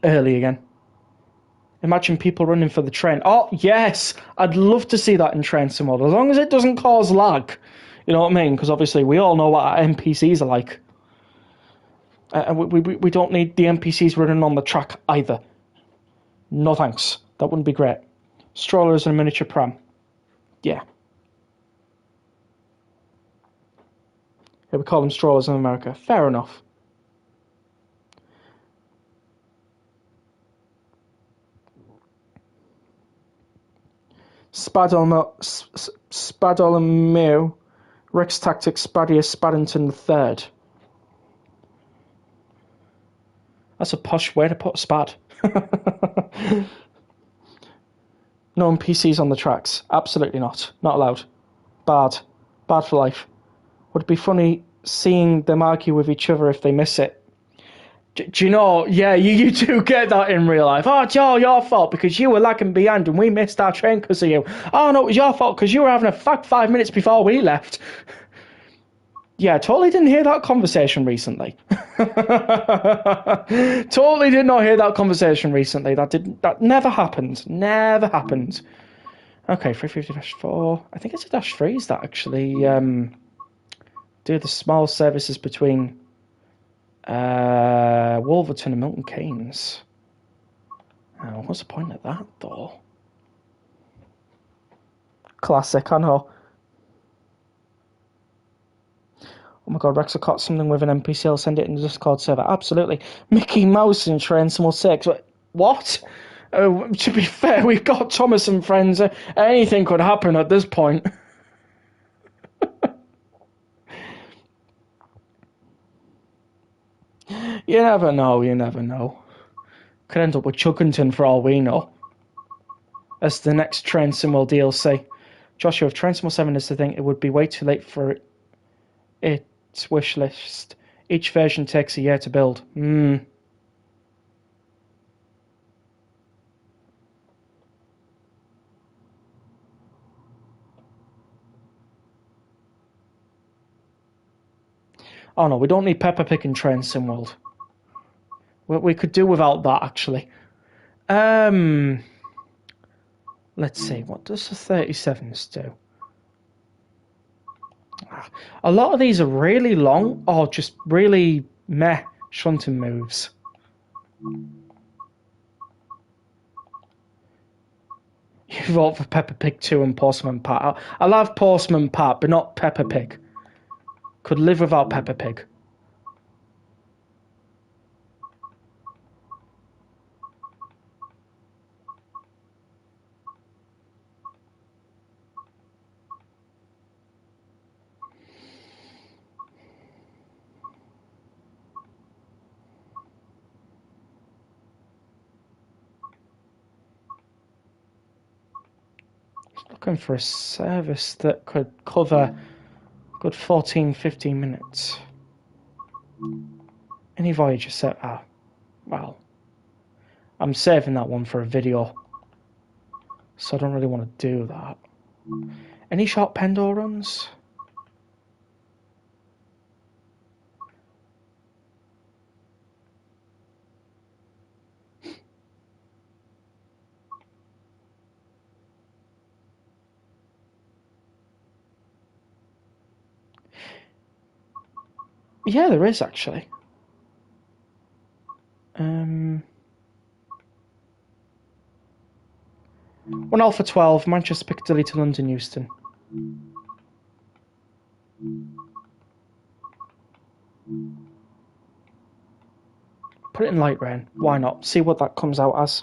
A: Early again. Imagine people running for the train. Oh, yes! I'd love to see that in Train Sim World. As long as it doesn't cause lag. You know what I mean? Because obviously we all know what our NPCs are like. We don't need the NPCs running on the track either. No thanks. That wouldn't be great. Strollers and a miniature pram. Yeah. Yeah, we call them strollers in America. Fair enough. Spadolomeu, Rex Tactics, Spadius, Spaddington III. That's a posh way to put a spad. No NPCs on the tracks. Absolutely not. Not allowed. Bad. Bad for life. Would it be funny seeing them argue with each other if they miss it? Do you know, yeah, you do get that in real life. Oh, it's your fault because you were lagging behind and we missed our train because of you. Oh, no, it was your fault because you were having a fuck 5 minutes before we left. Yeah, totally didn't hear that conversation recently. Totally did not hear that conversation recently. That never happened. Never happened. Okay, 350-4. I think it's a -3 is that actually do the small services between Wolverton and Milton Keynes. Oh, what's the point of that though? Classic, I know. Oh my god, Rex, I caught something with an NPC. I'll send it in the Discord server. Absolutely. Mickey Mouse in Trent 6. What? To be fair, we've got Thomas and friends. Anything could happen at this point. You never know, you never know. Could end up with Chuckington for all we know. As the next Trent Simwell DLC. Joshua, if Trent 7 is the thing, it would be way too late for its wish list. Each version takes a year to build. Oh no, we don't need Peppa Pig and Trent Simworld. We could do without that, actually. Let's see, what does the 37s do? A lot of these are really long or just really meh shunting moves. You vote for Peppa Pig 2 and Postman Pat. I'll have Postman Pat, but not Peppa Pig. Could live without Peppa Pig. Looking for a service that could cover a good 14-15 minutes. Any Voyager set? Well, I'm saving that one for a video, so I don't really want to do that. Any short Pendor runs? Yeah, there is actually. 1 Alpha 12, Manchester Piccadilly to London Euston. Put it in light rain. Why not? See what that comes out as.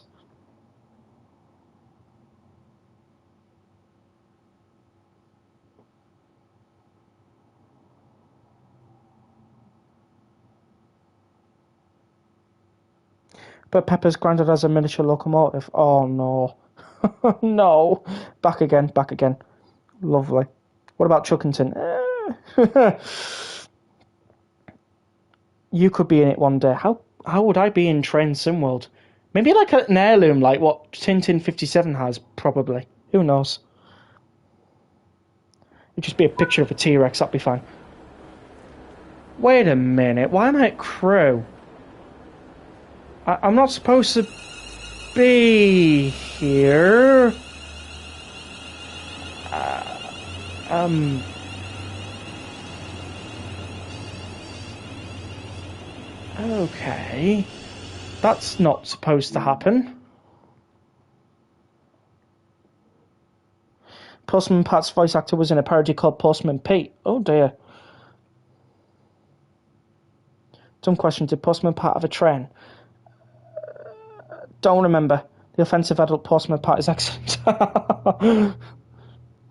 A: But Pepper's granddad has a miniature locomotive. Oh no. No. Back again. Lovely. What about Chuckington? You could be in it one day. How would I be in Train Simworld? Maybe like an heirloom, like what Tintin 57 has, probably. Who knows? It'd just be a picture of a T-Rex, that'd be fine. Wait a minute, why am I at crew? I'm not supposed to be here. Okay. That's not supposed to happen. Postman Pat's voice actor was in a parody called Postman Pete. Oh dear. Dumb question, did Postman Pat have a train? Don't remember. The offensive adult Postman Pat is excellent.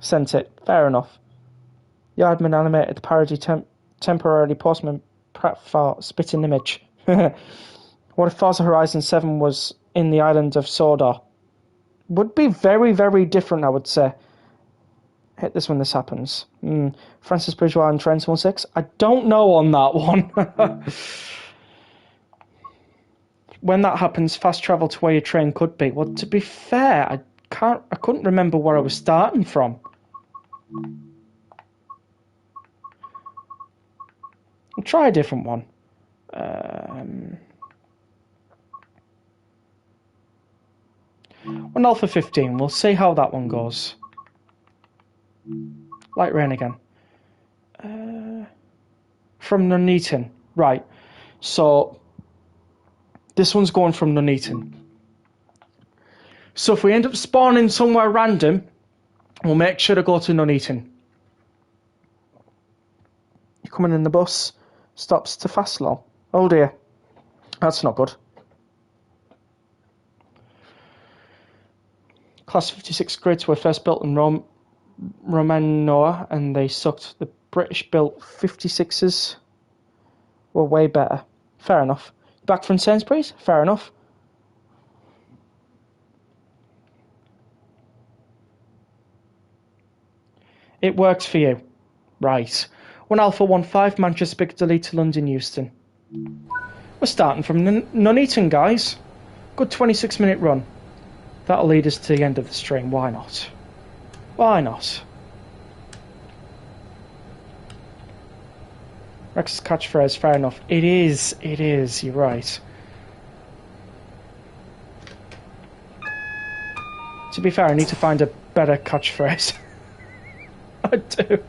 A: Sent it. Fair enough. Yardman animated parody temporarily Postman Pratt for spitting image. What if Forza Horizon 7 was in the island of Sodor? Would be very, very different, I would say. Hit this when this happens. Francis Bridgewater and Trent 6. I don't know on that one. When that happens, fast travel to where your train could be. Well, to be fair, I couldn't remember where I was starting from. We'll try a different one. 1 Alpha 15. We'll see how that one goes. Light rain again. From Nuneaton. Right. So, this one's going from Nuneaton. So if we end up spawning somewhere random, we'll make sure to go to Nuneaton. You're coming in the bus. Stops to Fastlow. Oh dear. That's not good. Class 56 grids were first built in Romanoa, and they sucked. The British-built 56s were way better. Fair enough. Back from Sainsbury's? Fair enough. It works for you. Right. 1 Alpha 15, Manchester Piccadilly to London Euston. We're starting from Nuneaton, guys. Good 26-minute run. That'll lead us to the end of the stream. Why not? Why not? Rex's catchphrase, fair enough. It is, you're right. To be fair, I need to find a better catchphrase. I do.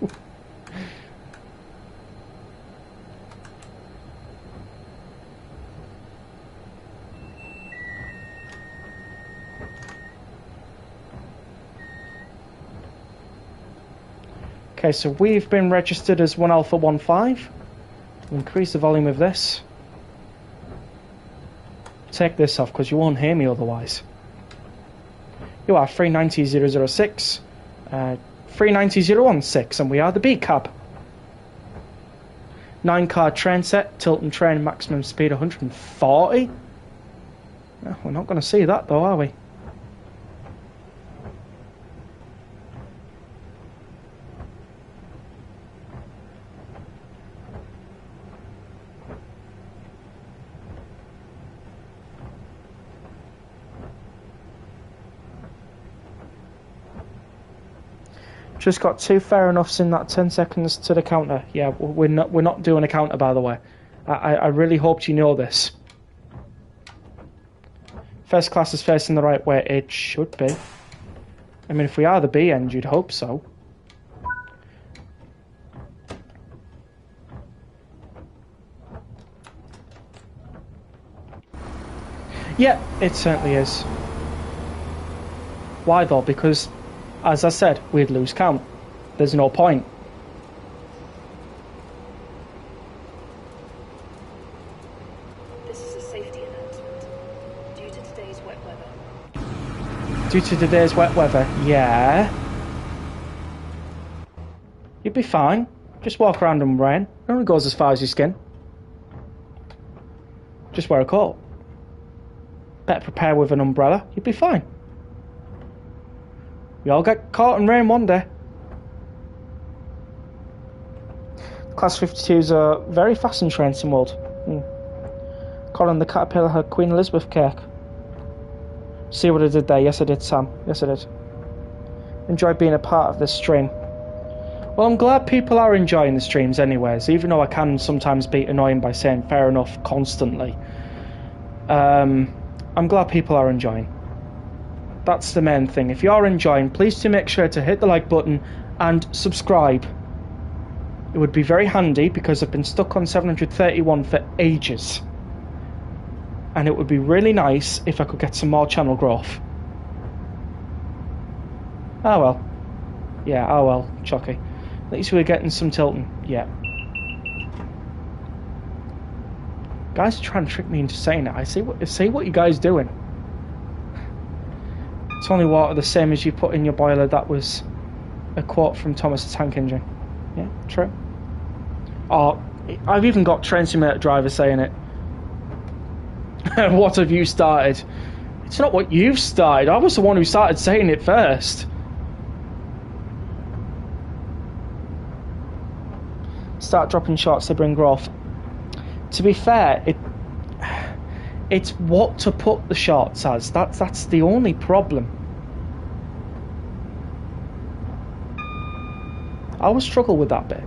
A: Okay, so we've been registered as 1 Alpha 15. We'll increase the volume of this. Take this off because you won't hear me otherwise. You are 390006, 390016, and we are the B cab. 9-car train set, Tilton train, maximum speed 140. No, we're not going to see that though, are we? Just got 2 fair enoughs in that 10 seconds to the counter. Yeah, we're not doing a counter, by the way. I really hoped you know this. First class is facing the right way. It should be. I mean, if we are the B end, you'd hope so. Yeah, it certainly is. Why though? Because, as I said, we'd lose count. There's no point.
D: This is a safety announcement. Due to today's wet weather.
A: Due to today's wet weather, yeah. You'd be fine. Just walk around in rain. It only goes as far as your skin. Just wear a coat. Better prepare with an umbrella. You'd be fine. We all get caught in rain one day. Class 52s are very fast in train sim world. Colin the Caterpillar had Queen Elizabeth cake. See what I did there? Yes I did, Sam. Yes I did. Enjoyed being a part of this stream. Well, I'm glad people are enjoying the streams anyways, even though I can sometimes be annoying by saying fair enough constantly. I'm glad people are enjoying. That's the main thing. If you're enjoying, please do make sure to hit the like button and subscribe. It would be very handy because I've been stuck on 731 for ages. And it would be really nice if I could get some more channel growth. Oh well. Yeah, oh well, Chucky. At least we're getting some Tilton. Yeah. Guys are trying to trick me into saying it. I see what you guys doing. It's only water the same as you put in your boiler. That was a quote from Thomas the Tank Engine. Yeah, true. Oh, I've even got Train Simulator driver saying it. What have you started? It's not what you've started. I was the one who started saying it first. Start dropping shots to bring growth. To be fair, it's what to put the shots as. That's the only problem. I always struggle with that bit.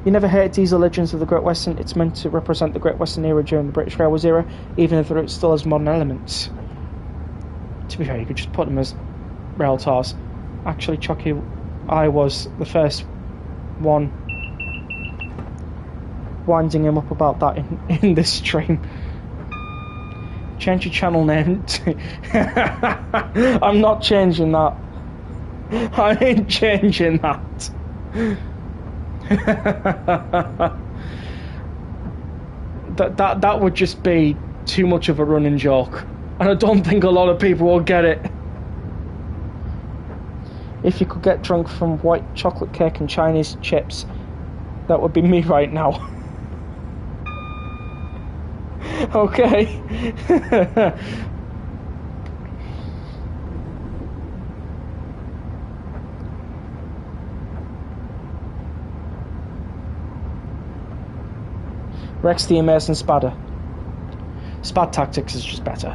A: You never heard Diesel Legends of the Great Western. It's meant to represent the Great Western era during the British Railways era, even if it still has modern elements. To be fair, you could just put them as rail cars. Actually, Chucky, I was the first one winding him up about that in this stream. Change your channel name to... I'm not changing that. I ain't changing that. that would just be too much of a running joke, and I don't think a lot of people will get it. If you could get drunk from white chocolate cake and Chinese chips, that would be me right now. Okay. Rex the Amazing Spadder. Spad Tactics is just better.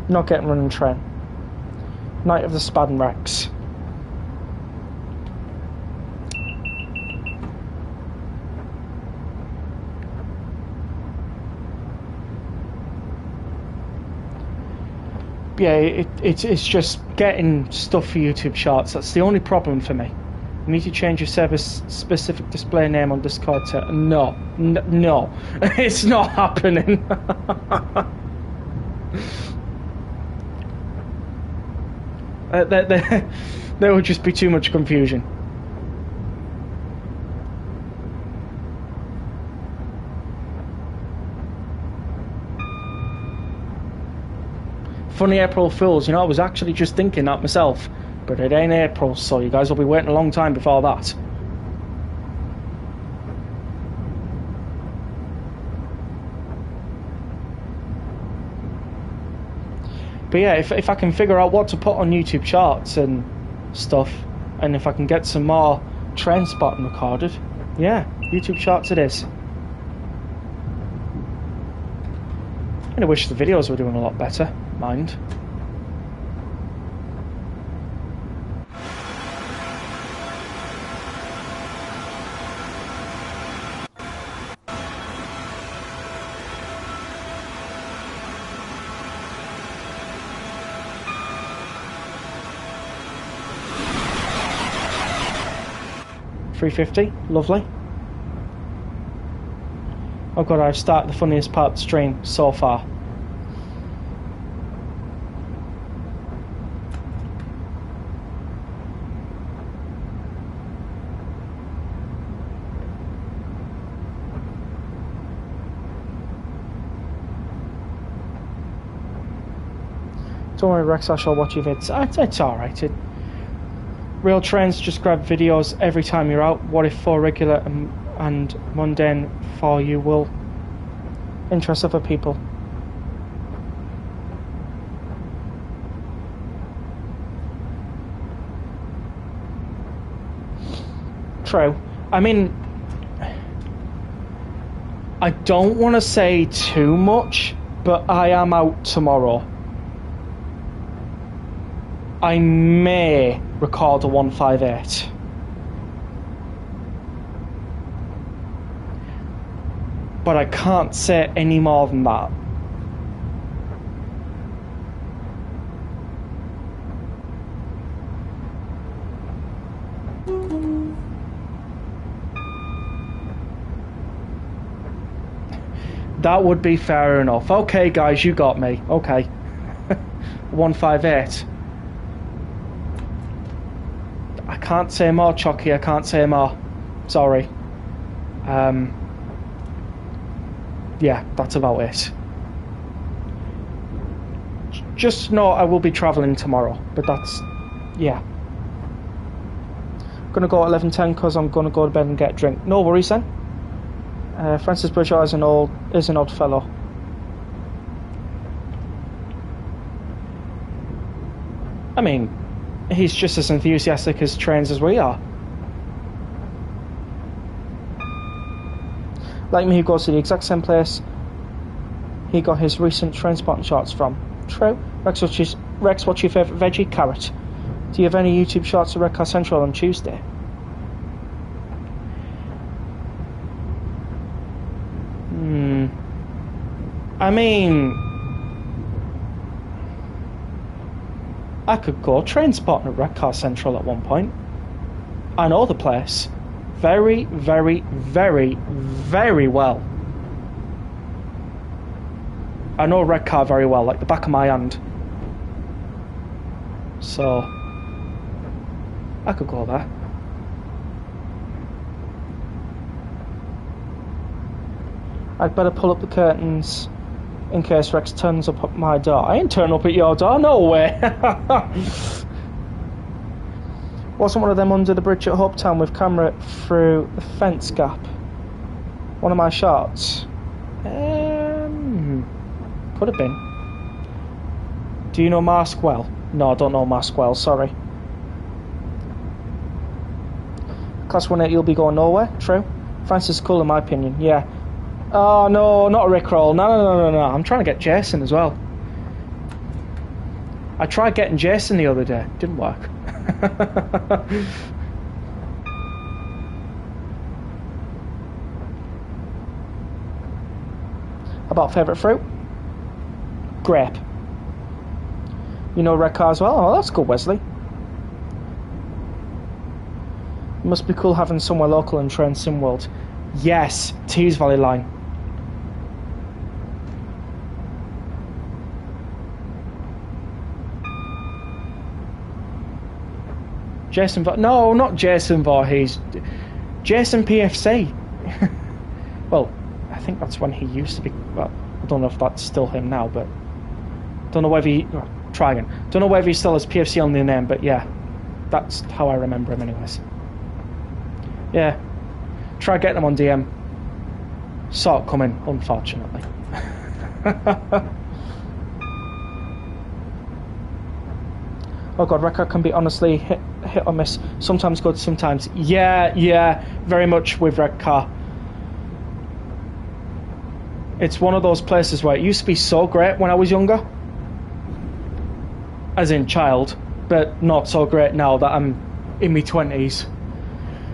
A: Not getting running Trent. Night of the Spad and Rex. Yeah, it's just getting stuff for YouTube Shorts. That's the only problem for me. You need to change your service-specific display name on Discord to... No. It's not happening. There would just be too much confusion. Funny April Fools, I was actually just thinking that myself, but it ain't April, so you guys will be waiting a long time before that. But yeah, if I can figure out what to put on YouTube Charts and stuff, and if I can get some more train spotting recorded, yeah, YouTube Charts it is. And I wish the videos were doing a lot better, mind. $3.50, lovely. Oh god, I've started the funniest part of the stream so far. Don't worry, Rex, I shall watch your vids. It's alright. Real Trends just grab videos every time you're out. What if for regular and mundane for you will interest other people? True. I mean, I don't want to say too much, but I am out tomorrow. I may record a 158. But I can't say any more than that. That would be fair enough. Okay, guys, you got me. Okay. 158. I can't say more, Chucky. I can't say more. Sorry. Yeah, that's about it. Just know I will be travelling tomorrow, but that's... yeah. I'm gonna go at 11:10 because I'm gonna go to bed and get a drink. No worries then. Francis Bridger is an odd fellow. I mean, he's just as enthusiastic as trains as we are. Like me, he goes to the exact same place he got his recent train spotting shots from. True. Rex, what's your favourite veggie? Carrot. Do you have any YouTube shorts of Red Car Central on Tuesday? I mean, I could go train spotting at Red Car Central at one point. I know the place very, very, very, very well. I know Red Car very well, like the back of my hand. So, I could go there. I'd better pull up the curtains in case Rex turns up at my door. I ain't turning up at your door, no way. Wasn't one of them under the bridge at Hopetown with camera through the fence gap? One of my shots? Could have been. Do you know Mask well? No, I don't know Mask well, sorry. Class 180 you'll be going nowhere, true. Francis is cool in my opinion, yeah. Oh no, not a Rickroll. No. I'm trying to get Jason as well. I tried getting Jason the other day. Didn't work. About favourite fruit? Grape. You know Red Car as well? Oh, that's good, Wesley. It must be cool having somewhere local in Trent SimWorld. Yes, Tees Valley Line. Jason no, not Jason Voorhees. Jason PFC. Well, I think that's when he used to be. Well, I don't know if that's still him now, but don't know whether he. Oh, try again. Don't know whether he still has PFC on the name, but yeah, that's how I remember him, anyways. Yeah, try getting him on DM. Saw it coming, unfortunately. Oh god, Red Car can be honestly hit or miss. Sometimes good, sometimes. Yeah, very much with Red Car. It's one of those places where it used to be so great when I was younger. As in child, but not so great now that I'm in my 20s.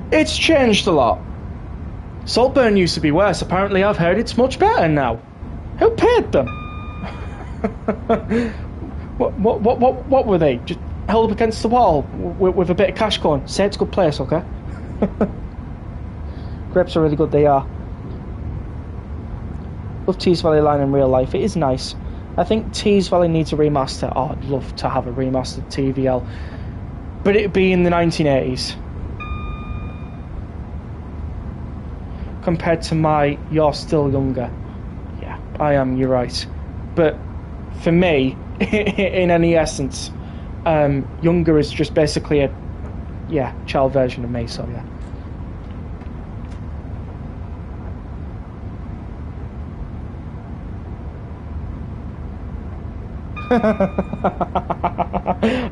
A: It's changed a lot. Saltburn used to be worse. Apparently I've heard it's much better now. Who paid them? What were they? Just held up against the wall with a bit of cash going. Say it's a good place, okay? Grapes are really good, they are. Love Tees Valley Line in real life. It is nice. I think Tees Valley needs a remaster. Oh, I'd love to have a remastered TVL. But it'd be in the 1980s. Compared to my You're Still Younger. Yeah, I am, you're right. But for me, in any essence, Younger is just basically a child version of me, so yeah.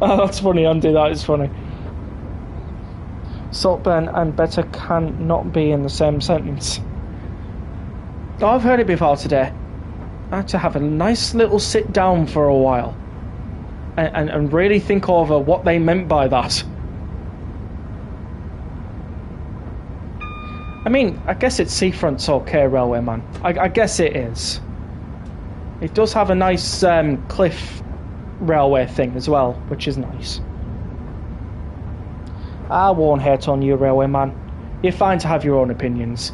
A: Oh, that's funny, Andy, that is funny. Saltburn and better can not be in the same sentence. Oh, I've heard it before today. I had to have a nice little sit down for a while and really think over what they meant by that. I mean, I guess it's Seafront's okay, Railway Man. I guess it is. It does have a nice cliff railway thing as well, which is nice. I won't hate on you, Railway Man. You're fine to have your own opinions.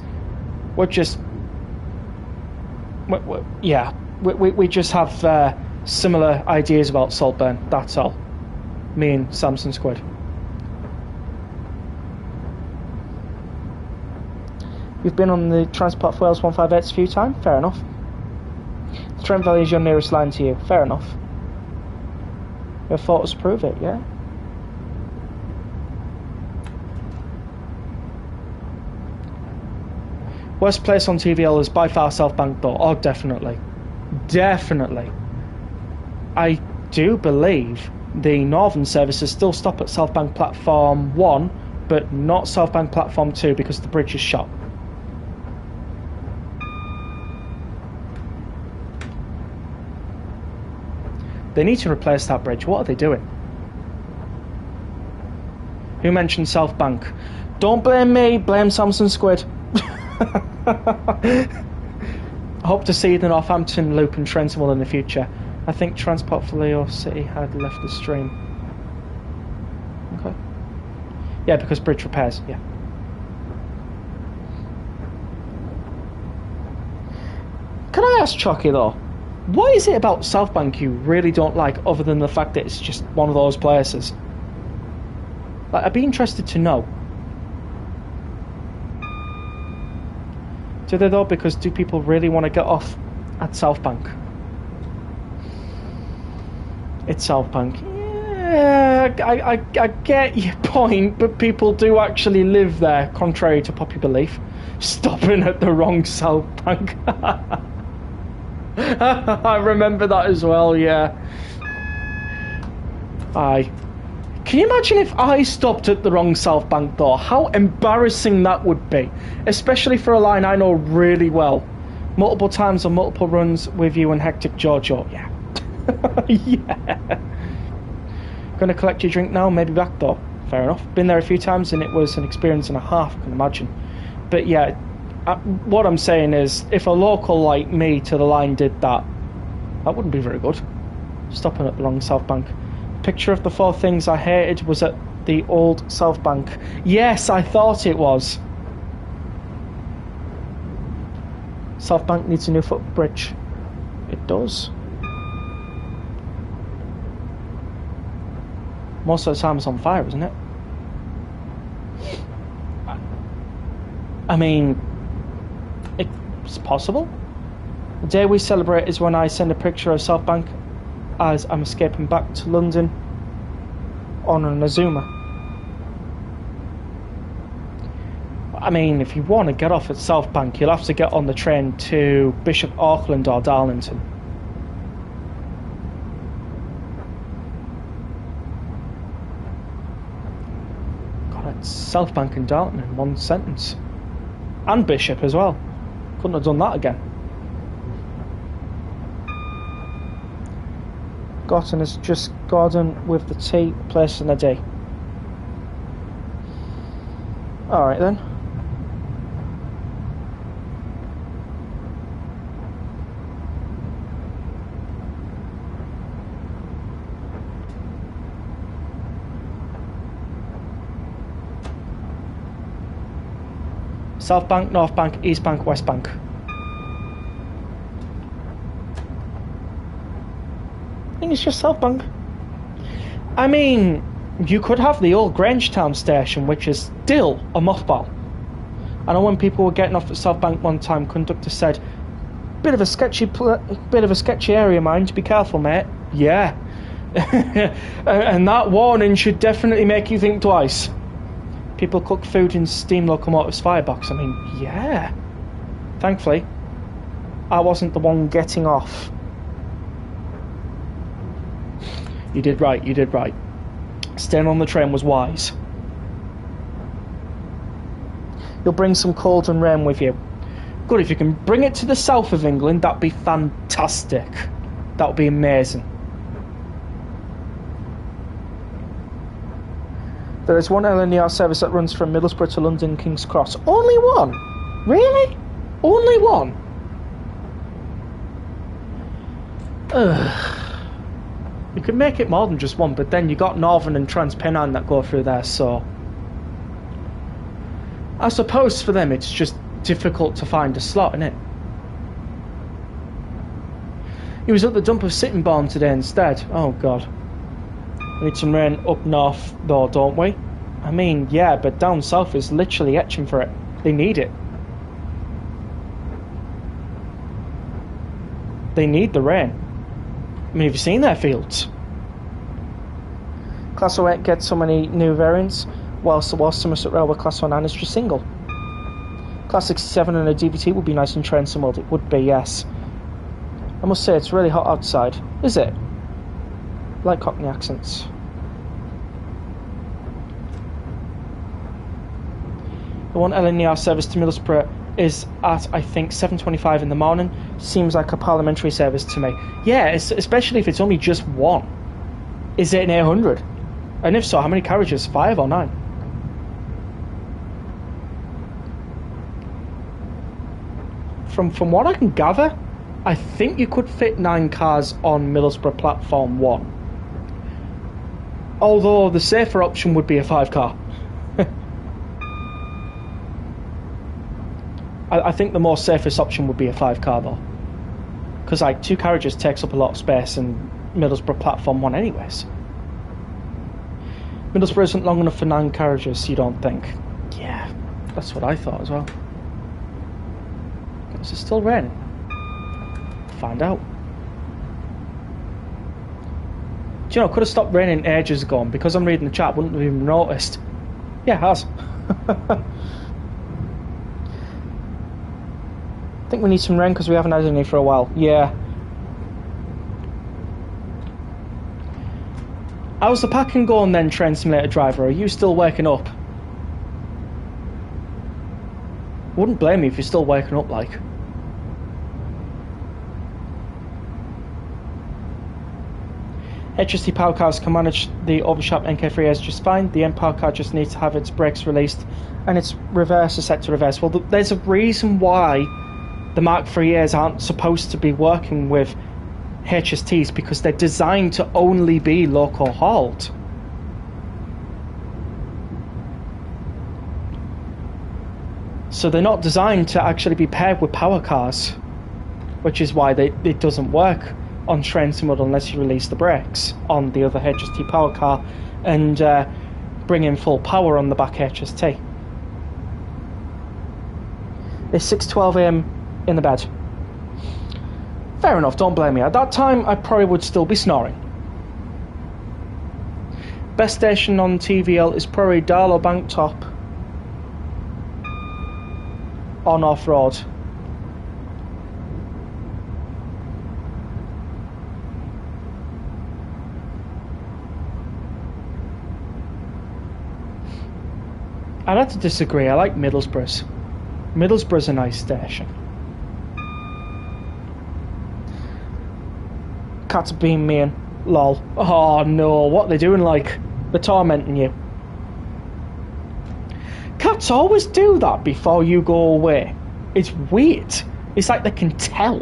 A: We're just... We just have similar ideas about Saltburn, that's all. Me and Samson Squid. You've been on the Transport for Wales 158 a few times? Fair enough. The Trent Valley is your nearest line to you. Fair enough. Your photos prove it, yeah? Worst place on TVL is by far South Bank though. Oh, definitely. Definitely. I do believe the Northern services still stop at South Bank Platform 1, but not South Bank Platform 2 because the bridge is shut. They need to replace that bridge. What are they doing? Who mentioned South Bank? Don't blame me, blame Samson Squid. Hope to see the Northampton loop and Trent in the future. I think Transport for Leo City had left the stream. Okay. Yeah, because bridge repairs, yeah. Can I ask Chucky though, what is it about South Bank you really don't like other than the fact that it's just one of those places? Like, I'd be interested to know. Do they though? Because do people really want to get off at South Bank? It's South Bank. Yeah, I get your point, but people do actually live there, contrary to popular belief. Stopping at the wrong South Bank. I remember that as well, yeah. Aye. Can you imagine if I stopped at the wrong South Bank though? How embarrassing that would be. Especially for a line I know really well. Multiple times on multiple runs with you and Hectic Giorgio. Yeah. Yeah. Gonna collect your drink now, maybe back though. Fair enough. Been there a few times and it was an experience and a half, I can imagine. But yeah, what I'm saying is, if a local like me to the line did that, that wouldn't be very good. Stopping at the wrong South Bank. Picture of the 4 things I hated was at the old South Bank. Yes, I thought it was. South Bank needs a new footbridge. It does. Most of the time it's on fire, isn't it? I mean, it's possible. The day we celebrate is when I send a picture of South Bank as I'm escaping back to London on an Azuma. I mean, if you want to get off at South Bank, you'll have to get on the train to Bishop Auckland or Darlington. God, it's South Bank and Darlington in one sentence. And Bishop as well. Couldn't have done that again. Gotten is just Gordon with the T, place and a D. Alright then. South Bank, North Bank, East Bank, West Bank. I think it's just South Bank. I mean, you could have the old Grangetown station, which is still a mothball. I know when people were getting off at South Bank one time, conductor said, bit of a sketchy area, mind, be careful, mate. Yeah. And that warning should definitely make you think twice. People cook food in steam locomotives firebox. I mean, yeah. Thankfully, I wasn't the one getting off. You did right, you did right. Staying on the train was wise. You'll bring some cold and rain with you. Good, if you can bring it to the south of England, that'd be fantastic. That would be amazing. There is one LNER service that runs from Middlesbrough to London King's Cross. Only one? Really? Only one? Ugh. You could make it more than just one, but then you got Northern and Transpennine that go through there, so I suppose for them it's just difficult to find a slot, innit? He was at the dump of Sittingbourne today instead. Oh god. We need some rain up north though, don't we? I mean, yeah, but down south is literally etching for it. They need it. They need the rain. I mean, have you seen their fields? Class 08 gets so many new variants, whilst Somerset Railway Class 19 is just single. Class 67 and a DVT would be nice and Trent World. It would be, yes. I must say, it's really hot outside. Is it? Like Cockney accents. The one LNER service to Middlesbrough is at, I think, 7:25 in the morning. Seems like a parliamentary service to me. Yeah, especially if it's only just one. Is it an 800? And if so, how many carriages? 5 or 9? from what I can gather, I think you could fit 9 cars on Middlesbrough Platform 1. Although the safer option would be a 5 car. I think the more safest option would be a 5 car though. Because like 2 carriages takes up a lot of space in Middlesbrough Platform 1 anyways. Middlesbrough isn't long enough for 9 carriages, you don't think? Yeah, that's what I thought as well. Is it still raining? Find out. Do you know, it could have stopped raining ages ago, and because I'm reading the chat, I wouldn't have even noticed. Yeah, it has. I think we need some rain because we haven't had any for a while. Yeah. How's the packing going then, Trent Simulator Driver? Are you still waking up? Wouldn't blame you if you're still waking up, like. HST power cars can manage the overshot NK3As just fine. The M power car just needs to have its brakes released and its reverser set to reverse. Well, there's a reason why the Mark 3As aren't supposed to be working with HSTs, because they're designed to only be local hauled. So they're not designed to actually be paired with power cars, which is why it doesn't work on Train Simulator unless you release the brakes on the other HST power car and bring in full power on the back HST. It's 6:12 AM in the bed. Fair enough, don't blame me. At that time, I probably would still be snoring. Best station on TVL is probably Darlow Bank Top on off-road. I'd have to disagree. I like Middlesbrough's. Middlesbrough's a nice station. Cats beam me in. Lol. Oh no, what are they doing like? They're tormenting you. Cats always do that before you go away. It's weird. It's like they can tell.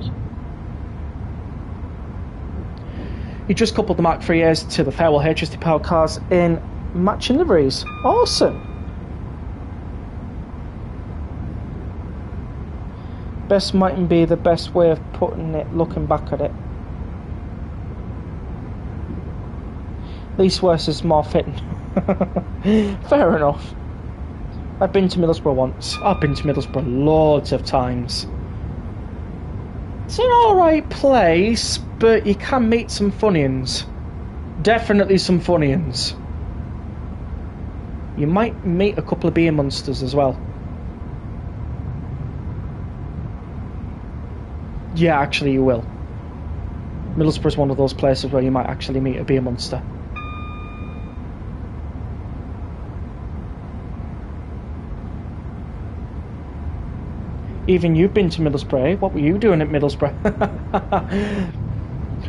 A: You just coupled the Mark 3As to the Farewell HST power cars in matching liveries. Awesome. Best mightn't be the best way of putting it, looking back at it. Least worse is more fitting. Fair enough. I've been to Middlesbrough once. I've been to Middlesbrough loads of times. It's an alright place, but you can meet some funnions. Definitely some funnions. You might meet a couple of beer monsters as well. Yeah, actually you will. Middlesbrough's one of those places where you might actually meet a beer monster. Even you've been to Middlesbrough, eh? What were you doing at Middlesbrough?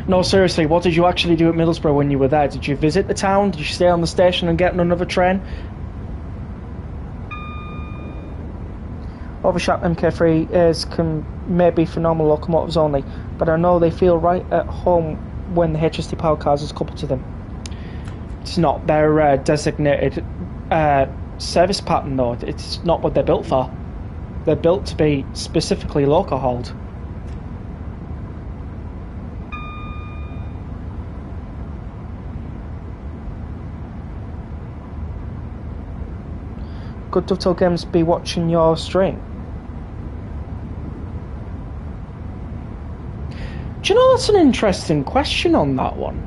A: No, seriously, what did you actually do at Middlesbrough when you were there? Did you visit the town? Did you stay on the station and get on another train? Overshot MK3 can maybe for normal locomotives only, but I know they feel right at home when the HST power cars is coupled to them. It's not their designated service pattern though. It's not what they're built for. They're built to be specifically local hauled. Could Dovetail Games be watching your stream? Do you know, that's an interesting question on that one.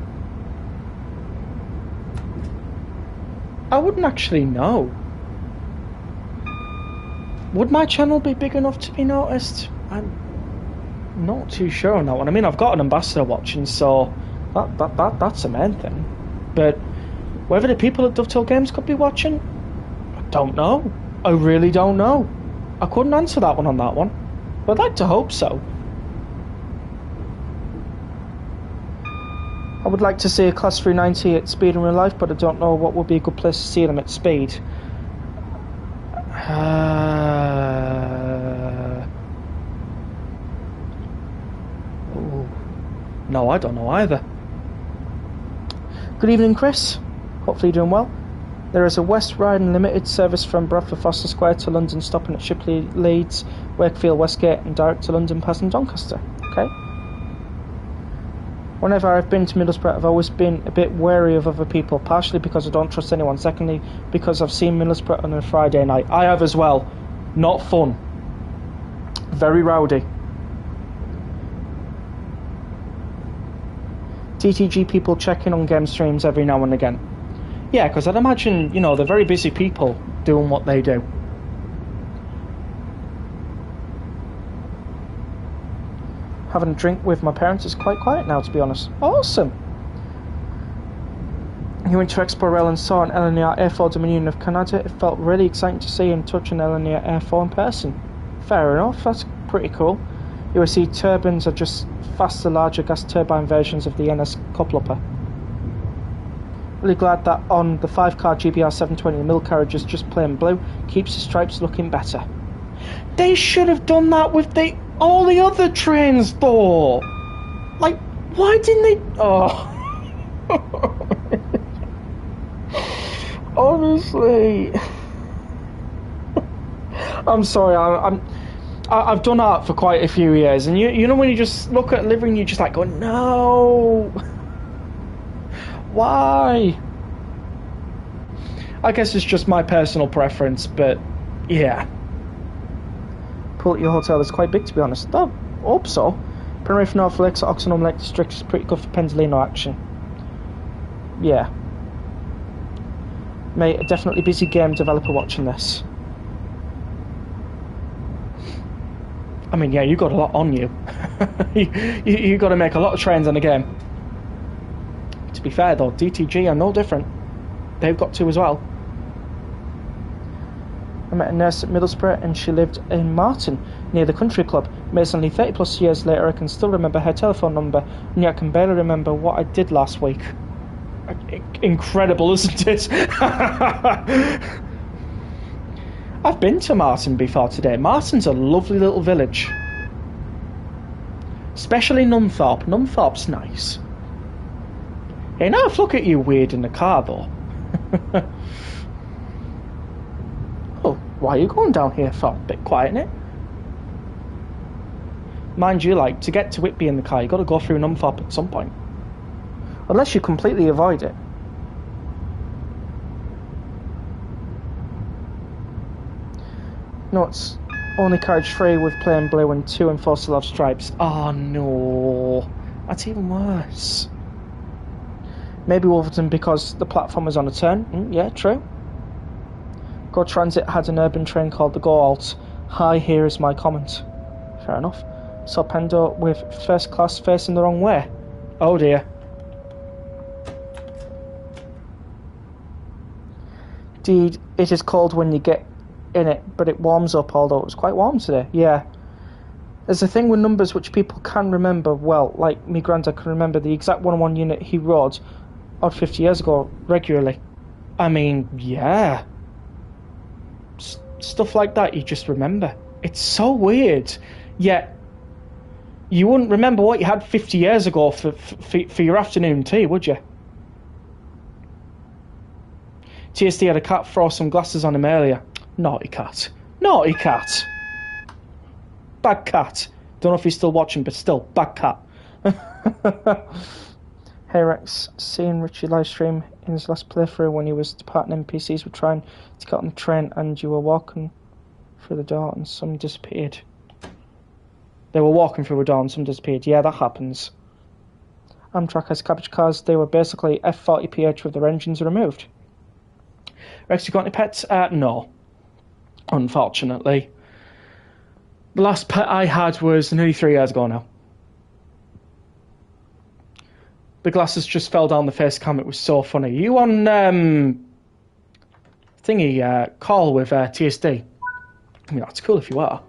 A: I wouldn't actually know. Would my channel be big enough to be noticed? I'm not too sure on that one. I mean, I've got an ambassador watching, so that's the main thing. But whether the people at Dovetail Games could be watching, I don't know. I really don't know. I couldn't answer that one on that one. But I'd like to hope so. I would like to see a Class 390 at speed in real life, but I don't know what would be a good place to see them at speed. No, I don't know either. Good evening, Chris. Hopefully you're doing well. There is a West Riding Limited service from Bradford Foster Square to London, stopping at Shipley, Leeds, Wakefield, Westgate, and direct to London, passing Doncaster. Okay. Whenever I've been to Middlesbrough, I've always been a bit wary of other people, partially because I don't trust anyone, secondly because I've seen Middlesbrough on a Friday night. I have as well. Not fun. Very rowdy. TTG people checking on game streams every now and again. Yeah, because I'd imagine, you know, they're very busy people doing what they do. Having a drink with my parents is quite quiet now, to be honest. Awesome! He went to Expo Rail and saw an LNER Air4 Dominion of Canada. It felt really exciting to see and touch an LNER Air4 in person. Fair enough, that's pretty cool. You will see turbines are just faster, larger gas turbine versions of the NS coupler. Really glad that on the 5-car GBR 720 the middle carriage is just plain blue. Keeps the stripes looking better. They should have done that with all the other trains though. Like, why didn't they? Oh. Honestly. I'm sorry, I've done art for quite a few years, and you know when you just look at livery and you just like go, no. Why? I guess it's just my personal preference, but yeah. Pool at your hotel is quite big, to be honest. I hope so. Penrith, North Lakes, Oxenholme Lake District is pretty good for Pendolino action. Yeah. Mate, a definitely busy game developer watching this. I mean, yeah, you got a lot on you. you got to make a lot of trains in a game. To be fair though, DTG are no different. They've got to as well. I met a nurse at Middlesbrough and she lived in Marton, near the country club. Amazingly, 30 plus years later I can still remember her telephone number, and yet I can barely remember what I did last week. Incredible, isn't it? I've been to Marton before today. Marton's a lovely little village. Especially Nunthorpe. Nunthorpe's nice. Hey, now look at you weird in the car, though. Oh, why are you going down here for? A bit quiet, innit? Mind you, like, to get to Whitby in the car, you got to go through Nunthorpe at some point. Unless you completely avoid it. No, it's only carriage 3 with plain blue and 2 and 4 still have stripes. Oh no, that's even worse. Maybe Wolverton because the platform is on a turn. Yeah, true. Go Transit had an urban train called the Go Alt. Hi, here is my comment. Fair enough. Saw Pendo with first class facing the wrong way. Oh dear. Indeed, it is cold when you get in it, but it warms up, although it was quite warm today. Yeah. There's a thing with numbers which people can remember well, like me granddad can remember the exact 101 unit he rode odd 50 years ago regularly. I mean, yeah. Stuff like that you just remember. It's so weird. Yet, you wouldn't remember what you had 50 years ago for your afternoon tea, would you? TSD had a cat throw some glasses on him earlier. Naughty cat. Naughty cat. Bad cat. Don't know if he's still watching, but still, bad cat. Hey Rex, seeing Richie livestream in his last playthrough when he was departing NPCs were trying to get on the train and you were walking through the door and some disappeared. They were walking through a door and some disappeared. Yeah, that happens. Amtrak has cabbage cars. They were basically F40PH with their engines removed. Rex, you got any pets? No. Unfortunately. The last pet I had was nearly 3 years ago now. The glasses just fell down the face cam. It was so funny. You on call with TSD? I mean, that's cool if you are.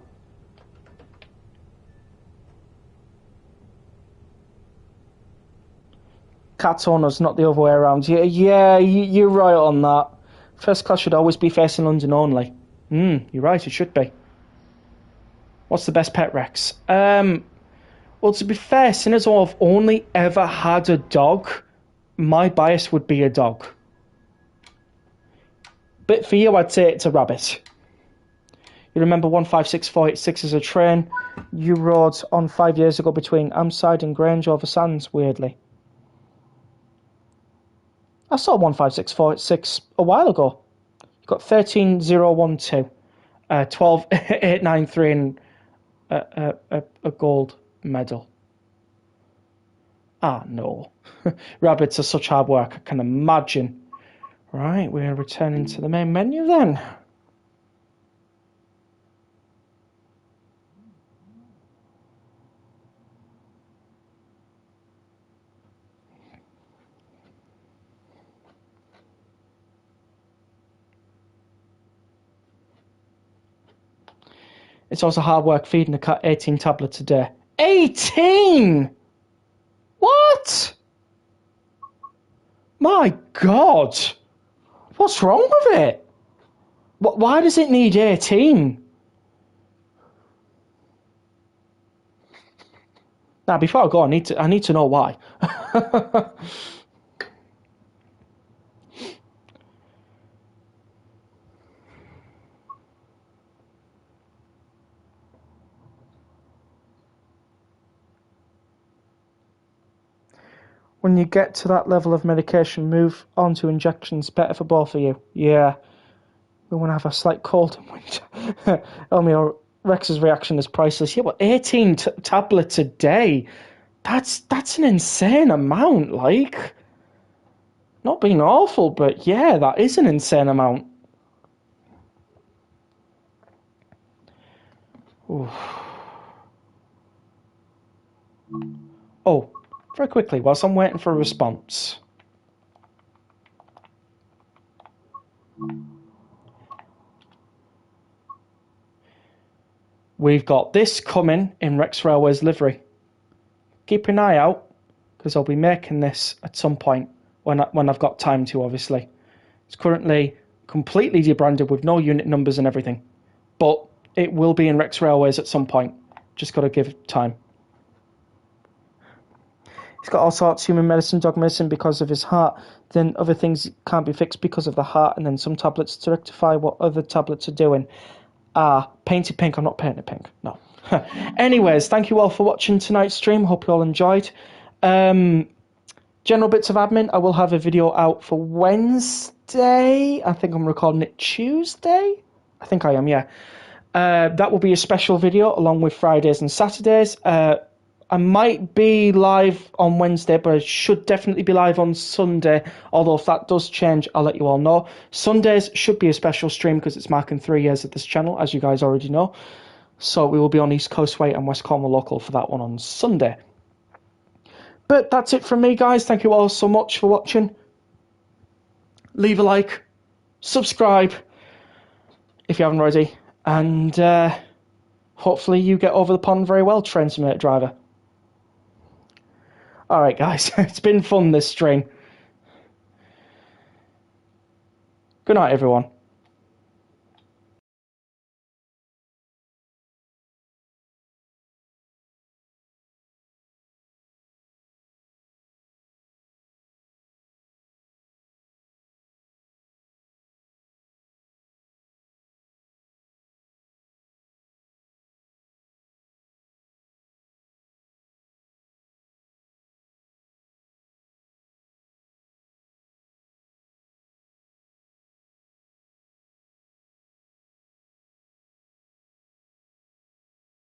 A: Cat owners, not the other way around. Yeah, you're right on that. First class should always be facing London only. You're right, it should be. What's the best pet, Rex? Well, to be fair, seeing as though I've only ever had a dog, my bias would be a dog. But for you, I'd say it's a rabbit. You remember 156486 as a train you rode on 5 years ago between Amside and Grange over Sands, weirdly. I saw 156486 a while ago. You got 13012, 12893 and a gold medal. Ah, no. Rabbits are such hard work, I can imagine. Right, we're returning to the main menu then. It's also hard work feeding a cat 18 tablets a day. 18! What? My God! What's wrong with it? Why does it need 18? Now, before I go, I need to know why. When you get to that level of medication, move on to injections. Better for both of you. Yeah. We want to have a slight cold in winter. Elmio, Rex's reaction is priceless. Yeah, but 18 tablets a day. That's an insane amount, like. Not being awful, but yeah, that is an insane amount. Oof. Oh, very quickly, whilst I'm waiting for a response. We've got this coming in Rex Railways livery. Keep an eye out, because I'll be making this at some point, when I've got time to, obviously. It's currently completely debranded with no unit numbers and everything. But it will be in Rex Railways at some point. Just got to give it time. He's got all sorts, human medicine, dog medicine because of his heart. Then other things can't be fixed because of the heart. And then some tablets to rectify what other tablets are doing. Painted pink. I'm not painted pink. No. Anyways, thank you all for watching tonight's stream. Hope you all enjoyed. General bits of admin. I will have a video out for Wednesday. I think I'm recording it Tuesday. I think I am, yeah. That will be a special video along with Fridays and Saturdays. I might be live on Wednesday, but I should definitely be live on Sunday. Although if that does change, I'll let you all know. Sundays should be a special stream because it's marking 3 years of this channel, as you guys already know. So we will be on East Coast Way and West Cornwall Local for that one on Sunday. But that's it from me, guys. Thank you all so much for watching. Leave a like, subscribe if you haven't already, and hopefully you get over the pond very well, Train Simulator Driver. Alright guys, it's been fun this stream. Good night everyone.